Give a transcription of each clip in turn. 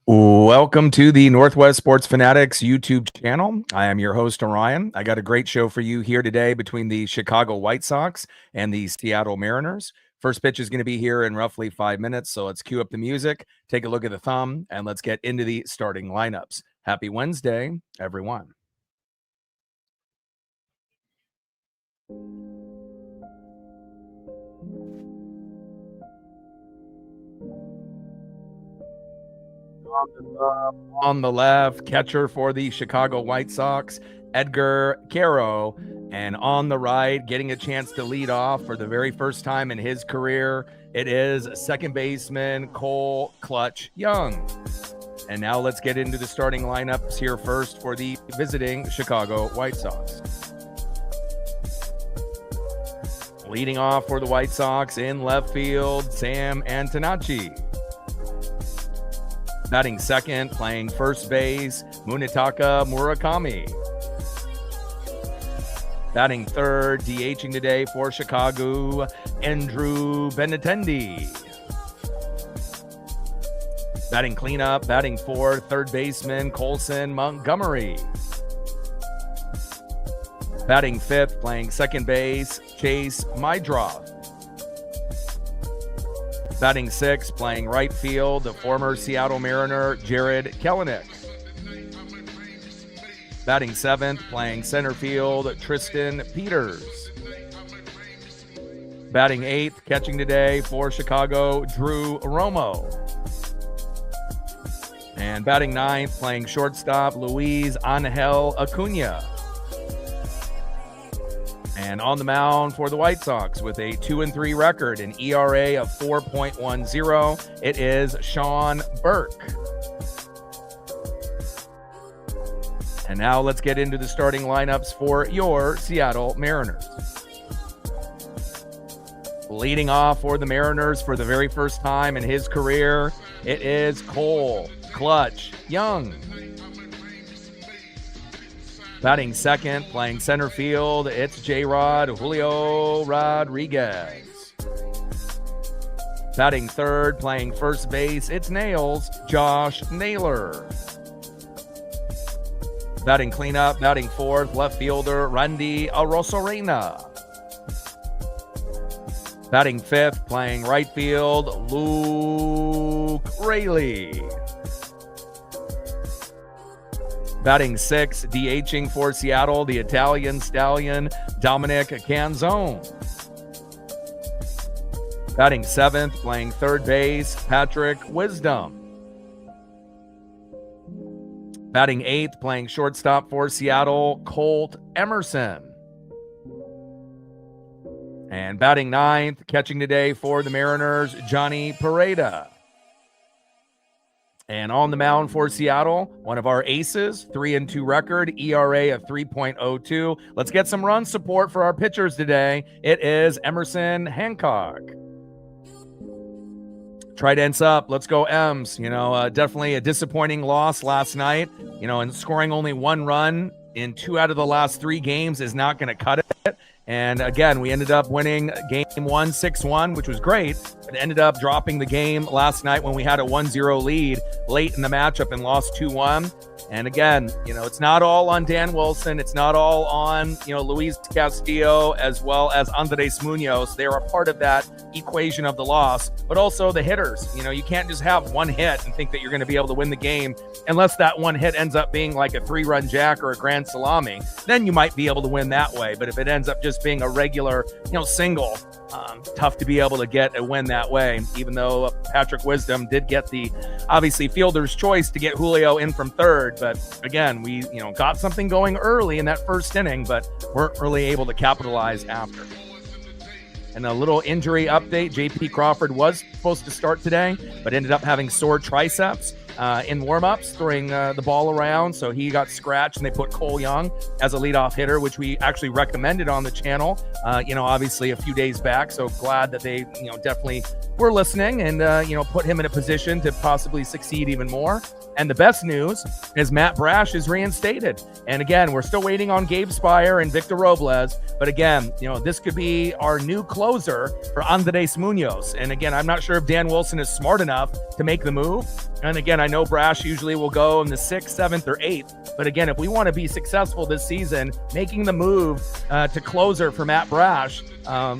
Welcome to the Northwest Sports Fanatics YouTube channel. I am your host, Orion. I got a great show for you here today between the Chicago White Sox and the Seattle Mariners. First pitch is going to be here in roughly 5 minutes, so let's cue up the music, take a look at the thumb, and let's get into the starting lineups. Happy Wednesday, everyone. On the left, catcher for the Chicago White Sox, Edgar Quero. And on the right, getting a chance to lead off for the very first time in his career, it is second baseman Cole Clutch Young. And now let's get into the starting lineups here first for the visiting Chicago White Sox. Leading off for the White Sox in left field, Sam Antonacci. Batting second, playing first base, Munetaka Murakami. Batting third, DHing today for Chicago, Andrew Benintendi. Batting cleanup, batting fourth, third baseman, Colson Montgomery. Batting fifth, playing second base, Chase Mydroth. Batting sixth, playing right field, the former Seattle Mariner, Jared Kelenic. Batting seventh, playing center field, Tristan Peters. Batting eighth, catching today for Chicago, Drew Romo. And batting ninth, playing shortstop, Luis Angel Acuna. And on the mound for the White Sox with a 2-3 record, an ERA of 4.10, it is Sean Burke. And now let's get into the starting lineups for your Seattle Mariners. Leading off for the Mariners for the very first time in his career, it is Cole Clutch Young. Batting second, playing center field, it's J-Rod Julio Rodriguez. Batting third, playing first base, it's Nails, Josh Naylor. Batting cleanup, batting fourth, left fielder, Randy Arozarena. Batting fifth, playing right field, Luke Raley. Batting sixth, DHing for Seattle, the Italian stallion, Dominic Canzone. Batting seventh, playing third base, Patrick Wisdom. Batting eighth, playing shortstop for Seattle, Colt Emerson. And batting ninth, catching today for the Mariners, Johnny Pereda. And on the mound for Seattle, one of our aces, 3-2 record, ERA of 3.02. Let's get some run support for our pitchers today. It is Emerson Hancock. Tridents up. Let's go Ems. Definitely a disappointing loss last night. And scoring only one run in 2 out of the last 3 games is not going to cut it. And again, we ended up winning game 1, 6-1, which was great, but ended up dropping the game last night when we had a 1-0 lead late in the matchup and lost 2-1. And again, it's not all on Dan Wilson. It's not all on, Luis Castillo as well as Andres Munoz. They're a part of that equation of the loss, but also the hitters. You can't just have one hit and think that you're going to be able to win the game unless that one hit ends up being like a 3-run jack or a grand salami. Then you might be able to win that way. But if it ends up just being a regular, single, tough to be able to get a win that way, even though Patrick Wisdom did get the, obviously, fielder's choice to get Julio in from third. But again, we, got something going early in that first inning, but weren't really able to capitalize after. And a little injury update, J.P. Crawford was supposed to start today, but ended up having sore triceps in warm-ups, throwing the ball around. So he got scratched, and they put Cole Young as a leadoff hitter, which we actually recommended on the channel, obviously a few days back. So glad that they, definitely were listening and, put him in a position to possibly succeed even more. And the best news is Matt Brash is reinstated. And again, we're still waiting on Gabe Spire and Victor Robles. But again, this could be our new closer for Andres Munoz. And again, I'm not sure if Dan Wilson is smart enough to make the move. And again, I know Brash usually will go in the 6th, 7th, or 8th. But again, if we want to be successful this season, making the move to closer for Matt Brash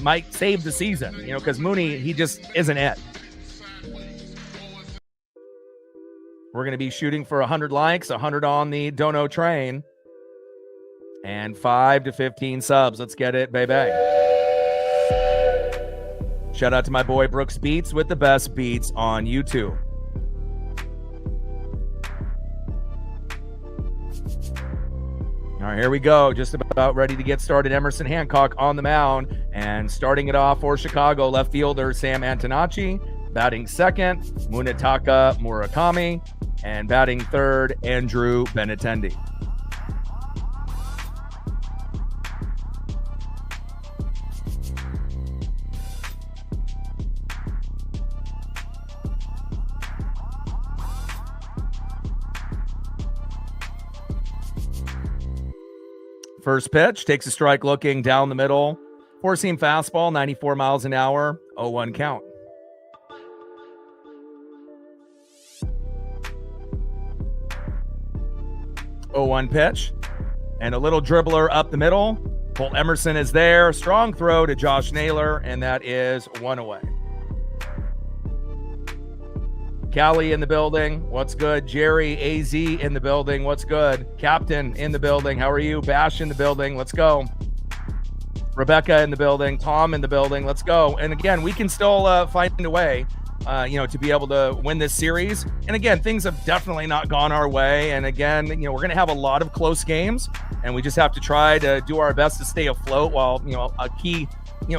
might save the season, because Mooney, he just isn't it. We're going to be shooting for 100 likes, 100 on the Dono train, and 5 to 15 subs. Let's get it, baby. Shout out to my boy Brooks Beats with the best beats on YouTube. All right, here we go. Just about ready to get started. Emerson Hancock on the mound, and starting it off for Chicago, left fielder Sam Antonacci. Batting second, Munetaka Murakami. And batting third, Andrew Benintendi. First pitch, takes a strike looking down the middle. Four-seam fastball, 94 miles an hour, 0-1 count. Oh-1 pitch, and a little dribbler up the middle. Colt Emerson is there. Strong throw to Josh Naylor, and that is 1 away. Callie in the building. What's good? Jerry AZ in the building. What's good? Captain in the building. How are you? Bash in the building. Let's go. Rebecca in the building. Tom in the building. Let's go. And again, we can still find a way, to be able to win this series. And again, things have definitely not gone our way. And again, we're going to have a lot of close games, and we just have to try to do our best to stay afloat while, a key,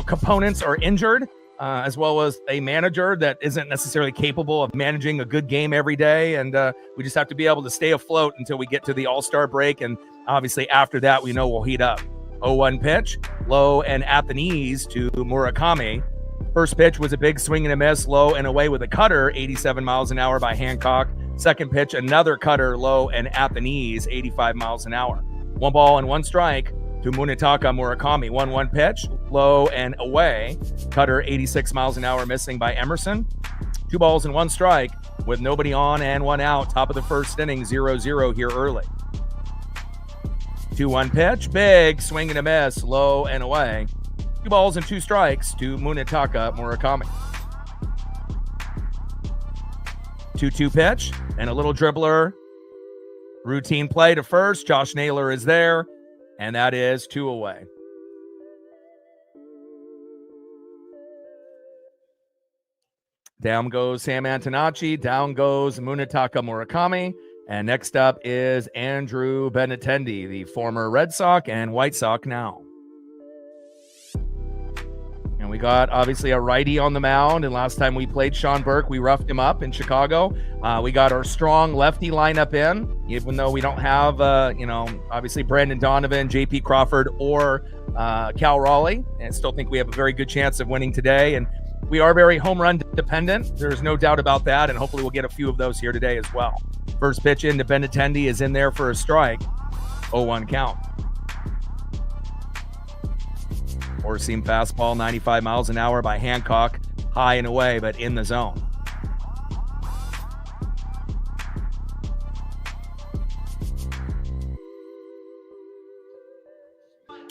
components are injured. As well as a manager that isn't necessarily capable of managing a good game every day. And we just have to be able to stay afloat until we get to the All-Star break. And obviously after that, we know we'll heat up. 0-1 pitch, low and at the knees to Murakami. First pitch was a big swing and a miss, low and away with a cutter, 87 miles an hour by Hancock. Second pitch, another cutter, low and at the knees, 85 miles an hour. 1 ball and 1 strike to Munetaka Murakami. 1-1 pitch, low and away. Cutter 86 miles an hour, missing by Emerson. 2 balls and 1 strike with nobody on and 1 out. Top of the first inning, 0-0 here early. 2-1 pitch, big swing and a miss, low and away. 2 balls and 2 strikes to Munetaka Murakami. 2-2 pitch and a little dribbler. Routine play to first. Josh Naylor is there. And that is 2 away. Down goes Sam Antonacci. Down goes Munetaka Murakami. And next up is Andrew Benintendi, the former Red Sox and White Sox now. And we got, obviously, a righty on the mound. And last time we played Sean Burke, we roughed him up in Chicago. We got our strong lefty lineup in, even though we don't have, obviously Brandon Donovan, J.P. Crawford, or Cal Raleigh. And I still think we have a very good chance of winning today. And we are very home run dependent. There's no doubt about that. And hopefully we'll get a few of those here today as well. First pitch into Benintendi is in there for a strike. 0-1 count. Four-seam fastball, 95 miles an hour by Hancock. High and away, but in the zone.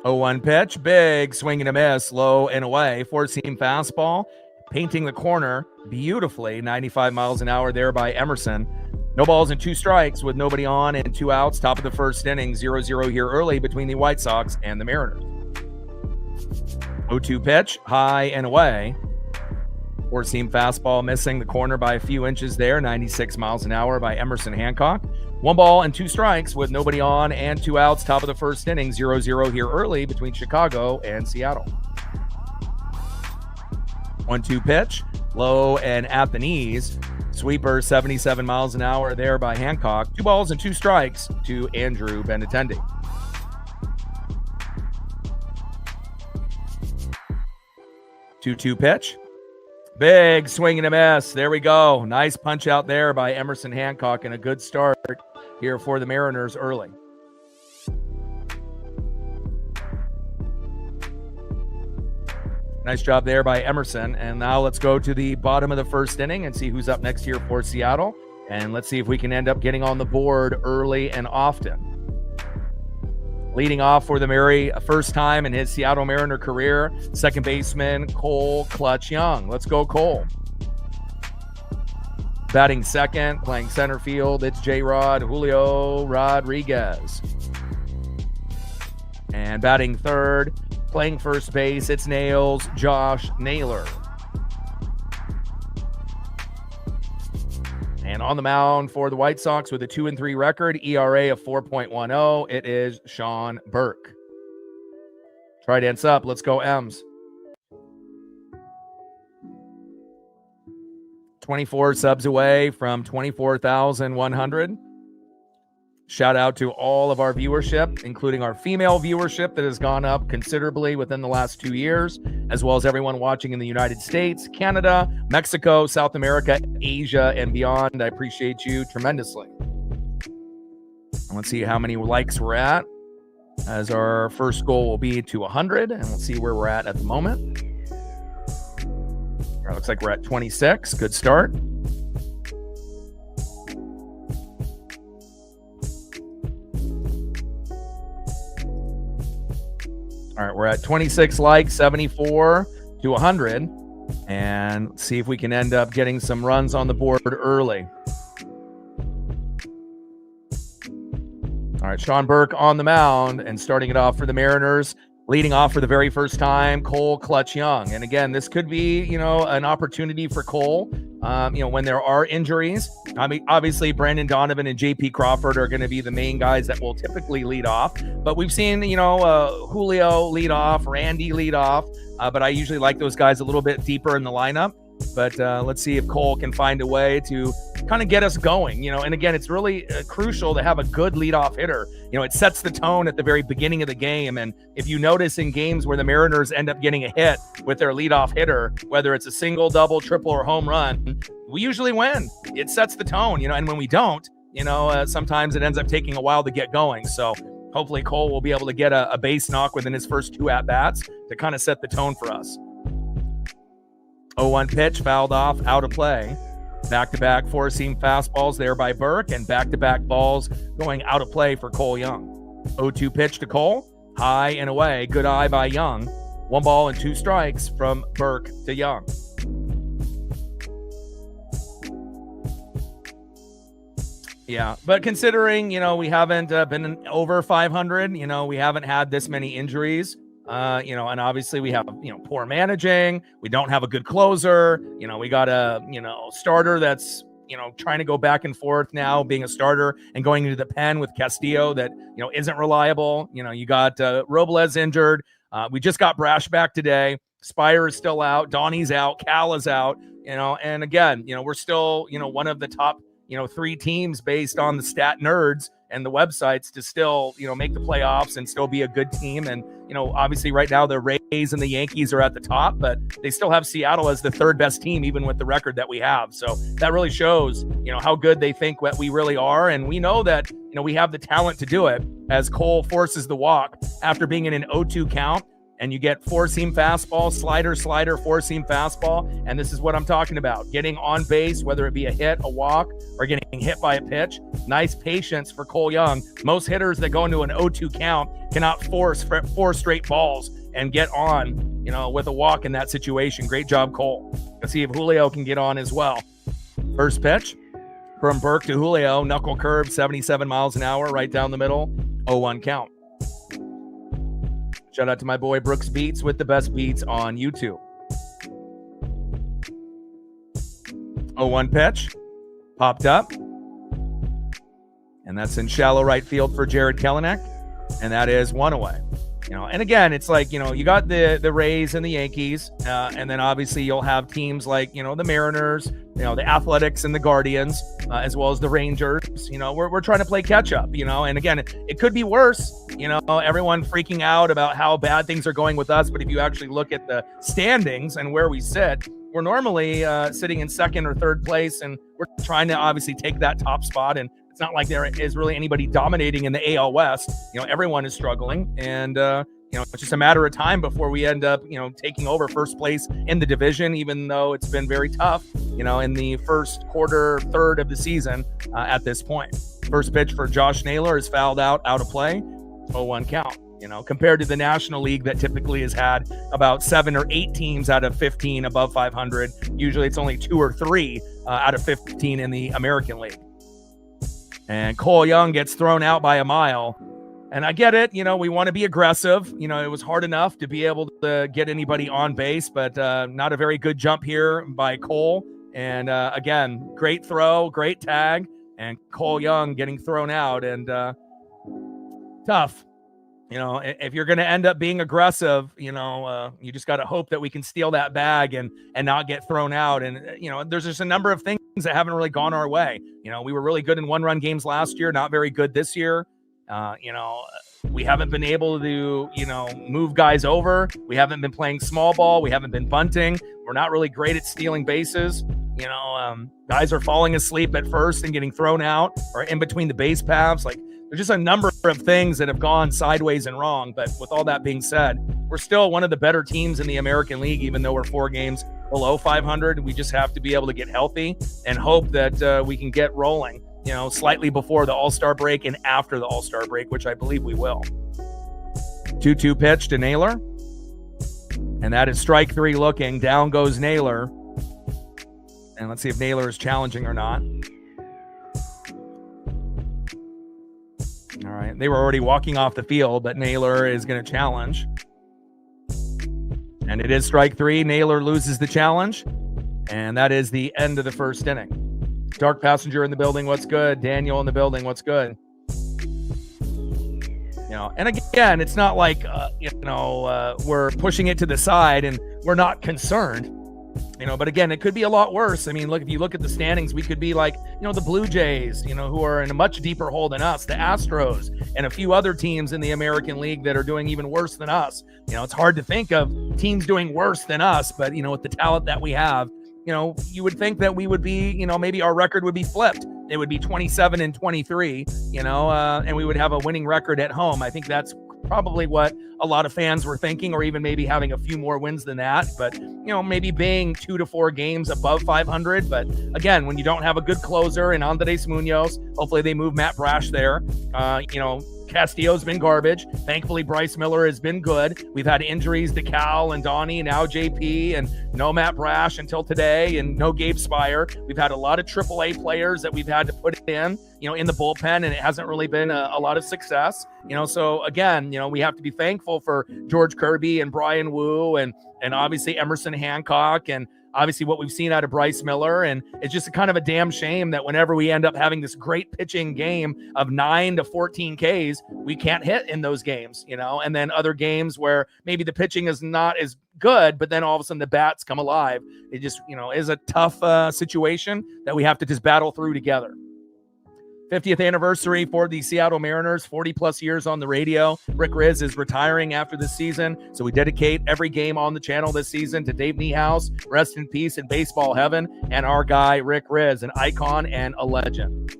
Oh, 1 pitch, big swing and a miss, low and away. Four-seam fastball, painting the corner beautifully. 95 miles an hour there by Emerson. No balls and 2 strikes with nobody on and 2 outs. Top of the first inning, 0-0 here early between the White Sox and the Mariners. 0-2 pitch, high and away. Four-seam fastball missing the corner by a few inches there. 96 miles an hour by Emerson Hancock. 1 ball and 2 strikes with nobody on and 2 outs. Top of the first inning, 0-0 here early between Chicago and Seattle. 1-2 pitch, low and at the knees. Sweeper, 77 miles an hour there by Hancock. 2 balls and 2 strikes to Andrew Benintendi. 2-2 pitch. Big swing and a miss. There we go. Nice punch out there by Emerson Hancock and a good start here for the Mariners early. Nice job there by Emerson. And now let's go to the bottom of the first inning and see who's up next here for Seattle. And let's see if we can end up getting on the board early and often. Leading off for the very first time in his Seattle Mariner career, second baseman Cole Clutch Young. Let's go, Cole. Batting second, playing center field, it's J-Rod Julio Rodriguez. And batting third, playing first base, it's Nails Josh Naylor. And on the mound for the White Sox with a 2-3 record, ERA of 4.10, it is Sean Burke. Try dance up. Let's go, M's. 24 subs away from 24,100. Shout out to all of our viewership, including our female viewership that has gone up considerably within the last 2 years, as well as everyone watching in the United States, Canada, Mexico, South America, Asia, and beyond. I appreciate you tremendously. Let's see how many likes we're at, as our first goal will be to 100, and we'll see where we're at the moment. It looks like we're at 26. Good start. All right, we're at 26 likes, 74 to 100. And let's see if we can end up getting some runs on the board early. All right, Sean Burke on the mound and starting it off for the Mariners. Leading off for the very first time, Cole Clutch Young. And again, this could be, an opportunity for Cole, when there are injuries. I mean, obviously, Brandon Donovan and J.P. Crawford are going to be the main guys that will typically lead off. But we've seen, Julio lead off, Randy lead off. But I usually like those guys a little bit deeper in the lineup. But let's see if Cole can find a way to kind of get us going, and again, it's really crucial to have a good leadoff hitter. It sets the tone at the very beginning of the game. And if you notice in games where the Mariners end up getting a hit with their leadoff hitter, whether it's a single, double, triple, or home run, we usually win. It sets the tone, and when we don't, sometimes it ends up taking a while to get going. So hopefully Cole will be able to get a base knock within his first 2 at-bats to kind of set the tone for us. 0-1 pitch, fouled off, out of play. Back-to-back four-seam fastballs there by Burke, and back-to-back balls going out of play for Cole Young. 0-2 pitch to Cole, high and away. Good eye by Young. 1 ball and 2 strikes from Burke to Young. Yeah, but considering, we haven't been over 500, we haven't had this many injuries. And obviously we have, poor managing. We don't have a good closer. We got a, starter that's, trying to go back and forth now, being a starter and going into the pen with Castillo that, isn't reliable. You got Robles injured. We just got Brash back today. Spire is still out. Donnie's out. Cal is out, and again, we're still, one of the top, 3 teams based on the stat nerds and the websites to still, make the playoffs and still be a good team. And, obviously right now the Rays and the Yankees are at the top, but they still have Seattle as the 3rd best team, even with the record that we have. So that really shows, how good they think what we really are. And we know that, we have the talent to do it, as Cole forces the walk after being in an 0-2 count. And you get four-seam fastball, slider, four-seam fastball. And this is what I'm talking about. Getting on base, whether it be a hit, a walk, or getting hit by a pitch. Nice patience for Cole Young. Most hitters that go into an 0-2 count cannot force 4 straight balls and get on, with a walk in that situation. Great job, Cole. Let's see if Julio can get on as well. First pitch from Burke to Julio. Knuckle curve, 77 miles an hour, right down the middle. 0-1 count. Shout out to my boy Brooks Beats with the best beats on YouTube. 0-1 pitch. Popped up. And that's in shallow right field for Jared Kelenic. And that is 1 away. And again, it's like, you got the Rays and the Yankees. And then obviously you'll have teams like, the Mariners, the Athletics and the Guardians, as well as the Rangers. We're trying to play catch up, and again, it could be worse. Everyone freaking out about how bad things are going with us. But if you actually look at the standings and where we sit, we're normally sitting in 2nd or 3rd place. And we're trying to obviously take that top spot. And it's not like there is really anybody dominating in the AL West. Everyone is struggling. And, it's just a matter of time before we end up, taking over first place in the division, even though it's been very tough, in the first third of the season at this point. First pitch for Josh Naylor is fouled out of play, 0-1 count. Compared to the National League that typically has had about 7 or 8 teams out of 15 above 500. Usually it's only 2 or 3 out of 15 in the American League. And Cole Young gets thrown out by a mile. And I get it. We want to be aggressive. It was hard enough to be able to get anybody on base, but not a very good jump here by Cole. And again, great throw, great tag, and Cole Young getting thrown out. And tough. If you're going to end up being aggressive, you just got to hope that we can steal that bag and not get thrown out. And, there's just a number of things that haven't really gone our way. We were really good in 1-run games last year, not very good this year. We haven't been able to, move guys over. We haven't been playing small ball. We haven't been bunting. We're not really great at stealing bases. Guys are falling asleep at first and getting thrown out or in between the base paths. There's just a number of things that have gone sideways and wrong. But with all that being said, we're still one of the better teams in the American League, even though we're 4 games below 500. We just have to be able to get healthy and hope that we can get rolling, slightly before the All-Star break and after the All-Star break, which I believe we will. 2-2 pitch to Naylor. And that is strike 3 looking. Down goes Naylor. And let's see if Naylor is challenging or not. All right. They were already walking off the field, but Naylor is going to challenge. And it is strike 3. Naylor loses the challenge. And that is the end of the first inning. Dark Passenger in the building. What's good? Daniel in the building. What's good? And again, it's not like, we're pushing it to the side and we're not concerned. But again, it could be a lot worse. I mean, look, if you look at the standings, we could be like, the Blue Jays, who are in a much deeper hole than us, the Astros, and a few other teams in the American League that are doing even worse than us. It's hard to think of teams doing worse than us, but, with the talent that we have, you would think that we would be, maybe our record would be flipped. It would be 27-23, and we would have a winning record at home. I think that's probably what a lot of fans were thinking, or even maybe having a few more wins than that. But, maybe being 2 to 4 games above 500. But again, when you don't have a good closer in Andres Munoz, hopefully they move Matt Brash there. Castillo's been garbage. Thankfully, Bryce Miller has been good. We've had injuries to Cal and Donnie, now JP, and no Matt Brash until today, and no Gabe Spire. We've had a lot of AAA players that we've had to put in the bullpen, and it hasn't really been a lot of success. So again, we have to be thankful for George Kirby and Brian Wu and obviously Emerson Hancock and obviously what we've seen out of Bryce Miller. And it's just kind of a damn shame that whenever we end up having this great pitching game of 9 to 14 Ks, we can't hit in those games, and then other games where maybe the pitching is not as good, but then all of a sudden the bats come alive. It just, is a tough situation that we have to just battle through together. 50th anniversary for the Seattle Mariners, 40 plus years on the radio. Rick Riz is retiring after this season, so we dedicate every game on the channel this season to Dave Niehaus, rest in peace in baseball heaven, and our guy Rick Riz, an icon and a legend.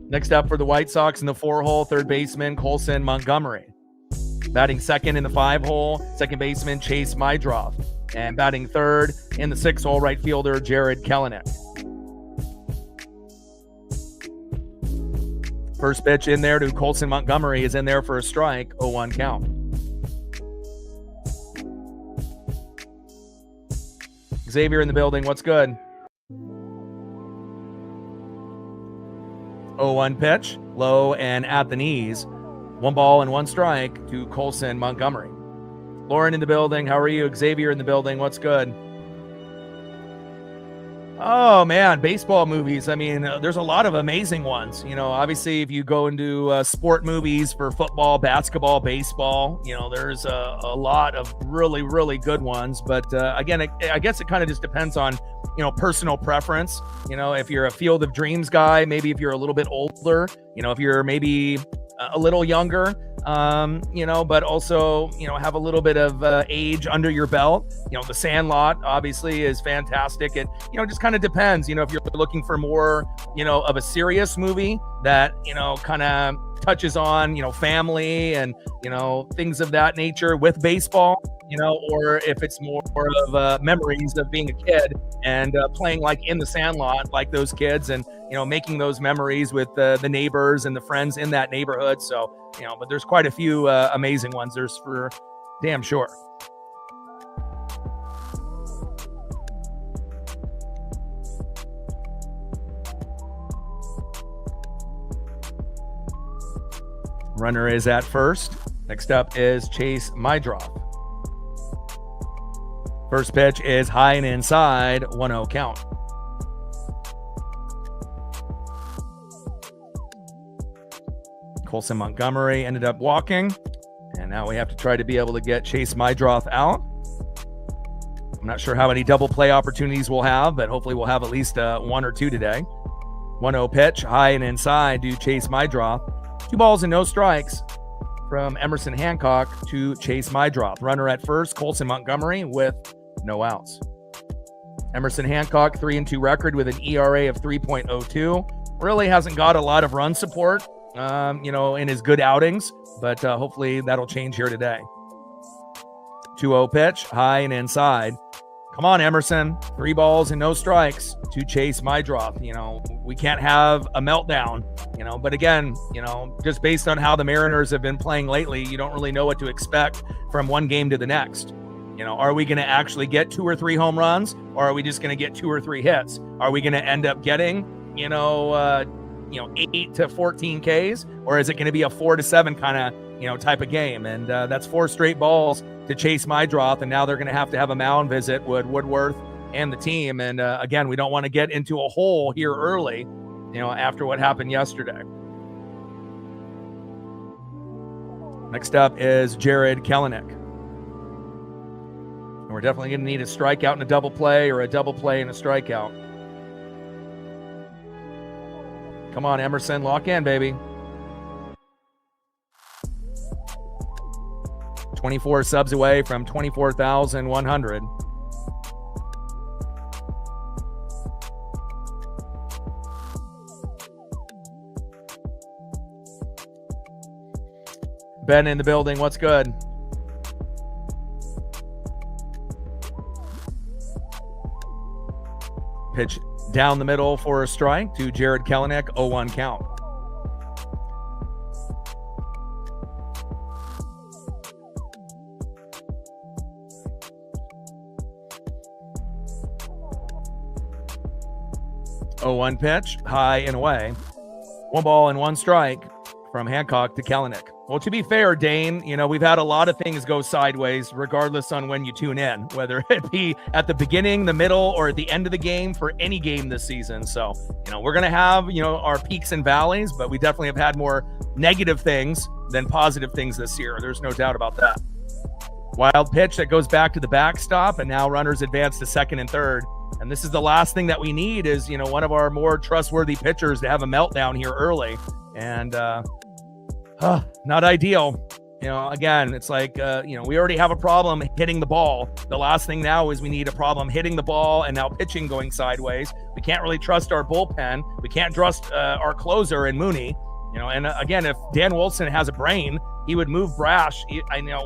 Next up for the White Sox in the 4-hole, third baseman Colson Montgomery. Batting second in the 5-hole, second baseman Chase Mydroff. And batting third in the 6-hole, right fielder Jared Kelenic. First pitch in there to Colson Montgomery is in there for a strike, 0-1 count. Xavier in the building, what's good? 0-1 pitch, low and at the knees. 1 ball and 1 strike to Colson Montgomery. Lauren in the building. How are you? Xavier in the building. What's good? Oh, man. Baseball movies. I mean, there's a lot of amazing ones. Obviously, if you go into sport movies for football, basketball, baseball, there's a lot of really, really good ones. But again, I guess it kind of just depends on, personal preference. If you're a Field of Dreams guy, maybe if you're a little bit older, if you're maybe a little younger, but also, have a little bit of age under your belt. The Sandlot obviously is fantastic. It, just kind of depends, if you're looking for more, of a serious movie that, kind of touches on, family and, things of that nature with baseball, or if it's more of memories of being a kid and playing like in the Sandlot, like those kids, and, making those memories with the neighbors and the friends in that neighborhood. So, but there's quite a few amazing ones. There's for damn sure. Runner is at first. Next up is Chase Mydroff. First pitch is high and inside, 1-0 count. Colson Montgomery ended up walking, and now we have to try to be able to get Chase Mydroff out. I'm not sure how many double play opportunities we'll have, but hopefully we'll have at least one or two today. 1-0 pitch, high and inside to Chase Mydroff. 2 balls and no strikes from Emerson Hancock to Chase Mydroff. Runner at first, Colson Montgomery with no outs. Emerson Hancock, 3-2 record with an ERA of 3.02. Really hasn't got a lot of run support, in his good outings, but hopefully that'll change here today. 2-0 pitch, high and inside. Come on, Emerson. 3 balls and no strikes to Chase Mydroff. We can't have a meltdown, but again, just based on how the Mariners have been playing lately, you don't really know what to expect from one game to the next. Are we going to actually get 2 or 3 home runs, or are we just going to get 2 or 3 hits? Are we going to end up getting, 8 to 14 Ks, or is it going to be a 4 to 7 kind of, type of game? And that's 4 straight balls to Chase Mydroff, and now they're going to have a mound visit with Woodworth and the team. And again, we don't want to get into a hole here early, after what happened yesterday. Next up is Jared Kelenic. And we're definitely going to need a strikeout and a double play, or a double play and a strikeout. Come on, Emerson, lock in, baby. 24 subs away from 24,100. Ben in the building, what's good? Pitch down the middle for a strike to Jared Kelenic, 0-1 count. Oh, 1 pitch, high and away. 1 ball and 1 strike from Hancock to Kelenic. Well, to be fair, Dane, we've had a lot of things go sideways, regardless on when you tune in, whether it be at the beginning, the middle, or at the end of the game for any game this season. So, we're going to have, our peaks and valleys, but we definitely have had more negative things than positive things this year. There's no doubt about that. Wild pitch that goes back to the backstop, and now runners advance to second and third. And this is the last thing that we need is, one of our more trustworthy pitchers to have a meltdown here early. And, not ideal. Again, it's like, we already have a problem hitting the ball. The last thing now is we need a problem hitting the ball, and now pitching going sideways. We can't really trust our bullpen. We can't trust our closer in Mooney. And again, if Dan Wilson has a brain, he would move Brash,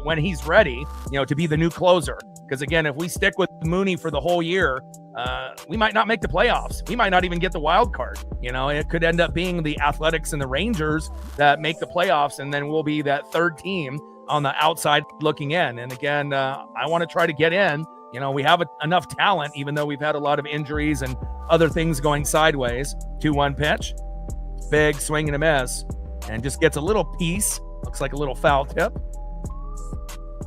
when he's ready, to be the new closer. Because again, if we stick with Mooney for the whole year, we might not make the playoffs. We might not even get the wild card. It could end up being the Athletics and the Rangers that make the playoffs, and then we'll be that third team on the outside looking in. And again, I want to try to get in. We have enough talent, even though we've had a lot of injuries and other things going sideways. 2-1 pitch, big swing and a miss, and just gets a little piece. Looks like a little foul tip.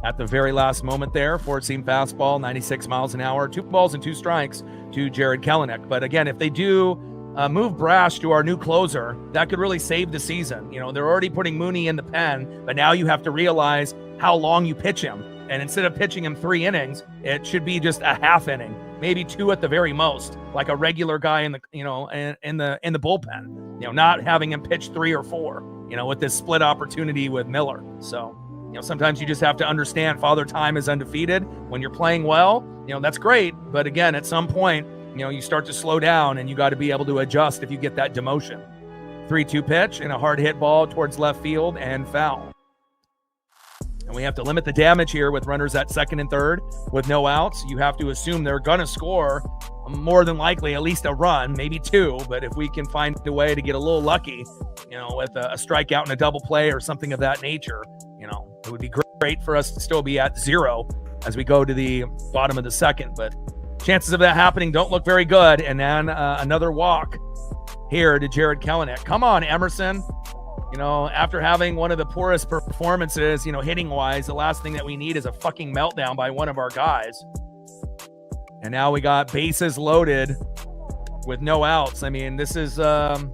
At the very last moment there, four-seam fastball, 96 miles an hour, 2 balls and 2 strikes to Jared Kelenic. But again, if they do move Brash to our new closer, that could really save the season. They're already putting Mooney in the pen, but now you have to realize how long you pitch him. And instead of pitching him 3 innings, it should be just a half inning, maybe 2 at the very most, like a regular guy in the, in the bullpen. Not having him pitch 3 or 4. with this split opportunity with Miller. So, sometimes you just have to understand Father Time is undefeated. When you're playing well, that's great. But again, at some point, you start to slow down and you got to be able to adjust if you get that demotion. 3-2 pitch and a hard hit ball towards left field and foul. And we have to limit the damage here with runners at second and third with no outs. You have to assume they're going to score more than likely at least a run, maybe two. But if we can find a way to get a little lucky, with a strikeout and a double play or something of that nature, it would be great for us to still be at 0 as we go to the bottom of the second. But chances of that happening don't look very good. And then another walk here to Jared Kelenic. Come on, Emerson. After having one of the poorest performances, hitting-wise, the last thing that we need is a fucking meltdown by one of our guys. And now we got bases loaded with no outs. I mean, this is, kind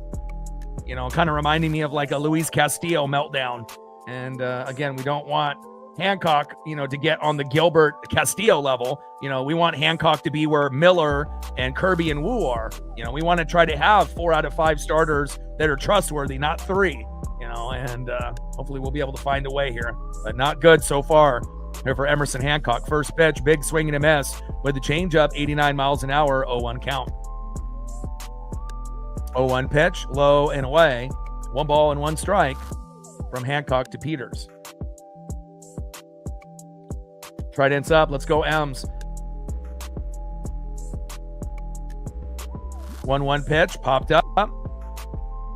of reminding me of like a Luis Castillo meltdown. And, again, we don't want Hancock, to get on the Gilbert Castillo level. We want Hancock to be where Miller and Kirby and Wu are. We want to try to have 4 out of 5 starters that are trustworthy, not 3, and hopefully we'll be able to find a way here, but not good so far here for Emerson Hancock. First pitch, big swing and a miss with the changeup, 89 miles an hour, 0-1 count. 0-1 pitch, low and away, 1 ball and 1 strike from Hancock to Peters. Trident's up. Let's go, Ems. 1-1 pitch, popped up,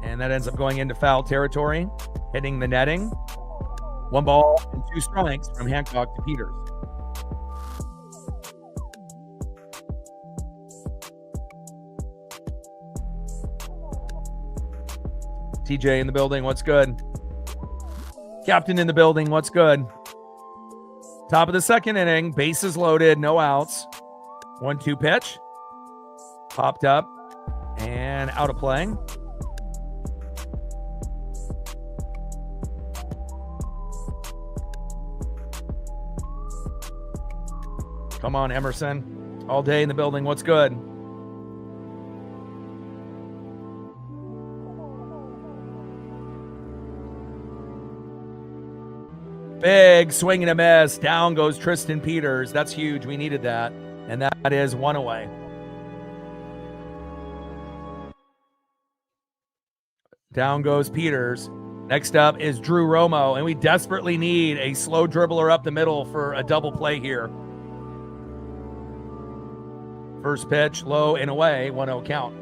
and that ends up going into foul territory, hitting the netting. 1 ball and 2 strikes from Hancock to Peters. TJ in the building, what's good? Captain in the building, what's good? Top of the second inning, bases loaded, no outs. 1-2 pitch. Popped up and out of play. Come on, Emerson. All day in the building, what's good? Big swing and a miss. Down goes Tristan Peters. That's huge. We needed that. And that is 1 away. Down goes Peters. Next up is Drew Romo. And we desperately need a slow dribbler up the middle for a double play here. First pitch, low and away, 1-0 count.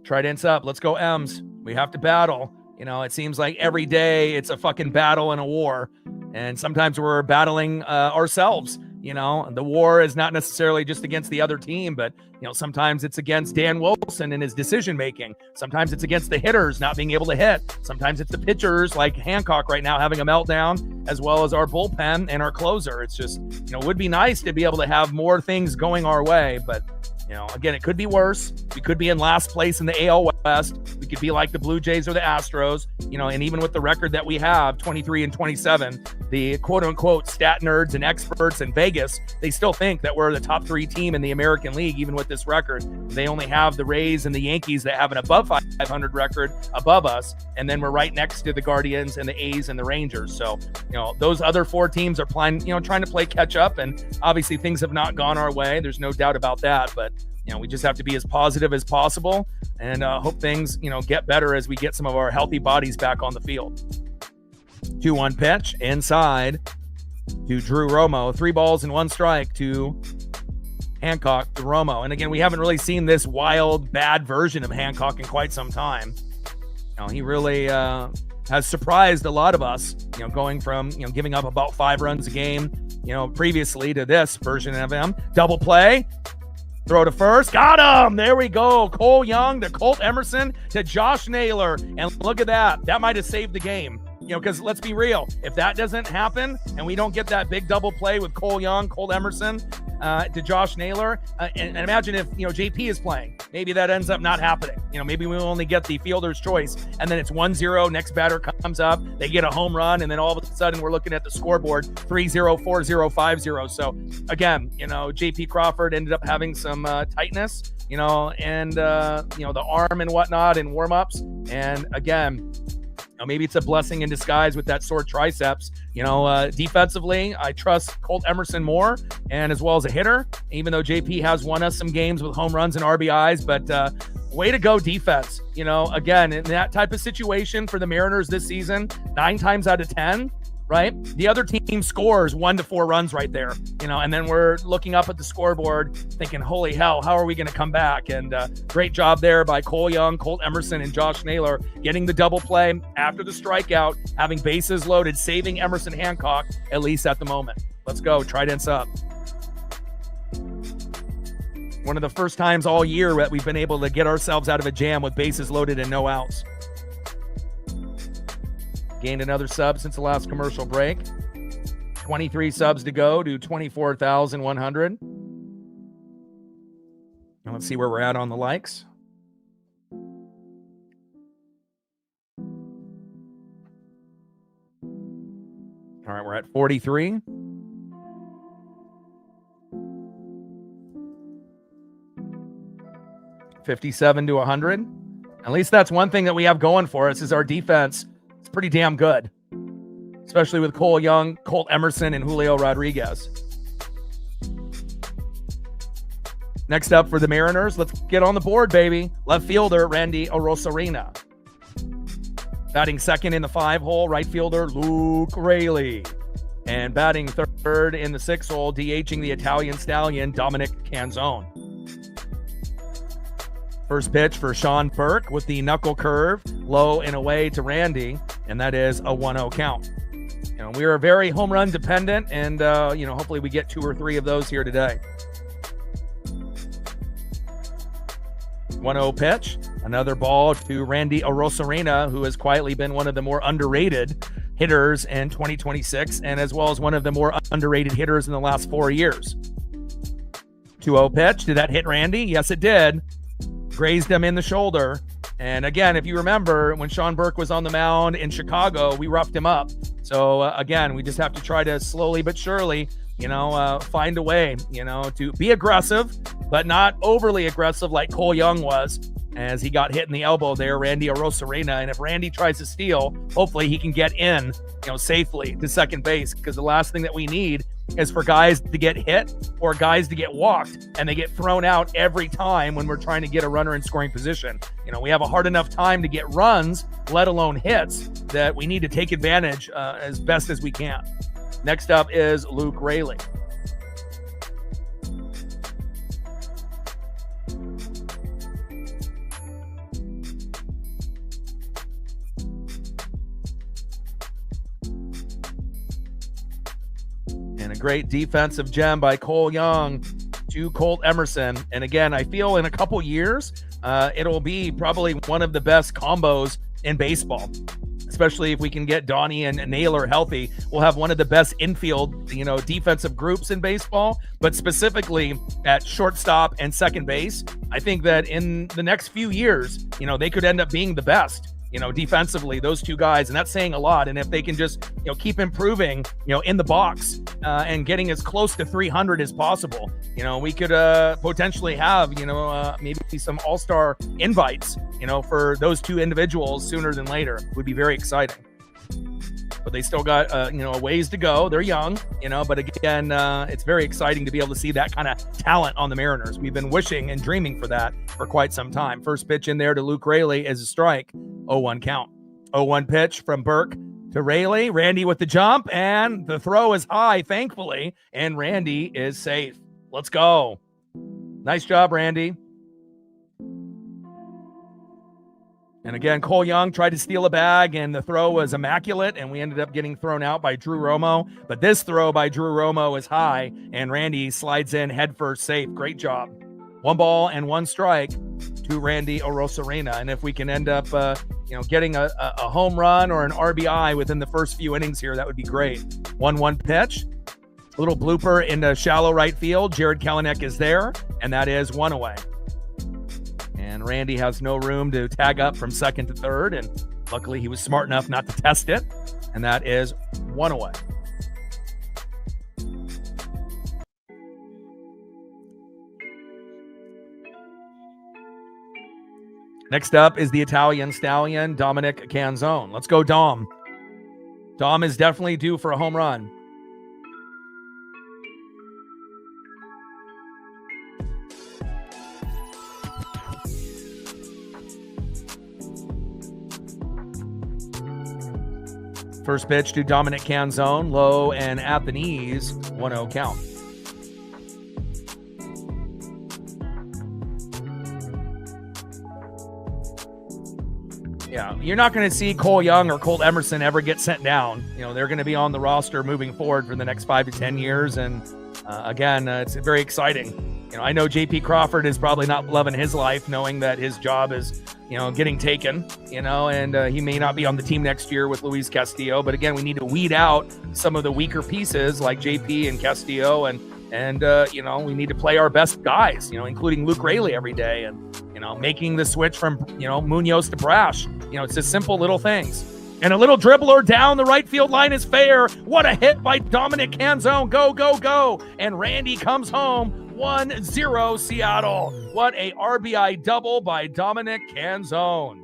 Trident's up. Let's go, Ems. We have to battle. It seems like every day it's a fucking battle and a war. And sometimes we're battling ourselves. The war is not necessarily just against the other team, but, sometimes it's against Dan Wilson and his decision-making. Sometimes it's against the hitters not being able to hit. Sometimes it's the pitchers like Hancock right now having a meltdown, as well as our bullpen and our closer. It's just, it would be nice to be able to have more things going our way, but again, it could be worse. We could be in last place in the AL West. We could be like the Blue Jays or the Astros, and even with the record that we have, 23-27, the quote-unquote stat nerds and experts in Vegas, they still think that we're the top 3 team in the American League, even with this record. They only have the Rays and the Yankees that have an above 500 record above us, and then we're right next to the Guardians and the A's and the Rangers. So, those other 4 teams are trying to play catch up, and obviously things have not gone our way. There's no doubt about that, but we just have to be as positive as possible and hope things, get better as we get some of our healthy bodies back on the field. 2-1 pitch inside to Drew Romo. 3 balls and 1 strike to Hancock to Romo. And again, we haven't really seen this wild, bad version of Hancock in quite some time. He really has surprised a lot of us, going from, giving up about 5 runs a game, previously to this version of him. Double play. Throw to first. Got him. There we go. Cole Young to Colt Emerson to Josh Naylor. And look at that. That might have saved the game. Because let's be real. If that doesn't happen and we don't get that big double play with Cole Young, Colt Emerson, to Josh Naylor. And imagine if, JP is playing. Maybe that ends up not happening. Maybe we only get the fielder's choice, and then it's 1-0. Next batter comes up. They get a home run, and then all of a sudden we're looking at the scoreboard 3-0, 4-0, 5-0. So, again, JP Crawford ended up having some tightness, and, the arm and whatnot in warm-ups. And, again, maybe it's a blessing in disguise with that sore triceps. Defensively, I trust Colt Emerson more, and as well as a hitter, even though JP has won us some games with home runs and RBIs. But way to go defense. Again, in that type of situation for the Mariners this season, 9 times out of 10, right? The other team scores 1 to 4 runs right there, and then we're looking up at the scoreboard thinking, holy hell, how are we going to come back? And great job there by Cole Young, Colt Emerson, and Josh Naylor getting the double play after the strikeout, having bases loaded, saving Emerson Hancock, at least at the moment. Let's go. Tridents up. One of the first times all year that we've been able to get ourselves out of a jam with bases loaded and no outs. Gained another sub since the last commercial break. 23 subs to go to 24,100. Let's see where we're at on the likes. All right, we're at 43. $57 to 100. At least that's one thing that we have going for us is our defense. It's pretty damn good, especially with Cole Young, Colt Emerson, and Julio Rodriguez. Next up for the Mariners, let's get on the board, baby. Left fielder, Randy Arozarena. Batting second in the 5-hole, right fielder, Luke Raley. And batting third in the 6-hole, DHing the Italian stallion, Dominic Canzone. First pitch for Sean Burke with the knuckle curve, low and away to Randy, and that is a 1-0 count. We are very home run dependent, and, hopefully we get 2 or 3 of those here today. 1-0 pitch, another ball to Randy Arozarena, who has quietly been one of the more underrated hitters in 2026, and as well as one of the more underrated hitters in the last 4 years. 2-0 pitch, did that hit Randy? Yes, it did. Grazed him in the shoulder. And again, if you remember, when Sean Burke was on the mound in Chicago, we roughed him up. So again, we just have to try to slowly but surely, find a way, to be aggressive, but not overly aggressive like Cole Young was as he got hit in the elbow there, Randy Arozarena. And if Randy tries to steal, hopefully he can get in, safely to second base, because the last thing that we need is for guys to get hit or guys to get walked and they get thrown out every time when we're trying to get a runner in scoring position. We have a hard enough time to get runs, let alone hits, that we need to take advantage as best as we can. Next up is Luke Raley. And a great defensive gem by Cole Young to Colt Emerson. And again, I feel in a couple years, it'll be probably one of the best combos in baseball, especially if we can get Donnie and Naylor healthy. We'll have one of the best infield, defensive groups in baseball, but specifically at shortstop and second base. I think that in the next few years, they could end up being the best, defensively, those two guys. And that's saying a lot. And if they can just, keep improving, in the box and getting as close to 300 as possible, we could potentially have, maybe some all-star invites, for those two individuals sooner than later. Would be very exciting. But they still got, a ways to go. They're young, but again, it's very exciting to be able to see that kind of talent on the Mariners. We've been wishing and dreaming for that for quite some time. First pitch in there to Luke Raley is a strike, 0-1 count. 0-1 pitch from Burke to Raley. Randy with the jump, and the throw is high, thankfully, and Randy is safe. Let's go. Nice job, Randy. And again, Cole Young tried to steal a bag, and the throw was immaculate, and we ended up getting thrown out by Drew Romo. But this throw by Drew Romo is high, and Randy slides in headfirst safe. Great job. 1 ball and 1 strike to Randy Arozarena. And if we can end up, getting a home run or an RBI within the first few innings here, that would be great. 1-1 pitch. little blooper into shallow right field. Jared Kelenic is there, and that is 1 away. And Randy has no room to tag up from second to third, and luckily he was smart enough not to test it, and that is 1 away. Next up is the Italian stallion, Dominic Canzone. Let's go, Dom. Dom is definitely due for a home run. First pitch to Dominic Canzone, low and at the knees, 1-0 count. Yeah, you're not going to see Cole Young or Colt Emerson ever get sent down. You know, they're going to be on the roster moving forward for the next 5 to 10 years. And again, it's very exciting. You know, I know JP Crawford is probably not loving his life, knowing that his job is, you know, getting taken, you know, and he may not be on the team next year with Luis Castillo. But again, we need to weed out some of the weaker pieces like JP and Castillo, and you know, we need to play our best guys, you know, including Luke Raley every day, and, you know, making the switch from, you know, Munoz to Brash. You know, it's just simple little things. And a little dribbler down the right field line is fair. What a hit by Dominic Canzone. Go, go, go. And Randy comes home. 1-0 Seattle. What a RBI double by Dominic Canzone.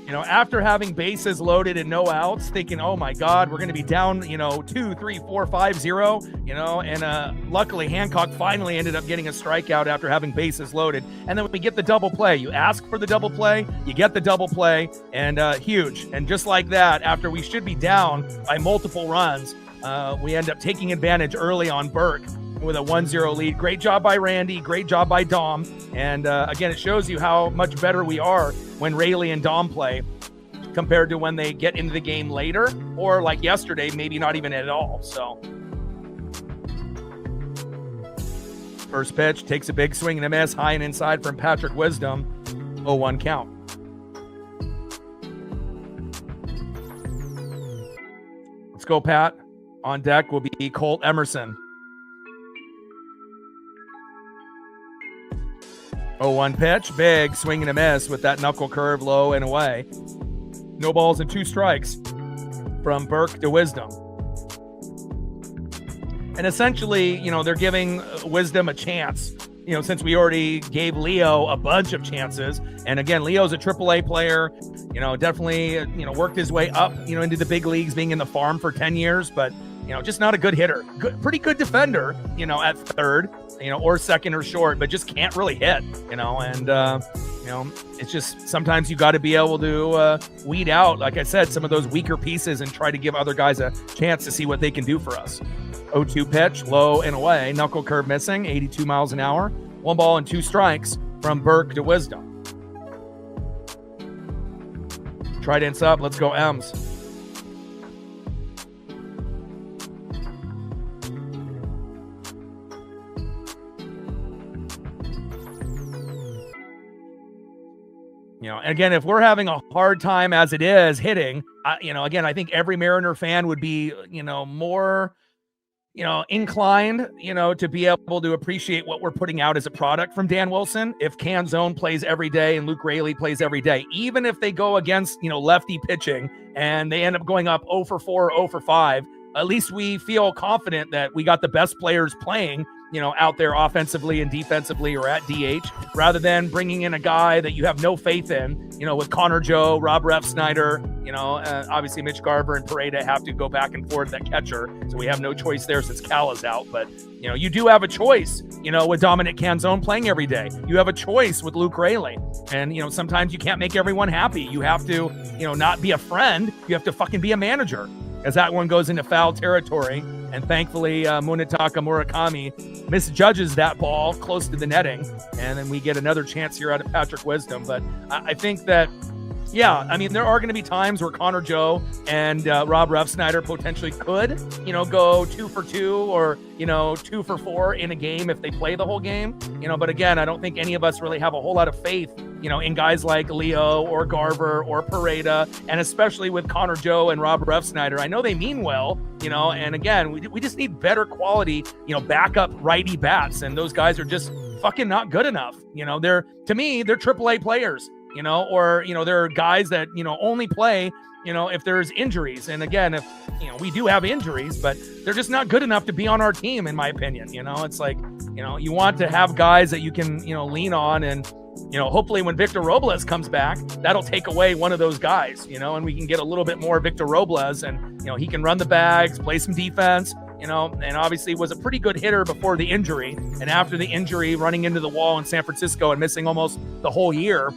You know, after having bases loaded and no outs, thinking, oh my God, we're going to be down, you know, 2, 3, 4, 5-0, you know, and luckily Hancock finally ended up getting a strikeout after having bases loaded. And then we get the double play. You ask for the double play, you get the double play, and huge. And just like that, after we should be down by multiple runs, we end up taking advantage early on Burke with a 1-0 lead. Great job by Randy. Great job by Dom. And again, it shows you how much better we are when Rayleigh and Dom play compared to when they get into the game later, or like yesterday, maybe not even at all. So first pitch takes a big swing and a miss, high and inside from Patrick Wisdom. 0-1 count. Let's go, Pat. On deck will be Colt Emerson. 0-1 pitch, big swing and a miss with that knuckle curve, low and away. No balls and 2 strikes from Burke to Wisdom. And essentially, you know, they're giving Wisdom a chance, you know, since we already gave Leo a bunch of chances. And again, Leo's a AAA player, you know, definitely, you know, worked his way up, you know, into the big leagues, being in the farm for 10 years, but, you know, just not a good hitter. Pretty good defender, you know, at third, you know, or second or short, but just can't really hit, you know, and, you know, it's just sometimes you got to be able to weed out, like I said, some of those weaker pieces and try to give other guys a chance to see what they can do for us. 0-2 pitch, low and away, knuckle curve missing, 82 miles an hour, 1 ball and 2 strikes from Burke to Wisdom. Trident's up, let's go M's. You know, again, if we're having a hard time as it is hitting, you know, again, I think every Mariner fan would be, you know, more, you know, inclined, you know, to be able to appreciate what we're putting out as a product from Dan Wilson. If Canzone plays every day and Luke Raley plays every day, even if they go against, you know, lefty pitching and they end up going up 0 for 4, 0 for 5, at least we feel confident that we got the best players playing, you know, out there offensively and defensively or at DH, rather than bringing in a guy that you have no faith in, you know, with Connor Joe, Rob Refsnyder, you know, obviously Mitch Garver and Pareda have to go back and forth at catcher. So we have no choice there since Cal is out. But, you know, you do have a choice, you know, with Dominic Canzone playing every day. You have a choice with Luke Raley. And, you know, sometimes you can't make everyone happy. You have to, you know, not be a friend. You have to fucking be a manager, as that one goes into foul territory. And thankfully, Munetaka Murakami misjudges that ball close to the netting. And then we get another chance here out of Patrick Wisdom. But I think that, Yeah, I mean, there are going to be times where Connor Joe and Rob Refsnyder potentially could, go 2 for 2 or, 2 for 4 in a game if they play the whole game, but again, I don't think any of us really have a whole lot of faith, in guys like Leo or Garver or Pareda, and especially with Connor Joe and Rob Refsnyder. I know they mean well, and again, we just need better quality, backup righty bats, and those guys are just fucking not good enough. To me, they're AAA players. Or there are guys that, only play, if there's injuries. And again, if, we do have injuries, but they're just not good enough to be on our team, in my opinion. It's like, you want to have guys that you can, lean on. And, hopefully when Victor Robles comes back, that'll take away one of those guys, and we can get a little bit more Victor Robles and, he can run the bags, play some defense. And obviously was a pretty good hitter before the injury. And after the injury, running into the wall in San Francisco and missing almost the whole year,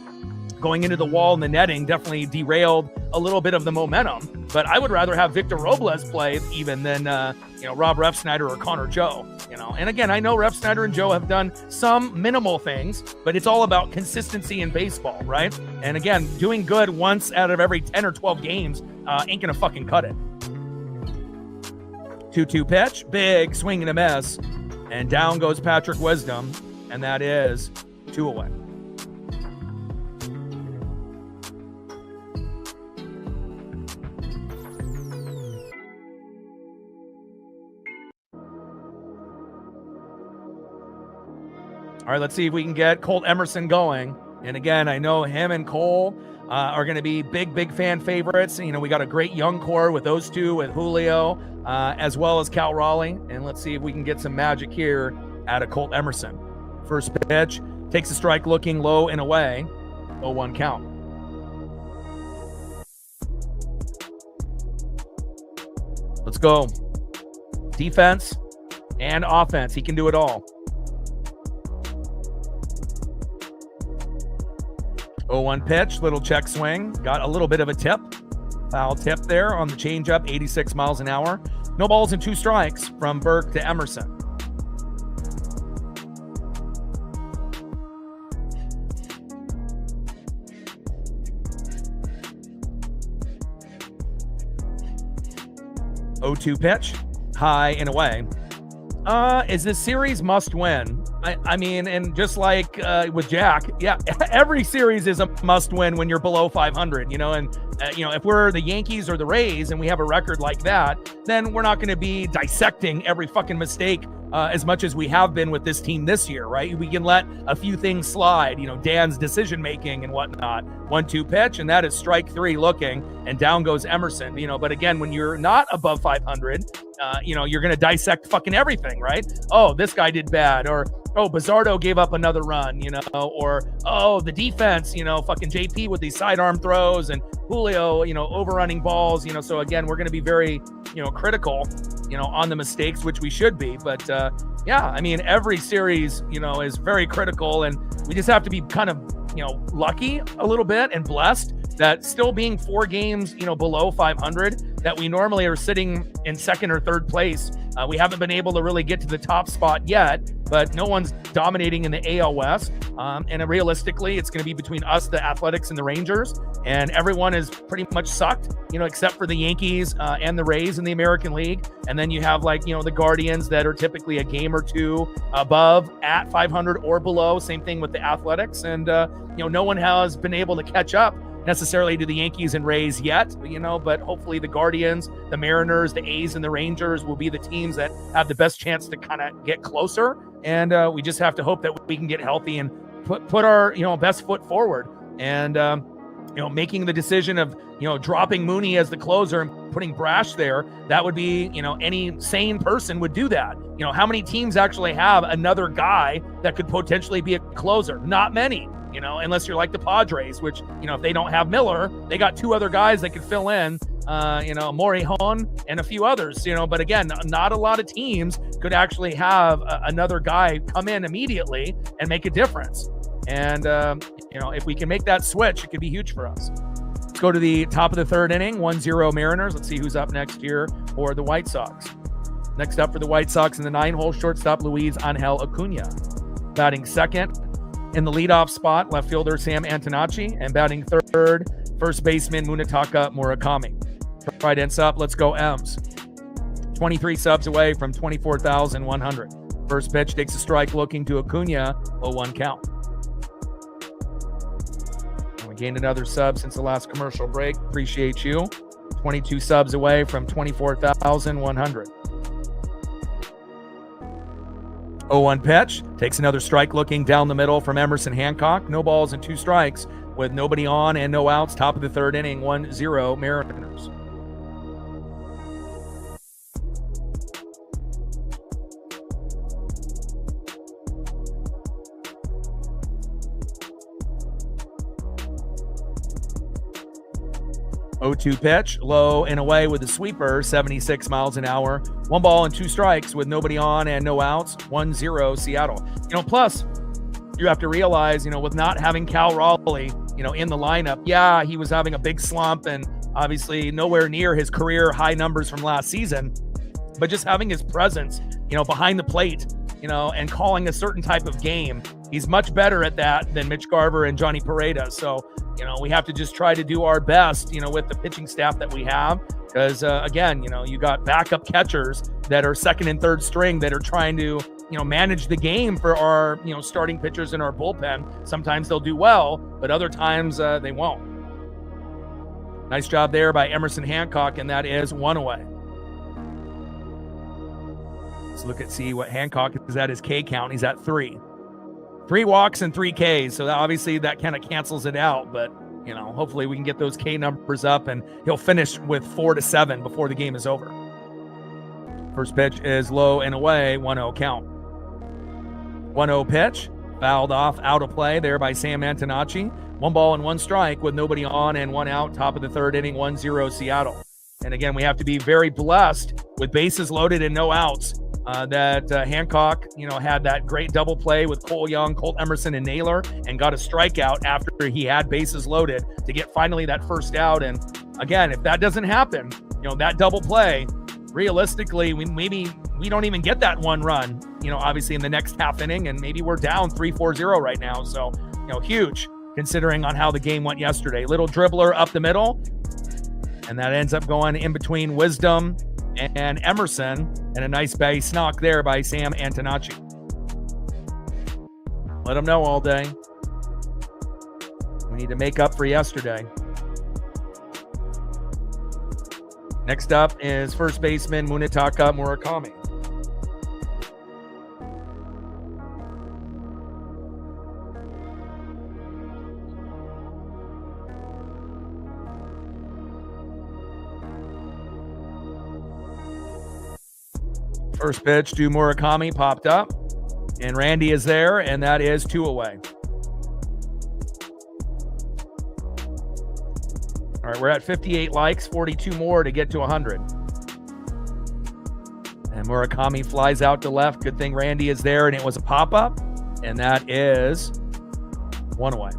going into the wall and the netting definitely derailed a little bit of the momentum. But I would rather have Victor Robles play even than, Rob Refsnyder or Connor Joe, And again, I know Refsnyder and Joe have done some minimal things, but it's all about consistency in baseball, right? And again, doing good once out of every 10 or 12 games ain't going to fucking cut it. 2-2 pitch, big swing and a miss. And down goes Patrick Wisdom, and that is 2 away. All right, let's see if we can get Colt Emerson going. And again, I know him and Cole are going to be big fan favorites. We got a great young core with those two, with Julio, as well as Cal Raleigh. And let's see if we can get some magic here out of Colt Emerson. First pitch, takes a strike looking low and away. 0-1 count. Let's go. Defense and offense. He can do it all. 0-1 pitch, little check swing. Got a little bit of a tip. Foul tip there on the changeup, 86 miles an hour. No balls and 2 strikes from Burke to Emerson. Oh-2 pitch, high and away. Is this series must win? I mean, and just like with Jack, yeah, every series is a must win when you're below 500, and if we're the Yankees or the Rays and we have a record like that, then we're not going to be dissecting every fucking mistake as much as we have been with this team this year, right? We can let a few things slide, Dan's decision making and whatnot. 1-2 pitch, and that is strike 3 looking, and down goes Emerson, but again, when you're not above 500, you're going to dissect fucking everything, right? Oh, this guy did bad, or oh, Bizardo gave up another run, or oh, the defense, fucking JP with these sidearm throws, and Julio, overrunning balls, so again, we're going to be very, critical, on the mistakes, which we should be. But yeah, I mean, every series, is very critical, and we just have to be kind of, lucky a little bit and blessed that still being 4 games, below 500, that we normally are sitting in second or third place. We haven't been able to really get to the top spot yet, but no one's dominating in the AL West. And realistically, it's going to be between us, the Athletics, and the Rangers. And everyone is pretty much sucked, except for the Yankees and the Rays in the American League. And then you have the Guardians that are typically a game or 2 above at 500 or below. Same thing with the Athletics. And, no one has been able to catch up necessarily to the Yankees and Rays yet, but hopefully the Guardians, the Mariners, the A's, and the Rangers will be the teams that have the best chance to kind of get closer. And we just have to hope that we can get healthy and put our, best foot forward. And, making the decision of, dropping Mooney as the closer and putting Brash there, that would be, any sane person would do that. How many teams actually have another guy that could potentially be a closer? Not many. Unless you're like the Padres, which, if they don't have Miller, they got 2 other guys that could fill in, Morihon and a few others, but again, not a lot of teams could actually have another guy come in immediately and make a difference. And, if we can make that switch, it could be huge for us. Let's go to the top of the 3rd inning, 1-0 Mariners. Let's see who's up next here for the White Sox. Next up for the White Sox in the 9-hole, shortstop Luis Angel Acuna. Batting second in the leadoff spot, left fielder Sam Antonacci, and batting third, first baseman Munetaka Murakami. Tridents up, let's go M's. 23 subs away from 24,100. First pitch takes a strike looking to Acuna, 0-1 count. And we gained another sub since the last commercial break. Appreciate you. 22 subs away from 24,100. 0-1 pitch. Takes another strike looking down the middle from Emerson Hancock. No balls and 2 strikes with nobody on and no outs. Top of the third inning, 1-0 Mariners. (0-2 pitch, low and away with a sweeper, 76 miles an hour. 1 ball and 2 strikes with nobody on and no outs, 1-0 Seattle. Plus you have to realize, with not having Cal Raleigh, in the lineup, yeah, he was having a big slump and obviously nowhere near his career high numbers from last season, but just having his presence, behind the plate, and calling a certain type of game, he's much better at that than Mitch Garver and Johnny Paredes. So, we have to just try to do our best, with the pitching staff that we have. Because, again, you got backup catchers that are second and third string that are trying to, manage the game for our, starting pitchers in our bullpen. Sometimes they'll do well, but other times they won't. Nice job there by Emerson Hancock, and that is 1 away. Let's see what Hancock is at his K count. He's at 3. 3 walks and 3 Ks, so obviously that kind of cancels it out, but hopefully we can get those K numbers up and he'll finish with 4 to 7 before the game is over. First pitch is low and away, 1-0 count. 1-0 pitch, fouled off, out of play there by Sam Antonacci. 1 ball and 1 strike with nobody on and 1 out, top of the third inning, 1-0 Seattle. And again, we have to be very blessed with bases loaded and no outs. That Hancock, had that great double play with Cole Young, Colt Emerson, and Naylor, and got a strikeout after he had bases loaded to get finally that first out. And again, if that doesn't happen, that double play, realistically, we don't even get that 1 run, obviously in the next half inning, and maybe we're down 3-4-0 right now. So, huge considering on how the game went yesterday. Little dribbler up the middle, and that ends up going in between Wisdom and Emerson, and a nice base knock there by Sam Antonacci. Let him know all day. We need to make up for yesterday. Next up is first baseman Munetaka Murakami. First pitch to Murakami popped up, and Randy is there, and that is 2 away. All right, we're at 58 likes, 42 more to get to 100. And Murakami flies out to left. Good thing Randy is there, and it was a pop-up, and that is 1 away.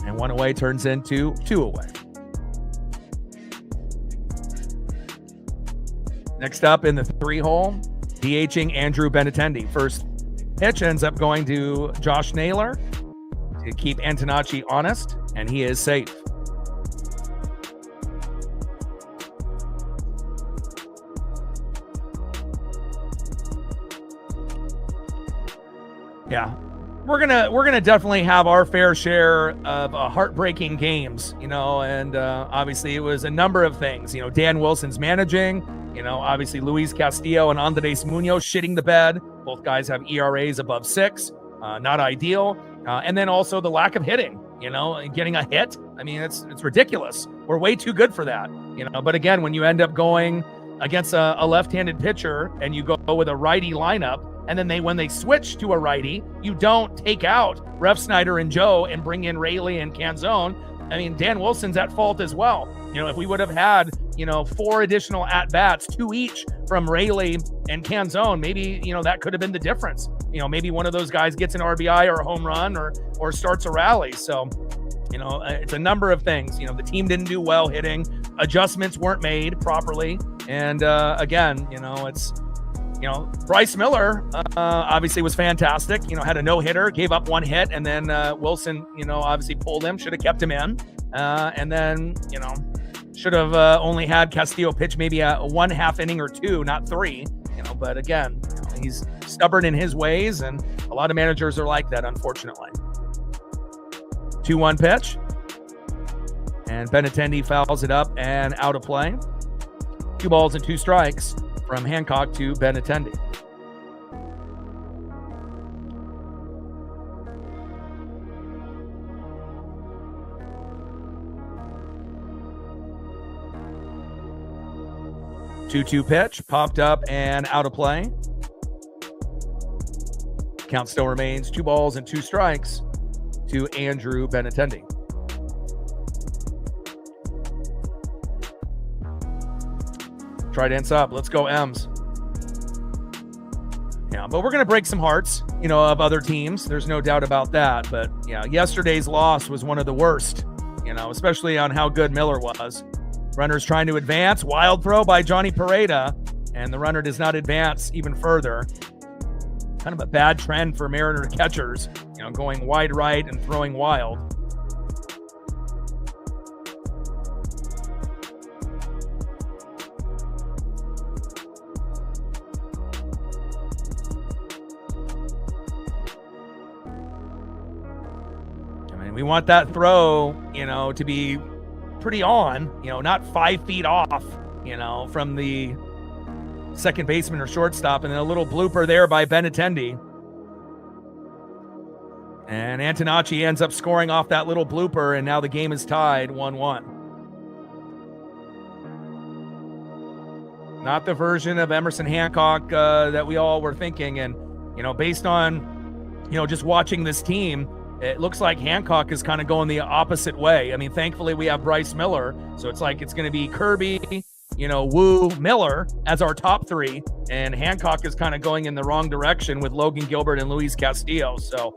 And 1 away turns into 2 away. Next up in the 3-hole, DHing Andrew Benintendi. First pitch ends up going to Josh Naylor to keep Antonacci honest, and he is safe. Yeah, we're gonna definitely have our fair share of heartbreaking games, and obviously it was a number of things. Dan Wilson's managing. Obviously Luis Castillo and Andres Munoz shitting the bed. Both guys have ERAs above 6. Not ideal. And then also the lack of hitting, getting a hit. I mean, it's ridiculous. We're way too good for that, But again, when you end up going against a left-handed pitcher and you go with a righty lineup, and then when they switch to a righty, you don't take out Ref Snyder and Joe and bring in Rayleigh and Canzone. I mean, Dan Wilson's at fault as well. If we would have had, 4 additional at-bats, 2 each from Rayleigh and Canzone, maybe, that could have been the difference. Maybe one of those guys gets an RBI or a home run or starts a rally. So, it's a number of things. The team didn't do well hitting. Adjustments weren't made properly. And again, it's Bryce Miller obviously was fantastic. Had a no-hitter, gave up one hit, and then Wilson, obviously pulled him, should have kept him in. And then, should have only had Castillo pitch maybe a 1/2 inning or two, not 3. But again, he's stubborn in his ways, and a lot of managers are like that, unfortunately. 2-1 pitch. And Benintendi fouls it up and out of play. 2 balls and 2 strikes from Hancock to Benintendi. Two-two pitch, popped up and out of play. Count still remains 2 balls and 2 strikes to Andrew Benintendi. Trident's up. Let's go, M's. Yeah, but we're going to break some hearts, of other teams. There's no doubt about that. But, yeah, yesterday's loss was one of the worst, especially on how good Miller was. Runner's trying to advance. Wild throw by Johnny Pareda, and the runner does not advance even further. Kind of a bad trend for Mariner catchers, going wide right and throwing wild. We want that throw, to be pretty on, not 5 feet off, from the second baseman or shortstop. And then a little blooper there by Benintendi. And Antonacci ends up scoring off that little blooper, and now the game is tied 1-1. Not the version of Emerson Hancock that we all were thinking. And, based on, just watching this team, it looks like Hancock is kind of going the opposite way. I mean, thankfully we have Bryce Miller, so it's like it's going to be Kirby, Wu, Miller as our top 3, and Hancock is kind of going in the wrong direction with Logan Gilbert and Luis Castillo. So,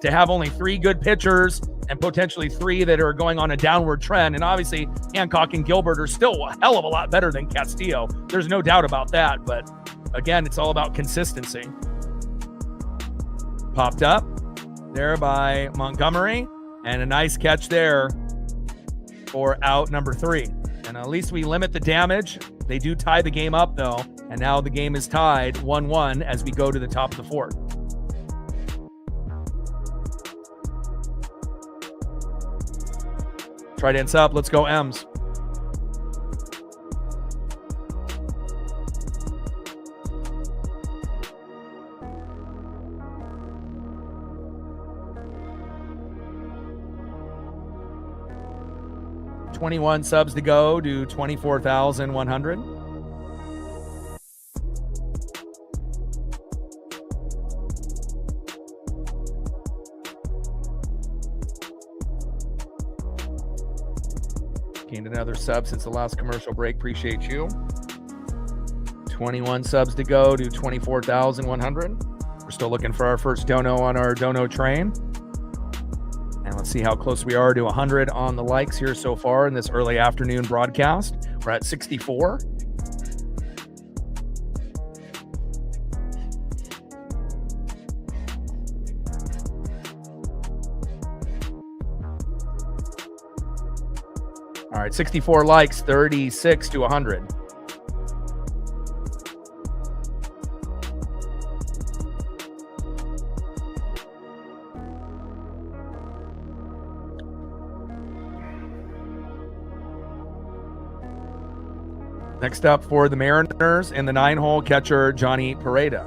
to have only 3 good pitchers and potentially 3 that are going on a downward trend, and obviously Hancock and Gilbert are still a hell of a lot better than Castillo. There's no doubt about that, but again, it's all about consistency. Popped up there by Montgomery, and a nice catch there for out number 3. And at least we limit the damage. They do tie the game up, though, and now the game is tied 1-1 as we go to the top of the 4th. Trident's up. Let's go, M's. $21 subs to go to 24,100. Gained another sub since the last commercial break. Appreciate you. 21 subs to go to 24,100. We're still looking for our first dono on our dono train. And let's see how close we are to 100 on the likes here so far in this early afternoon broadcast. We're at 64. All right, 64 likes, 36 to 100. Next up for the Mariners in the 9-hole, catcher Johnny Pareda.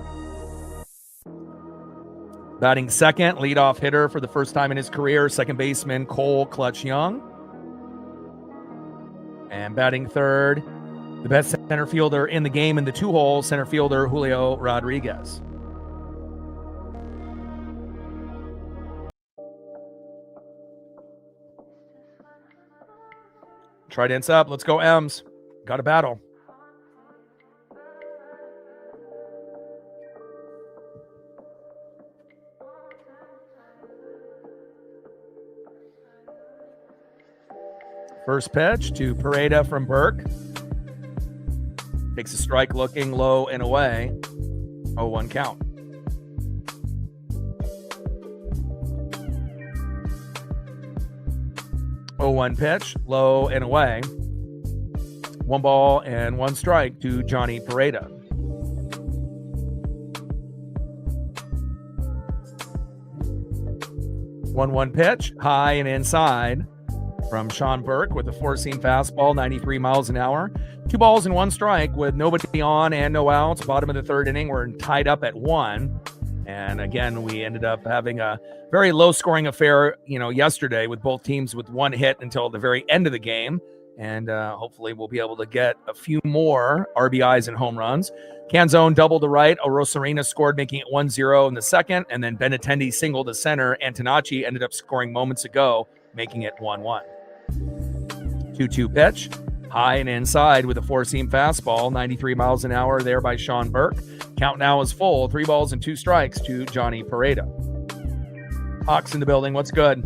Batting second, leadoff hitter for the first time in his career, second baseman Cole Clutch Young. And batting third, the best center fielder in the game in the 2-hole, center fielder Julio Rodriguez. Trident's up. Let's go, M's. Got a battle. First pitch to Pareda from Burke. Takes a strike, looking low and away. 0-1 count. Oh, 1 pitch, low and away. 1 ball and 1 strike to Johnny Pareda. One pitch, high and inside from Sean Burke with a 4-seam fastball, 93 miles an hour. 2 balls and 1 strike with nobody on and no outs. Bottom of the 3rd inning, we're tied up at 1. And again, we ended up having a very low-scoring affair, yesterday with both teams with 1 hit until the very end of the game. And hopefully we'll be able to get a few more RBIs and home runs. Canzone doubled to right. Rosarina scored, making it 1-0 in the second. And then Benintendi singled to center. Antonacci ended up scoring moments ago, making it 1-1. 2-2 pitch. High and inside with a 4-seam fastball, 93 miles an hour there by Sean Burke. Count now is full. 3 balls and 2 strikes to Johnny Pareda. Hawks in the building. What's good?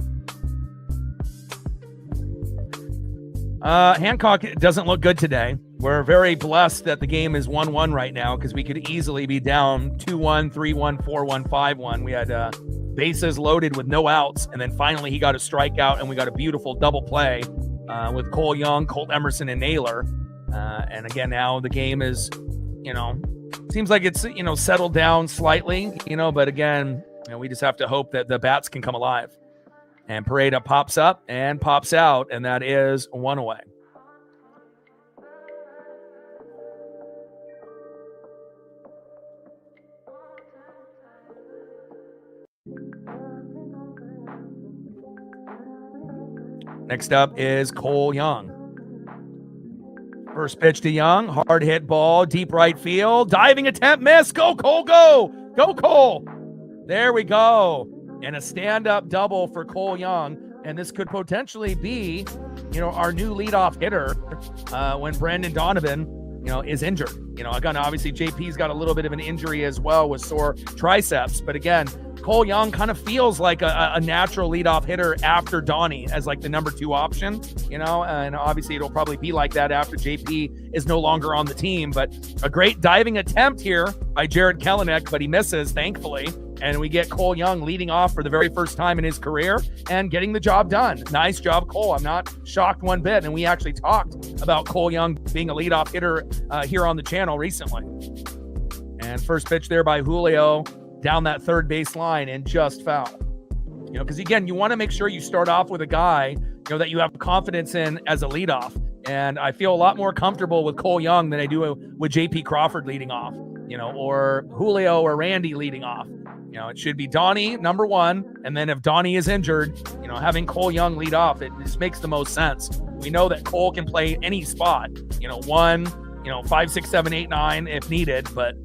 Hancock doesn't look good today. We're very blessed that the game is 1-1 right now because we could easily be down 2-1, 3-1, 4-1, 5-1. We had bases loaded with no outs, and then finally he got a strikeout, and we got a beautiful double play with Cole Young, Colt Emerson, and Naylor. And again, now the game is, seems like it's, settled down slightly, but again, we just have to hope that the bats can come alive. And Pareda pops up and pops out, and that is 1 away. Next up is Cole Young. First pitch to Young, hard hit ball, deep right field, diving attempt, miss. Go Cole, go! Go Cole! There we go. And a stand-up double for Cole Young. And this could potentially be, our new leadoff hitter when Brandon Donovan, is injured. Again, obviously JP's got a little bit of an injury as well with sore triceps. But again, Cole Young kind of feels like a natural leadoff hitter after Donnie as like the number 2 option, and obviously it'll probably be like that after JP is no longer on the team. But a great diving attempt here by Jared Kelenic, but he misses, thankfully. And we get Cole Young leading off for the very first time in his career and getting the job done. Nice job, Cole. I'm not shocked one bit. And we actually talked about Cole Young being a leadoff hitter here on the channel recently. And first pitch there by Julio down that third base line and just foul. Because again, you want to make sure you start off with a guy, that you have confidence in as a leadoff. And I feel a lot more comfortable with Cole Young than I do with JP Crawford leading off, or Julio or Randy leading off. It should be Donnie, number 1. And then if Donnie is injured, having Cole Young lead off, it just makes the most sense. We know that Cole can play any spot, 1, 5, 6, 7, 8, 9 if needed. But,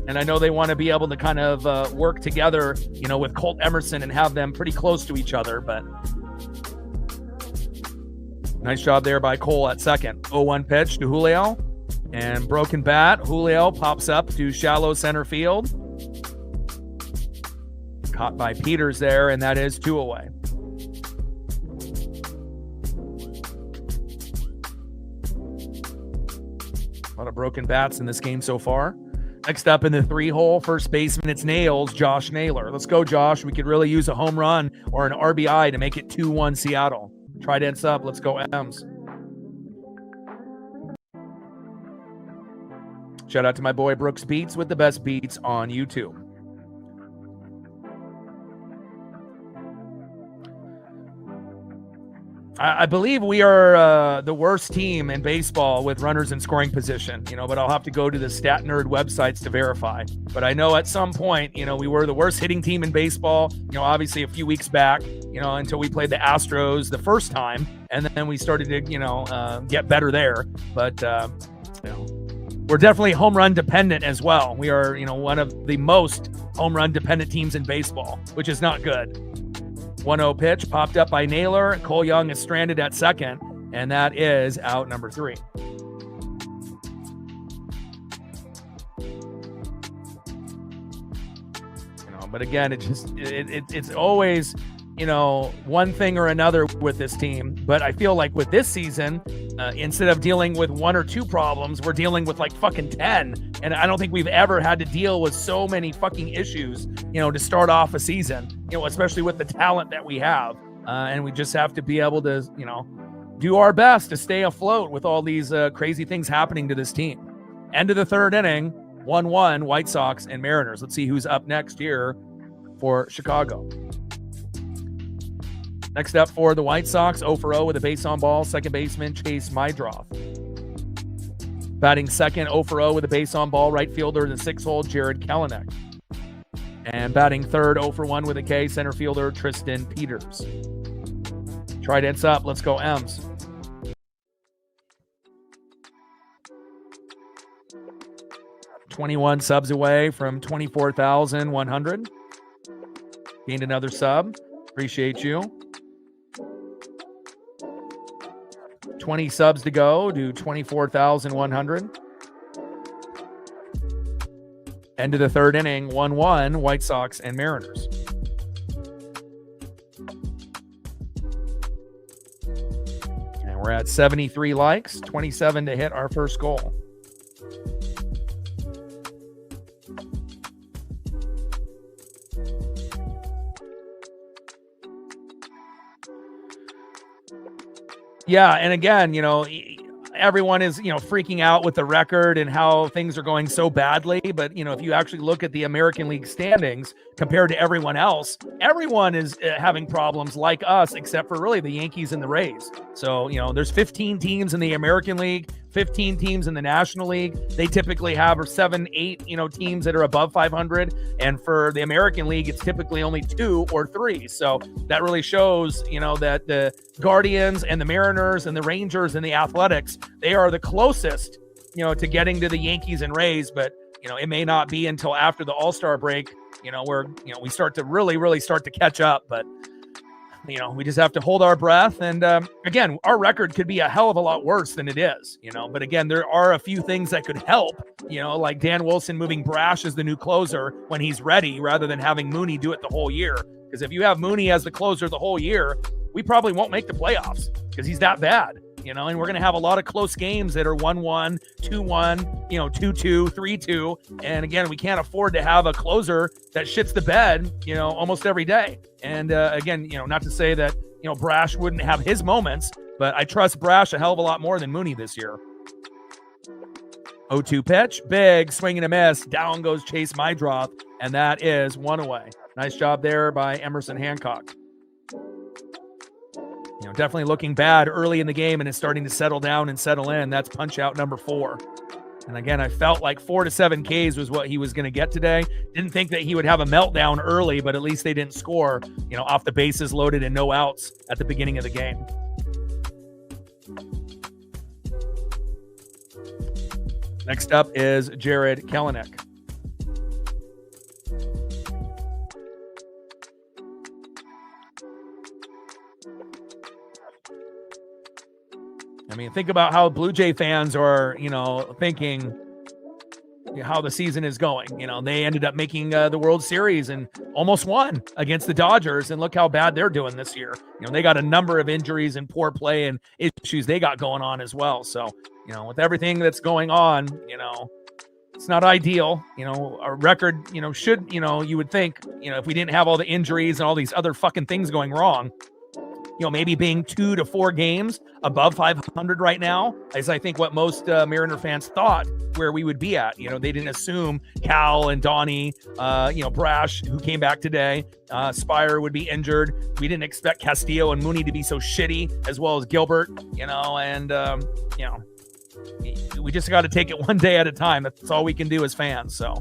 and I know they want to be able to kind of work together, with Colt Emerson and have them pretty close to each other. But nice job there by Cole at second. 0-1 pitch to Julio and broken bat. Julio pops up to shallow center field. Caught by Peters there, and that is 2 away. A lot of broken bats in this game so far. Next up in the 3-hole, first baseman, it's Nails, Josh Naylor. Let's go, Josh. We could really use a home run or an RBI to make it 2-1 Seattle. Trident's up. Let's go, M's. Shout out to my boy Brooks Beats with the best beats on YouTube. I believe we are the worst team in baseball with runners in scoring position, but I'll have to go to the Stat Nerd websites to verify. But I know at some point, we were the worst hitting team in baseball, obviously a few weeks back, until we played the Astros the first time. And then we started to, get better there. But, we're definitely home run dependent as well. We are, one of the most home run dependent teams in baseball, which is not good. 1-0 pitch popped up by Naylor. Cole Young is stranded at second, and that is out number 3. But again, it's always, one thing or another with this team. But I feel like with this season, Instead of dealing with 1 or 2 problems, we're dealing with like fucking 10. And I don't think we've ever had to deal with so many fucking issues, to start off a season, especially with the talent that we have. And we just have to be able to, do our best to stay afloat with all these crazy things happening to this team. End of the 3rd inning, 1-1, White Sox and Mariners. Let's see who's up next here for Chicago. Next up for the White Sox, 0-for-0 with a base on ball, second baseman Chase Mydroth. Batting second, 0-for-0 with a base on ball, right fielder in the 6-hole, Jared Kelenic. And batting third, 0-for-1 with a K, center fielder Tristan Peters. Trident's up. Let's go, M's. $21 subs away from 24,100. Gained another sub. Appreciate you. 20 subs to go to 24,100. End of the 3rd inning, 1-1, White Sox and Mariners. And we're at 73 likes, 27 to hit our first goal. Yeah, and again, everyone is, freaking out with the record and how things are going so badly. But, if you actually look at the American League standings compared to everyone else, everyone is having problems like us, except for really the Yankees and the Rays. So, there's 15 teams in the American League, 15 teams in the National League. They typically have 7, 8, teams that are above 500. And for the American League, it's typically only 2 or 3. So that really shows, that the Guardians and the Mariners and the Rangers and the Athletics, they are the closest, to getting to the Yankees and Rays. But, it may not be until after the All-Star break, where, we start to really start to catch up. But, we just have to hold our breath. And again, our record could be a hell of a lot worse than it is, but again, there are a few things that could help, like Dan Wilson moving Brash as the new closer when he's ready, rather than having Mooney do it the whole year. Because if you have Mooney as the closer the whole year, we probably won't make the playoffs because he's that bad, and we're going to have a lot of close games that are 1-1, 2-1, 2-2, 3-2. And again, we can't afford to have a closer that shits the bed, almost every day. And again, not to say that, Brash wouldn't have his moments, but I trust Brash a hell of a lot more than Mooney this year. 0-2 pitch, big swing and a miss. Down goes Chase Mydroth, and that is 1 away. Nice job there by Emerson Hancock. Definitely looking bad early in the game, and it's starting to settle down and settle in. That's punch out number 4. And again, I felt like 4 to 7 Ks was what he was going to get today. Didn't think that he would have a meltdown early, but at least they didn't score, off the bases loaded and no outs at the beginning of the game. Next up is Jared Kelenic. I mean, think about how Blue Jay fans are, thinking how the season is going. They ended up making the World Series and almost won against the Dodgers. And look how bad they're doing this year. They got a number of injuries and poor play and issues they got going on as well. So, with everything that's going on, it's not ideal. Our record, should, you would think, if we didn't have all the injuries and all these other fucking things going wrong, maybe being 2 to 4 games above 500 right now is, I think, what most Mariner fans thought where we would be at. They didn't assume Cal and Donnie, Brash, who came back today, Spire would be injured. We didn't expect Castillo and Mooney to be so shitty, as well as Gilbert, and, we just got to take it one day at a time. That's all we can do as fans. So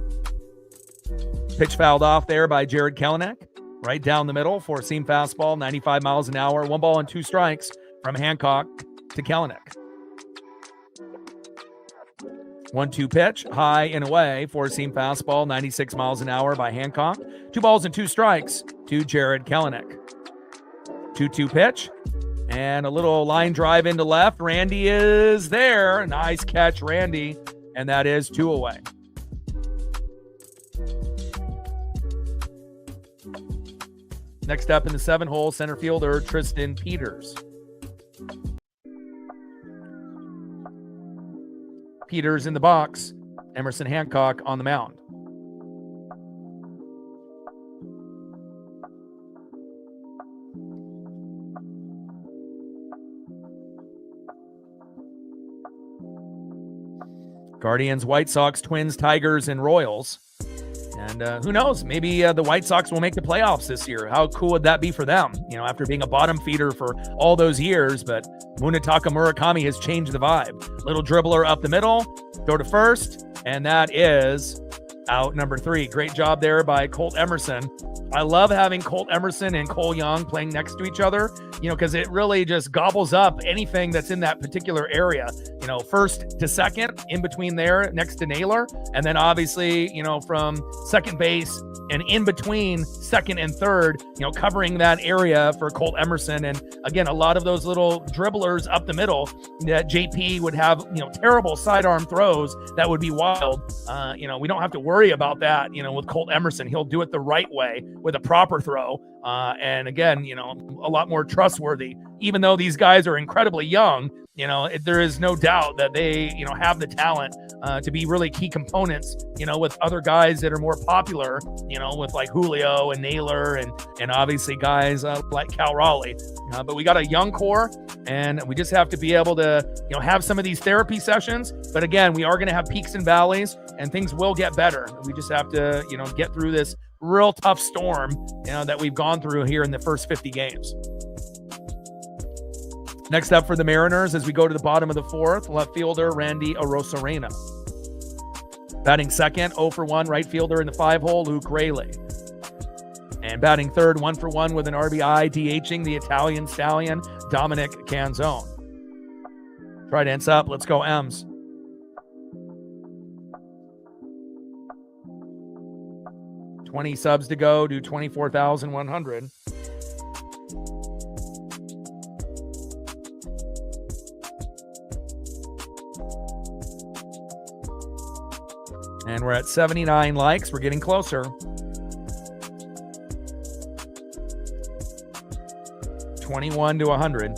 pitch fouled off there by Jared Kelenic. Right down the middle for a seam fastball, 95 miles an hour, 1 ball and 2 strikes from Hancock to Kelenic. 1-2 pitch, high and away for a seam fastball, 96 miles an hour by Hancock. 2 balls and 2 strikes to Jared Kelenic. 2-2 pitch and a little line drive into left. Randy is there. Nice catch, Randy. And that is 2 away. Next up in the 7-hole, center fielder Tristan Peters. Peters in the box. Emerson Hancock on the mound. Guardians, White Sox, Twins, Tigers, and Royals. And who knows? Maybe the White Sox will make the playoffs this year. How cool would that be for them? After being a bottom feeder for all those years, but Munetaka Murakami has changed the vibe. Little dribbler up the middle, throw to first, and that is out number 3. Great job there by Colt Emerson. I love having Colt Emerson and Cole Young playing next to each other, because it really just gobbles up anything that's in that particular area. First to second, in between there, next to Naylor, and then obviously, from second base and in between second and third, covering that area for Colt Emerson. And again, a lot of those little dribblers up the middle that JP would have, terrible sidearm throws that would be wild. We don't have to worry about that, with Colt Emerson. He'll do it the right way with a proper throw. And again, a lot more trustworthy, even though these guys are incredibly young. There is no doubt that they, have the talent to be really key components, with other guys that are more popular, with like Julio and Naylor and obviously guys like Cal Raleigh. But we got a young core, and we just have to be able to, have some of these therapy sessions. But again, we are going to have peaks and valleys, and things will get better. We just have to, get through this real tough storm, that we've gone through here in the first 50 games. Next up for the Mariners, as we go to the bottom of the 4th, left fielder Randy Arozarena. Batting second, 0 for 1, right fielder in the 5-hole, Luke Raley. And batting third, 1 for 1 with an RBI, DHing the Italian stallion, Dominic Canzone. Trident's up. Let's go, M's. $20 subs to go, do 24,100. And we're at 79 likes. We're getting closer. 21 to 100.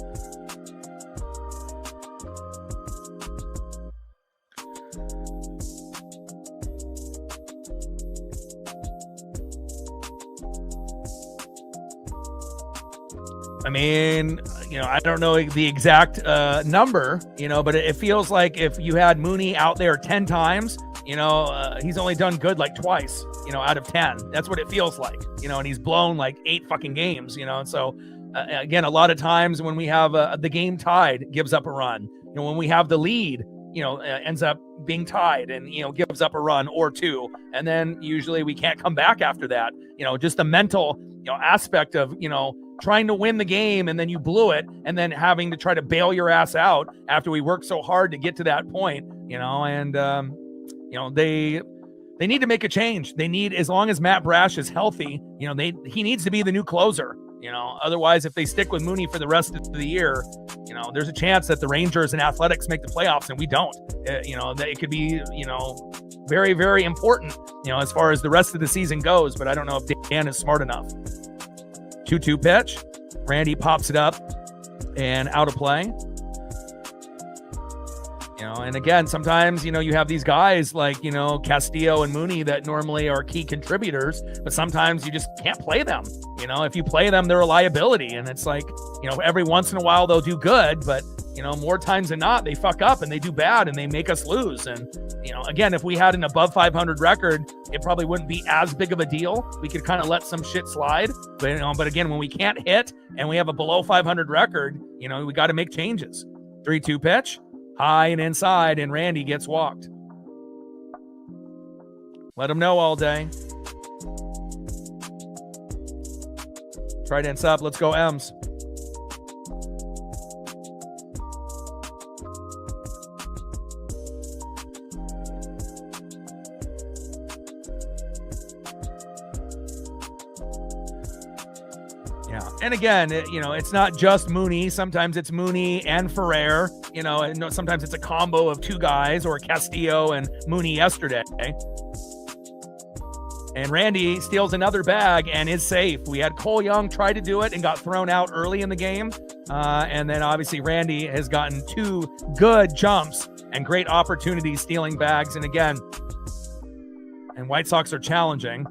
I mean, I don't know the exact number, but it feels like if you had Mooney out there 10 times, he's only done good like twice, out of 10. That's what it feels like, and he's blown like 8 fucking games, and so again, a lot of times when we have the game tied, gives up a run. When we have the lead, ends up being tied and, gives up a run or 2. And then usually we can't come back after that. Just the mental, aspect of, trying to win the game and then you blew it and then having to try to bail your ass out after we worked so hard to get to that point, and, they need to make a change. They need, as long as Matt Brash is healthy, he needs to be the new closer. Otherwise, if they stick with Mooney for the rest of the year, there's a chance that the Rangers and Athletics make the playoffs and we don't. That it could be, very, very important, as far as the rest of the season goes. But I don't know if Dan is smart enough. 2-2 pitch. Randy pops it up and out of play. And again, sometimes, you have these guys like, Castillo and Mooney that normally are key contributors, but sometimes you just can't play them. If you play them, they're a liability. And it's like, every once in a while they'll do good, but, more times than not, they fuck up and they do bad and they make us lose. And, again, if we had an above 500 record, it probably wouldn't be as big of a deal. We could kind of let some shit slide. But again, when we can't hit and we have a below 500 record, we got to make changes. 3-2 pitch. High and inside, and Randy gets walked. Let him know all day. Trident's up. Let's go, M's. Yeah. And again, it's not just Mooney. Sometimes it's Mooney and Ferrer. And sometimes it's a combo of 2 guys, or Castillo and Mooney yesterday. And Randy steals another bag and is safe. We had Cole Young try to do it and got thrown out early in the game. And then obviously Randy has gotten 2 good jumps and great opportunities stealing bags. And again, and White Sox are challenging.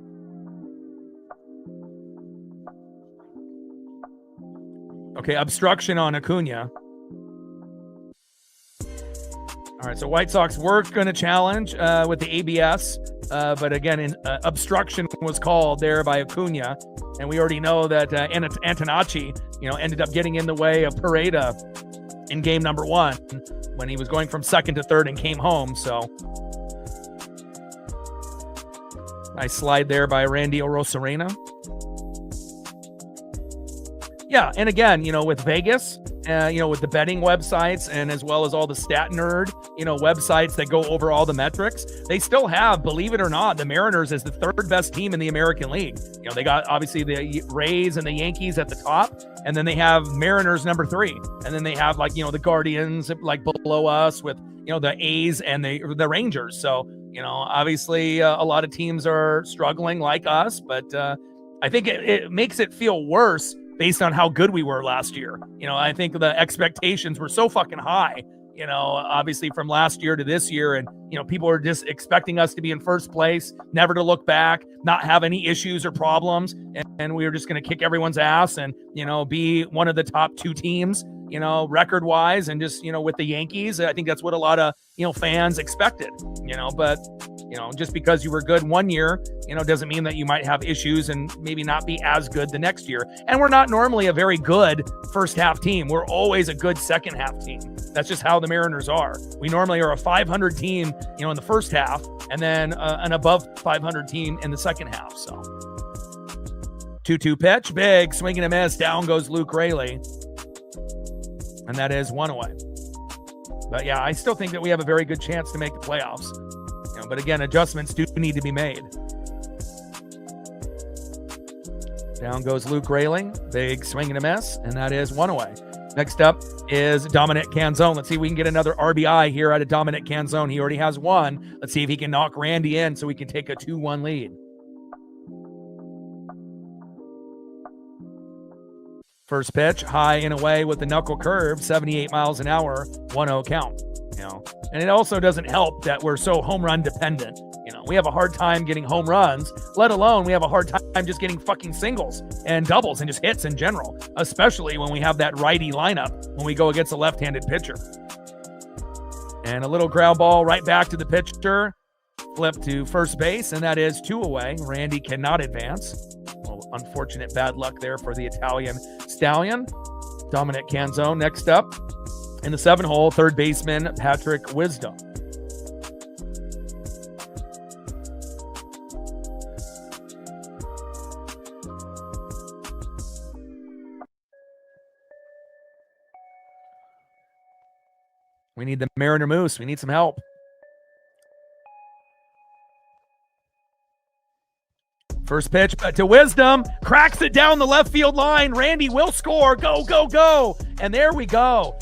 Okay, obstruction on Acuna. All right, so White Sox were going to challenge with the ABS, but again, obstruction was called there by Acuna, and we already know that Antonacci, ended up getting in the way of Pareda in game number 1 when he was going from second to third and came home. So nice slide there by Randy Arozarena. Yeah, and again, with Vegas, with the betting websites and as well as all the stat nerd, websites that go over all the metrics, they still have, believe it or not, the Mariners as the third best team in the American League. They got obviously the Rays and the Yankees at the top, and then they have Mariners number 3, and then they have the Guardians below us with the A's and the Rangers. So obviously a lot of teams are struggling like us, but I think it makes it feel worse based on how good we were last year. I think the expectations were so fucking high, obviously from last year to this year. And, people are just expecting us to be in first place, never to look back, not have any issues or problems. And we were just going to kick everyone's ass and, be one of the top 2 teams, record wise. And just, with the Yankees, I think that's what a lot of, fans expected, but just because you were good one year, doesn't mean that you might have issues and maybe not be as good the next year. And we're not normally a very good first half team. We're always a good second half team. That's just how the Mariners are. We normally are a 500 team, in the first half, and then an above 500 team in the second half. So 2-2 pitch, big swing and a miss. Down goes Luke Raley. And that is 1 away. But yeah, I still think that we have a very good chance to make the playoffs. But again, adjustments do need to be made. Down goes Luke Railing. Big swing and a miss, and that is 1 away. Next up is Dominic Canzone. Let's see if we can get another RBI here out of Dominic Canzone. He already has 1. Let's see if he can knock Randy in so we can take a 2-1 lead. First pitch, high and away with the knuckle curve, 78 miles an hour, 1-0 count. And it also doesn't help that we're so home run dependent. We have a hard time getting home runs, let alone we have a hard time just getting fucking singles and doubles and just hits in general, especially when we have that righty lineup when we go against a left-handed pitcher. And a little ground ball right back to the pitcher, flip to first base, and that is 2 away. Randy cannot advance. Well, unfortunate bad luck there for the Italian stallion. Dominic Canzone next up. In the 7-hole, third baseman Patrick Wisdom. We need the Mariner Moose. We need some help. First pitch to Wisdom. Cracks it down the left field line. Randy will score. Go, go, go. And there we go.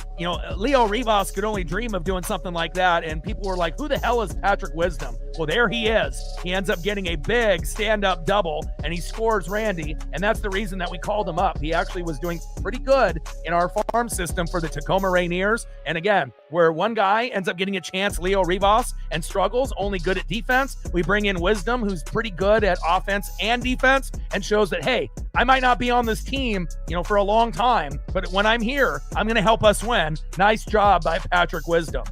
Leo Rivas could only dream of doing something like that. And people were like, who the hell is Patrick Wisdom? Well, there he is. He ends up getting a big stand-up double, and he scores Randy. And that's the reason that we called him up. He actually was doing pretty good in our farm system for the Tacoma Rainiers. And again, where one guy ends up getting a chance, Leo Rivas, and struggles, only good at defense, we bring in Wisdom, who's pretty good at offense and defense, and shows that, hey, I might not be on this team, for a long time, but when I'm here, I'm going to help us win. Nice job by Patrick Wisdom.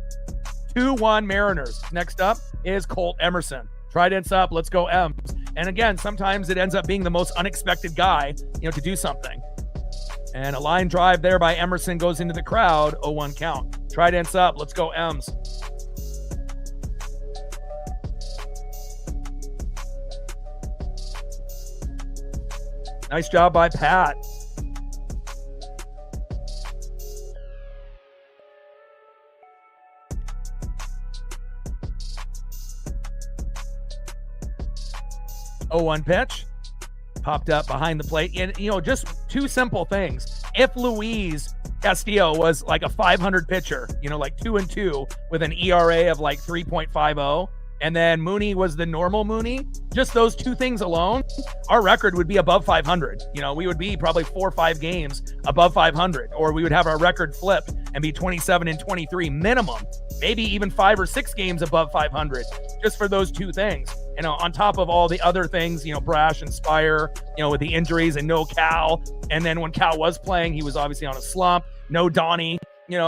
2-1 Mariners. Next up is Colt Emerson. Trident's up. Let's go M's. And again, sometimes it ends up being the most unexpected guy, to do something. And a line drive there by Emerson goes into the crowd. 0-1 count. Trident's up. Let's go M's. Nice job by Pat. Oh, 1 pitch popped up behind the plate. And, just 2 simple things. If Luis Castillo was like a 500 pitcher, like 2-2 with an ERA of like 3.50, and then Mooney was the normal Mooney, just those two things alone, our record would be above 500. We would be probably 4 or 5 games above 500, or we would have our record flipped and be 27-23 minimum, maybe even 5 or 6 games above 500, just for those two things. On top of all the other things, Brash and Spire, with the injuries and no Cal. And then when Cal was playing, he was obviously on a slump. No Donnie.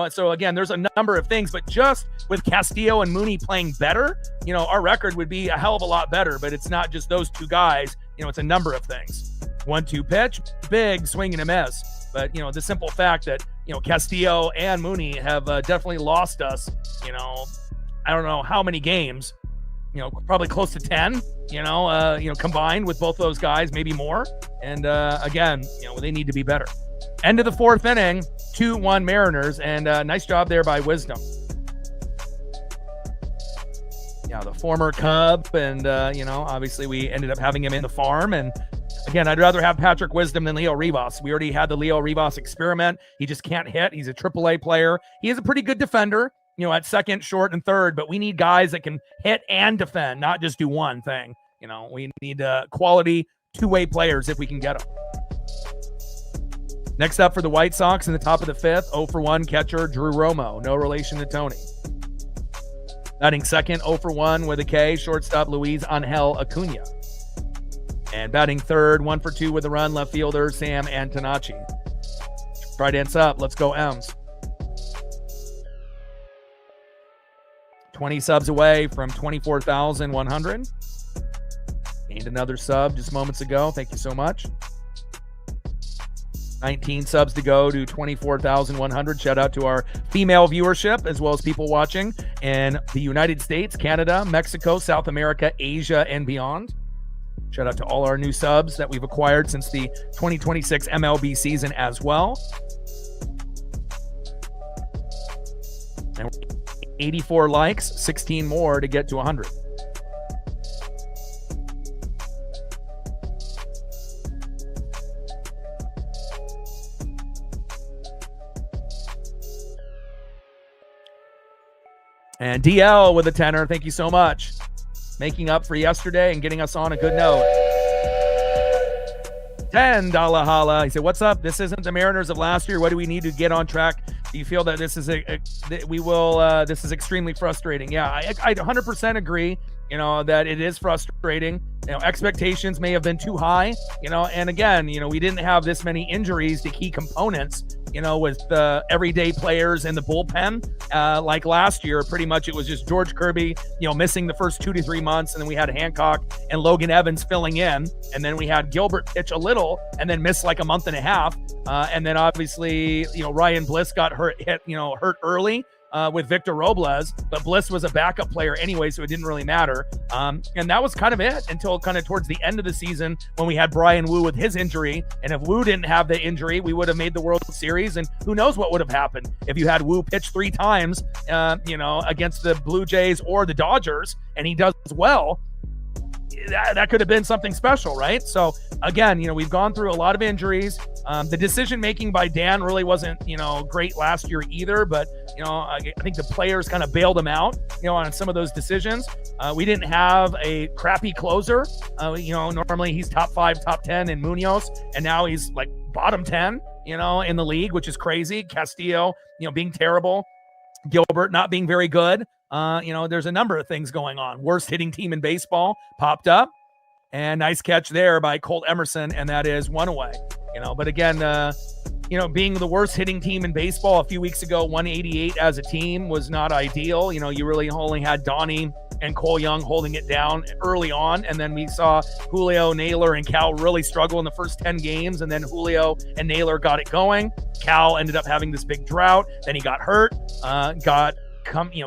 So again, there's a number of things, but just with Castillo and Mooney playing better, our record would be a hell of a lot better. But it's not just those two guys, it's a number of things. 1-2 pitch, big swing and a miss. But the simple fact that Castillo and Mooney have definitely lost us. I don't know how many games, probably close to 10. Combined with both those guys, maybe more. And again, they need to be better. End of the 4th inning, 2-1 Mariners, and nice job there by Wisdom. Yeah, the former Cub, and obviously we ended up having him in the farm. And again, I'd rather have Patrick Wisdom than Leo Rivas. We already had the Leo Rivas experiment. He just can't hit. He's a AAA player. He is a pretty good defender, at second, short, and third. But we need guys that can hit and defend, not just do one thing. We need quality two-way players if we can get them. Next up for the White Sox in the top of the 5th, 0-for-1 catcher Drew Romo, no relation to Tony. Batting second, 0-for-1 with a K, shortstop Luis Angel Acuna. And batting third, 1-for-2 with a run, left fielder Sam Antonacci. Tridents up, let's go M's. 20 subs away from 24,100. Gained another sub just moments ago. Thank you so much. 19 subs to go to 24,100. Shout out to our female viewership, as well as people watching in the United States, Canada, Mexico, South America, Asia, and beyond. Shout out to all our new subs that we've acquired since the 2026 MLB season as well. And 84 likes, 16 more to get to 100. And DL with a tenner. Thank you so much. Making up for yesterday and getting us on a good note. $10 holla. He said, what's up? This isn't the Mariners of last year. What do we need to get on track? Do you feel that this is this is extremely frustrating? Yeah, I 100% agree, that it is frustrating. Expectations may have been too high, and again, we didn't have this many injuries to key components, with the everyday players in the bullpen. Like last year, pretty much it was just George Kirby, missing the first 2 to 3 months. And then we had Hancock and Logan Evans filling in. And then we had Gilbert pitch a little and then miss like a month and a half. And then obviously, Ryan Bliss got hurt early. With Victor Robles, but Bliss was a backup player anyway, so it didn't really matter. And that was kind of it until kind of towards the end of the season when we had Brian Wu with his injury. And if Wu didn't have the injury, we would have made the World Series. And who knows what would have happened if you had Wu pitch 3 times, against the Blue Jays or the Dodgers, and he does well. That could have been something special, right? So again, we've gone through a lot of injuries. The decision making by Dan really wasn't, great last year either. But I think the players kind of bailed him out, on some of those decisions. We didn't have a crappy closer. Normally he's top 5, top 10 in Munoz, and now he's like bottom 10, in the league, which is crazy. Castillo, being terrible. Gilbert not being very good. There's a number of things going on. Worst hitting team in baseball popped up, and nice catch there by Colt Emerson, and that is 1 away. But again, being the worst hitting team in baseball a few weeks ago, 188 as a team was not ideal. You really only had Donnie and Cole Young holding it down early on, and then we saw Julio, Naylor, and Cal really struggle in the first 10 games, and then Julio and Naylor got it going. Cal ended up having this big drought, then he got hurt,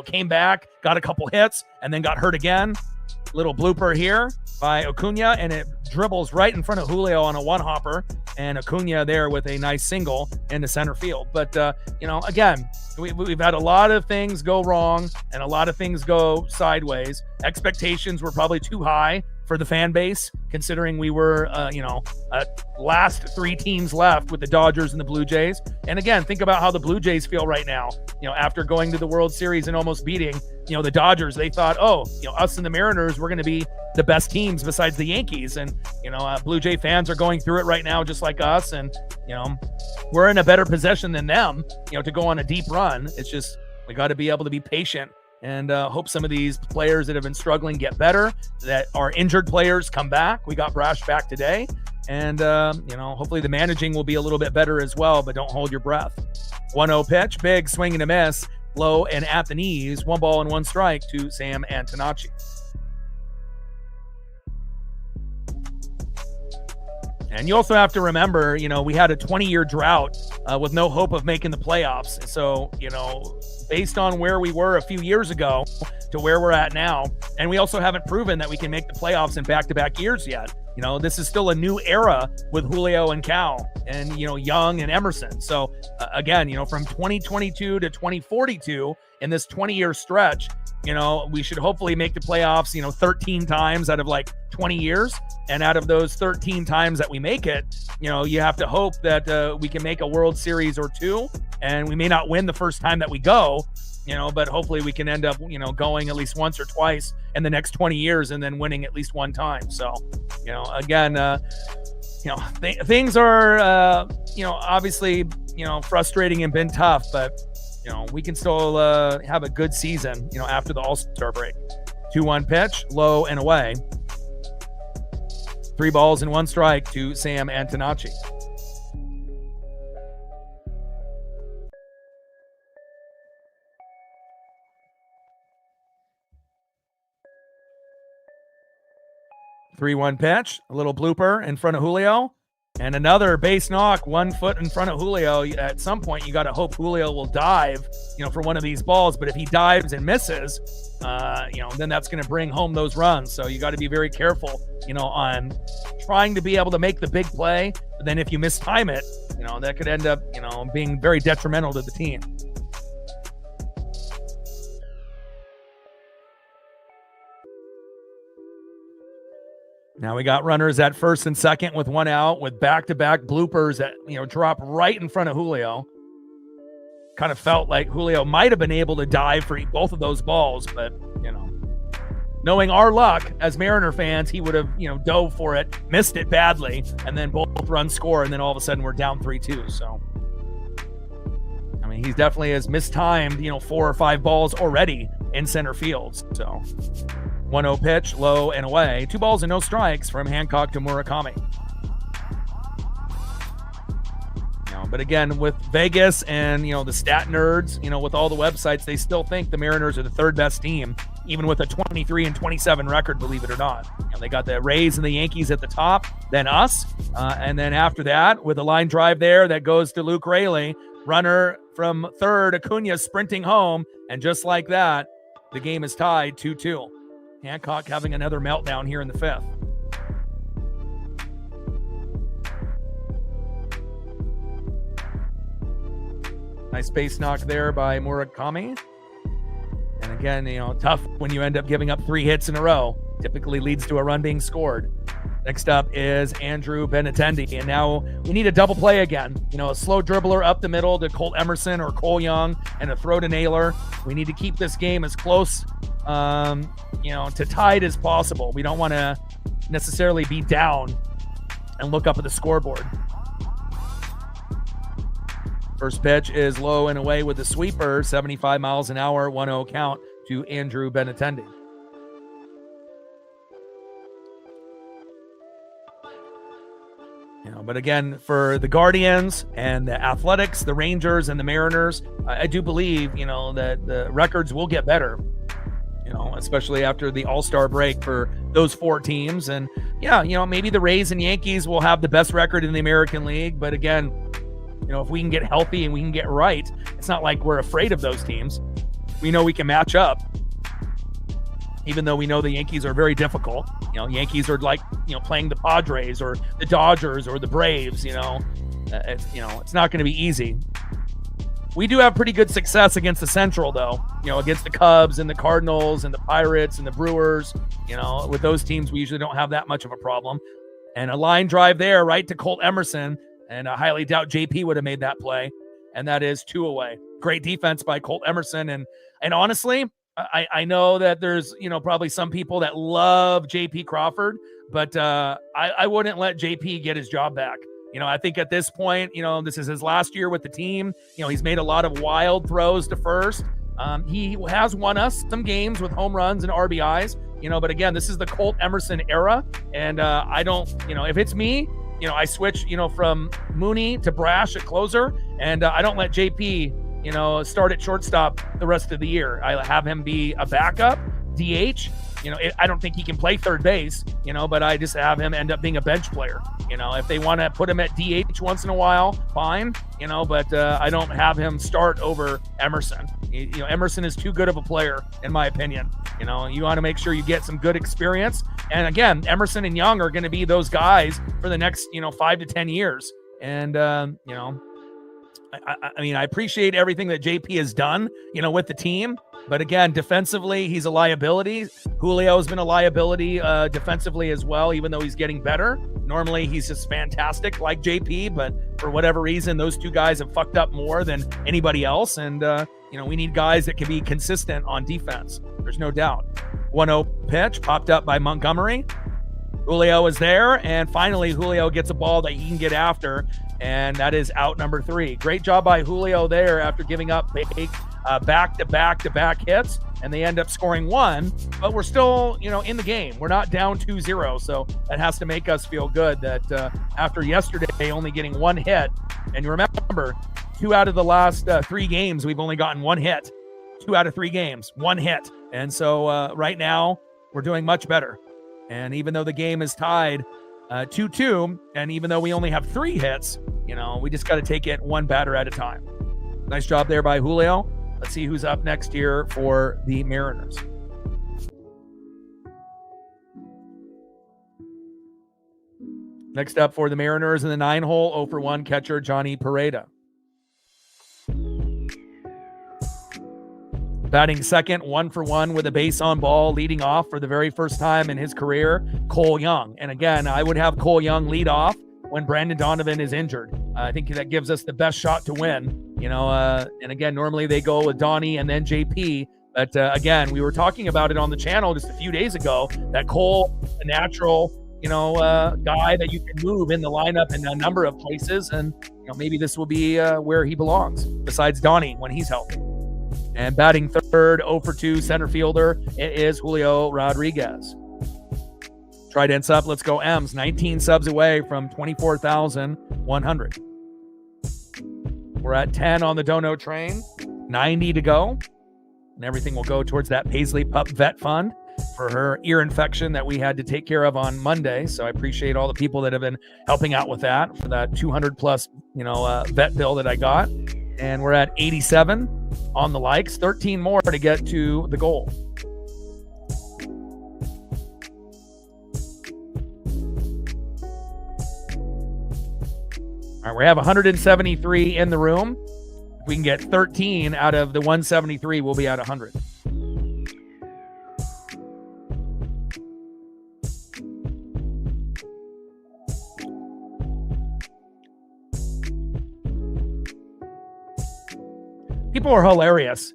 came back, got a couple hits, and then got hurt again. Little blooper here by Acuna, and it dribbles right in front of Julio on a one-hopper, and Acuna there with a nice single into center field. But, again, we've had a lot of things go wrong and a lot of things go sideways. Expectations were probably too high for the fan base considering we were, last 3 teams left with the Dodgers and the Blue Jays. And again, think about how the Blue Jays feel right now. After going to the World Series and almost beating, the Dodgers, they thought, us and the Mariners, we're going to be the best teams besides the Yankees. And, Blue Jay fans are going through it right now, just like us. And, we're in a better position than them, to go on a deep run. It's just, we got to be able to be patient and hope some of these players that have been struggling get better, that our injured players come back. We got Brash back today. And, hopefully the managing will be a little bit better as well, but don't hold your breath. 1-0 pitch, big swing and a miss, low and at the knees, 1 ball and 1 strike to Sam Antonacci. And you also have to remember, we had a 20-year drought with no hope of making the playoffs. So, based on where we were a few years ago to where we're at now, and we also haven't proven that we can make the playoffs in back-to-back years yet. This is still a new era with Julio and Cal and, Young and Emerson. So, again, from 2022 to 2042 in this 20-year stretch, we should hopefully make the playoffs, 13 times out of like 20 years. And out of those 13 times that we make it, you have to hope that we can make a World Series or 2. And we may not win the first time that we go, but hopefully we can end up, going at least once or twice in the next 20 years and then winning at least 1 time. So, again, things are, obviously, frustrating and been tough, but, we can still have a good season, after the All-Star break. 2-1 pitch, low and away. 3 balls and 1 strike to Sam Antonacci. Three-one pitch, a little blooper in front of Julio, and another base knock 1 foot in front of Julio. At some point, you got to hope Julio will dive, for one of these balls. But if he dives and misses, then that's going to bring home those runs. So you got to be very careful, on trying to be able to make the big play. But then if you mistime it, that could end up, being very detrimental to the team. Now we got runners at first and second with 1 out, with back-to-back bloopers that, drop right in front of Julio. Kind of felt like Julio might have been able to dive for both of those balls, but, knowing our luck as Mariner fans, he would have, dove for it, missed it badly, and then both runs score, and then all of a sudden we're down 3-2. So, I mean, he definitely has mistimed, 4 or 5 balls already in center field. So, 1-0 pitch, low and away. 2 balls and no strikes from Hancock to Murakami. But again, with Vegas and, the stat nerds, with all the websites, they still think the Mariners are the 3rd best team, even with a 23-27 record, believe it or not. They got the Rays and the Yankees at the top, then us. And then after that, with a line drive there that goes to Luke Raley, runner from third, Acuna sprinting home. And just like that, the game is tied 2-2. Hancock having another meltdown here in the 5th. Nice base knock there by Murakami. And again, tough when you end up giving up 3 hits in a row. Typically leads to a run being scored. Next up is Andrew Benintendi. And now we need a double play again. A slow dribbler up the middle to Colt Emerson or Cole Young and a throw to Naylor. We need to keep this game as close, to tied as possible. We don't want to necessarily be down and look up at the scoreboard. First pitch is low and away with the sweeper, 75 miles an hour, 1-0 count to Andrew Benintendi. But again, for the Guardians and the Athletics, the Rangers and the Mariners, I do believe, that the records will get better, especially after the All-Star break for those 4 teams. And maybe the Rays and Yankees will have the best record in the American League. But again, if we can get healthy and we can get right, it's not like we're afraid of those teams. We know we can match up, even though we know the Yankees are very difficult. Yankees are like, playing the Padres or the Dodgers or the Braves, it's not going to be easy. We do have pretty good success against the Central, though. Against the Cubs and the Cardinals and the Pirates and the Brewers. With those teams, we usually don't have that much of a problem. And a line drive there, right to Colt Emerson. And I highly doubt JP would have made that play. And that is 2 away. Great defense by Colt Emerson. And honestly, I know that there's, probably some people that love JP Crawford, but I wouldn't let JP get his job back. I think at this point, this is his last year with the team. He's made a lot of wild throws to first. He has won us some games with home runs and RBIs, but again, this is the Colt Emerson era. And I don't, if it's me, I switch, from Mooney to Brash at closer, and I don't let JP, start at shortstop the rest of the year. I have him be a backup, DH. I don't think he can play third base, but I just have him end up being a bench player. If they want to put him at DH once in a while, fine, but I don't have him start over Emerson. Emerson is too good of a player, in my opinion. You want to make sure you get some good experience. And again, Emerson and Young are going to be those guys for the next, 5 to 10 years. And, I appreciate everything that JP has done, with the team. But again, defensively, he's a liability. Julio has been a liability defensively as well, even though he's getting better. Normally, he's just fantastic like JP, but for whatever reason, those two guys have fucked up more than anybody else. And, we need guys that can be consistent on defense. There's no doubt. 1-0 pitch popped up by Montgomery. Julio is there, and finally, Julio gets a ball that he can get after, and that is out number 3. Great job by Julio there after giving up back-to-back hits, and they end up scoring 1, but we're still, in the game. We're not down 2-0, so that has to make us feel good that after yesterday only getting 1 hit, and you remember, 2 out of the last 3 games, we've only gotten 1 hit. 2 out of 3 games, 1 hit. And so right now, we're doing much better. And even though the game is tied 2-2, and even though we only have 3 hits, we just got to take it 1 batter at a time. Nice job there by Julio. Let's see who's up next here for the Mariners. Next up for the Mariners in the 9-hole, 0 for 1 catcher Johnny Pereda. Batting second, 1 for 1 with a base on ball, leading off for the very first time in his career, Cole Young. And again, I would have Cole Young lead off when Brandon Donovan is injured. I think that gives us the best shot to win. And again, normally they go with Donnie and then JP. But again, we were talking about it on the channel just a few days ago, that Cole, a natural, guy that you can move in the lineup in a number of places. And, maybe this will be where he belongs, besides Donnie when he's healthy. And batting third, 0 for 2 center fielder, it is Julio Rodriguez. Trident's up. Let's go M's. 19 subs away from 24,100. We're at 10 on the Dono train. 90 to go. And everything will go towards that Paisley Pup Vet Fund for her ear infection that we had to take care of on Monday. So I appreciate all the people that have been helping out with that for that 200 plus, vet bill that I got. And we're at 87 on the likes, 13 more to get to the goal. All right, we have 173 in the room. If we can get 13 out of the 173, we'll be at 100. People are hilarious.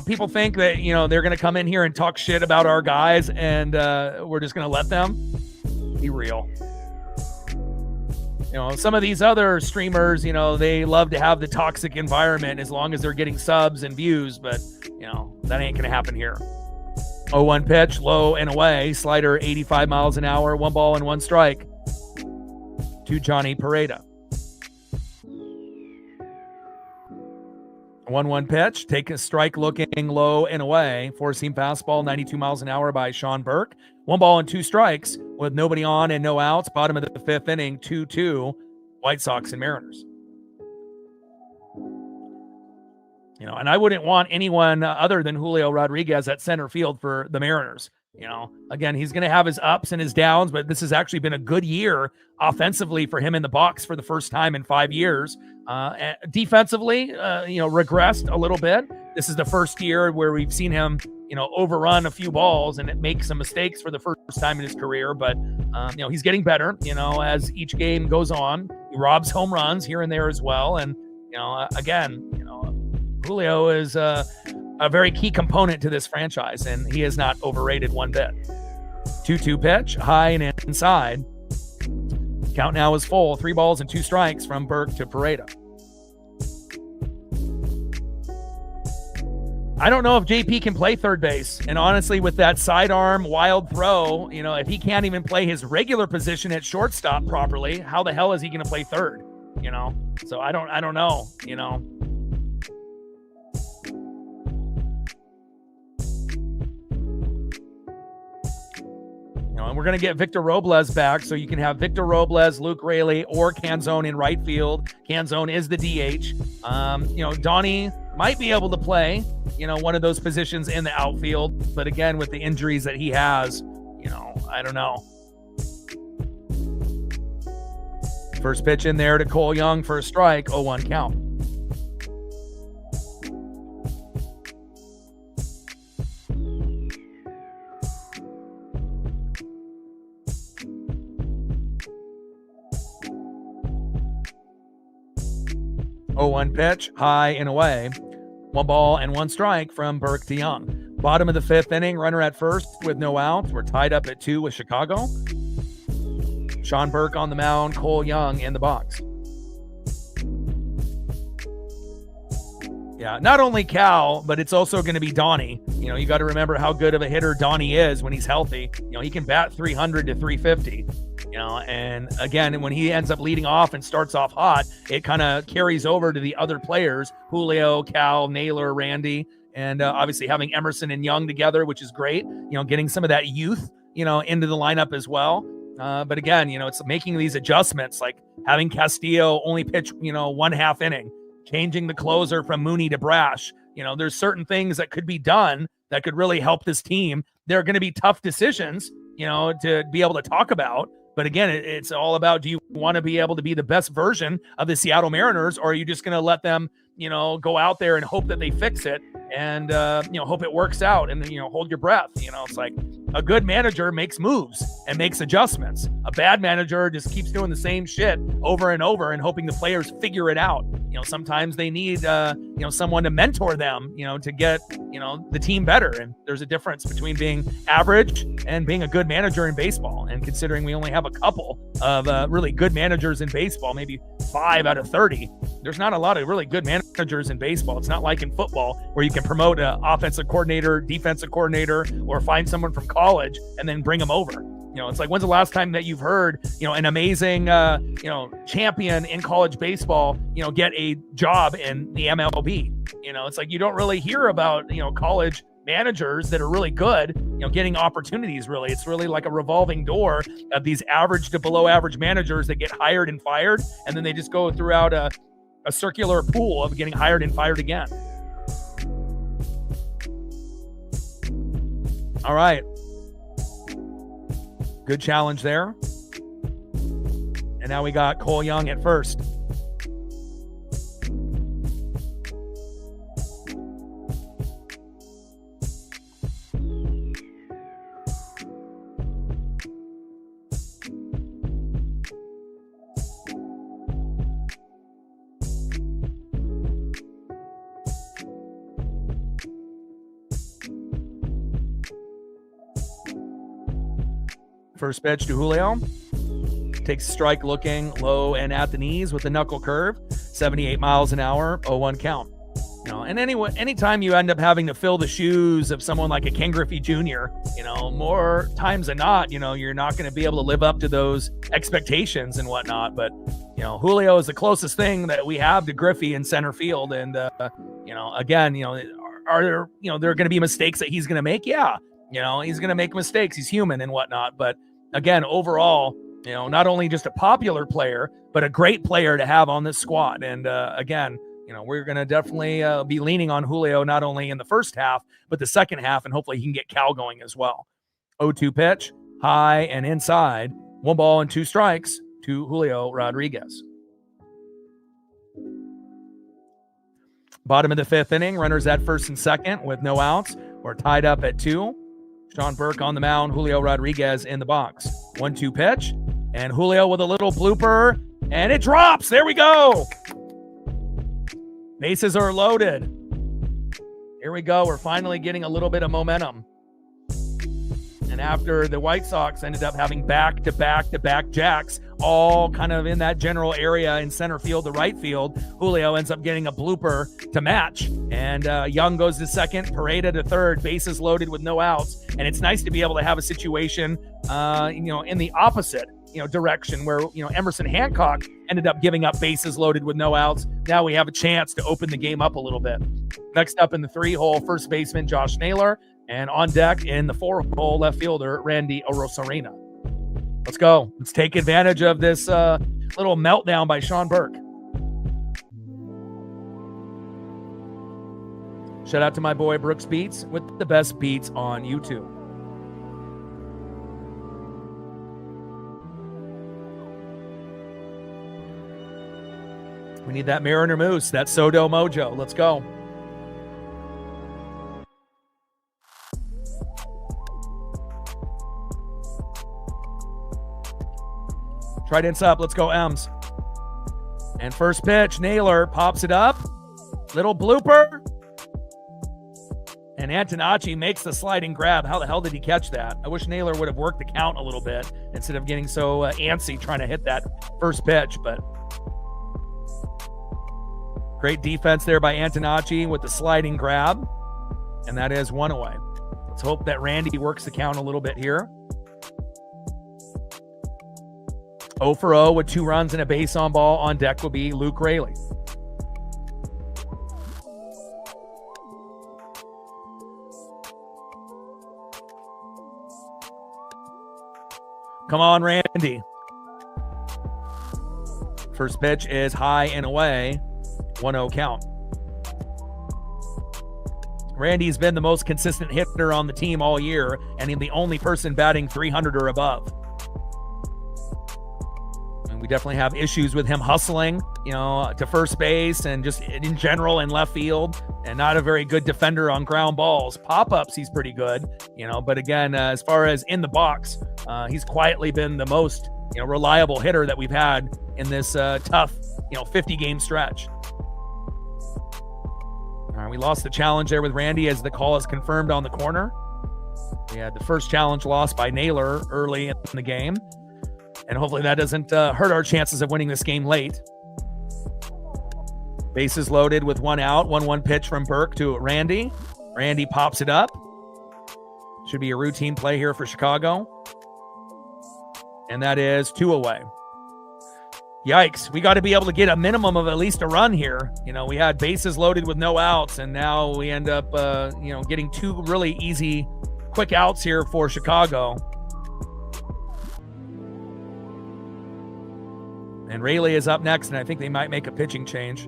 People think that, they're going to come in here and talk shit about our guys and we're just going to let them. Be real. Some of these other streamers, they love to have the toxic environment as long as they're getting subs and views, but, that ain't going to happen here. 0-1 pitch, low and away, slider 85 miles an hour, 1 ball and 1 strike to Johnny Pereda. 1-1 pitch, take a strike looking low and away, 4-seam fastball, 92 miles an hour by Sean Burke. 1 ball and 2 strikes with nobody on and no outs. Bottom of the 5th inning, 2-2, White Sox and Mariners. And I wouldn't want anyone other than Julio Rodriguez at center field for the Mariners. Again, he's going to have his ups and his downs, but this has actually been a good year offensively for him in the box for the first time in 5 years. Defensively, regressed a little bit. This is the first year where we've seen him, overrun a few balls and make some mistakes for the first time in his career. But, he's getting better, as each game goes on. He robs home runs here and there as well. And, Julio is a very key component to this franchise, and he is not overrated one bit. 2-2 pitch, high and inside. Count now is full. 3 balls and 2 strikes from Burke to Pareda. I don't know if JP can play third base. And honestly, with that sidearm wild throw, if he can't even play his regular position at shortstop properly, how the hell is he going to play third? So I don't know, And we're going to get Victor Robles back, so you can have Victor Robles, Luke Raley, or Canzone in right field. Canzone is the DH. Donnie might be able to play, one of those positions in the outfield. But again, with the injuries that he has, I don't know. First pitch in there to Cole Young for a strike, 0-1 count. One pitch, high and away. 1 ball and 1 strike from Burke to Young. Bottom of the 5th inning, runner at first with no outs. We're tied up at 2 with Chicago. Sean Burke on the mound, Cole Young in the box. Yeah, not only Cal, but it's also going to be Donnie. You got to remember how good of a hitter Donnie is when he's healthy. He can bat 300 to 350. And again, when he ends up leading off and starts off hot, it kind of carries over to the other players, Julio, Cal, Naylor, Randy, and obviously having Emerson and Young together, which is great, getting some of that youth, into the lineup as well. But again, it's making these adjustments, like having Castillo only pitch, 1/2 inning, changing the closer from Mooney to Brash. There's certain things that could be done that could really help this team. They're going to be tough decisions, to be able to talk about. But again, it's all about, do you want to be able to be the best version of the Seattle Mariners, or are you just going to let them, go out there and hope that they fix it and, hope it works out and, hold your breath. It's like a good manager makes moves and makes adjustments. A bad manager just keeps doing the same shit over and over and hoping the players figure it out. Sometimes they need, someone to mentor them, to get, the team better. And there's a difference between being average and being a good manager in baseball. And considering we only have a couple of really good managers in baseball, maybe 5 out of 30, there's not a lot of really good managers in baseball. It's not like in football where you can promote an offensive coordinator, defensive coordinator, or find someone from college and then bring them over. It's like, when's the last time that you've heard, an amazing, champion in college baseball, get a job in the MLB? It's like, you don't really hear about, college managers that are really good, getting opportunities. Really, it's really like a revolving door of these average to below average managers that get hired and fired, and then they just go throughout a circular pool of getting hired and fired again. All right. Good challenge there. And now we got Cole Young at first. First pitch to Julio. Takes a strike looking low and at the knees with a knuckle curve. 78 miles an hour, 0-1 count. And anytime you end up having to fill the shoes of someone like a Ken Griffey Jr., more times than not, you're not going to be able to live up to those expectations and whatnot. But, Julio is the closest thing that we have to Griffey in center field. And, again, are there going to be mistakes that he's going to make? Yeah. He's going to make mistakes. He's human and whatnot. But again, overall, not only just a popular player, but a great player to have on this squad. And again, we're going to definitely be leaning on Julio, not only in the first half, but the second half, and hopefully he can get Cal going as well. 0-2 pitch, high and inside. 1 ball and 2 strikes to Julio Rodriguez. Bottom of the 5th inning, runners at first and second with no outs. We're tied up at 2. Sean Burke on the mound, Julio Rodriguez in the box. 1-2 pitch, and Julio with a little blooper, and it drops. There we go. Bases are loaded. Here we go. We're finally getting a little bit of momentum. And after the White Sox ended up having back-to-back jacks, all kind of in that general area in center field to right field, Julio ends up getting a blooper to match. And Young goes to second, Pareda to third, bases loaded with no outs. And it's nice to be able to have a situation, in the opposite, direction where, Emerson Hancock ended up giving up bases loaded with no outs. Now we have a chance to open the game up a little bit. Next up in the 3-hole, first baseman Josh Naylor. And on deck in the 4-hole, left fielder Randy Arozarena. Let's go. Let's take advantage of this little meltdown by Sean Burke. Shout out to my boy Brooks Beats with the best beats on YouTube. We need that Mariner Moose, that Soto Mojo. Let's go. Trident's up. Let's go, Ems. And first pitch, Naylor pops it up. Little blooper. And Antonacci makes the sliding grab. How the hell did he catch that? I wish Naylor would have worked the count a little bit instead of getting so antsy trying to hit that first pitch. But great defense there by Antonacci with the sliding grab. And that is 1 away. Let's hope that Randy works the count a little bit here. 0 for 0 with 2 runs and a base on ball. On deck will be Luke Raley. Come on, Randy. First pitch is high and away. 1-0 count. Randy's been the most consistent hitter on the team all year, and he's the only person batting 300 or above. We definitely have issues with him hustling, to first base and just in general in left field, and not a very good defender on ground balls. Pop-ups, he's pretty good, but again, as far as in the box, he's quietly been the most, reliable hitter that we've had in this tough, 50-game stretch. All right, we lost the challenge there with Randy as the call is confirmed on the corner. We had the first challenge lost by Naylor early in the game. And hopefully that doesn't hurt our chances of winning this game late. Bases loaded with 1 out. 1-1 pitch from Burke to Randy. Randy pops it up. Should be a routine play here for Chicago. And that is 2 away. Yikes. We got to be able to get a minimum of at least a run here. We had bases loaded with no outs, and now we end up, getting 2 really easy, quick outs here for Chicago. And Rayleigh is up next, and I think they might make a pitching change.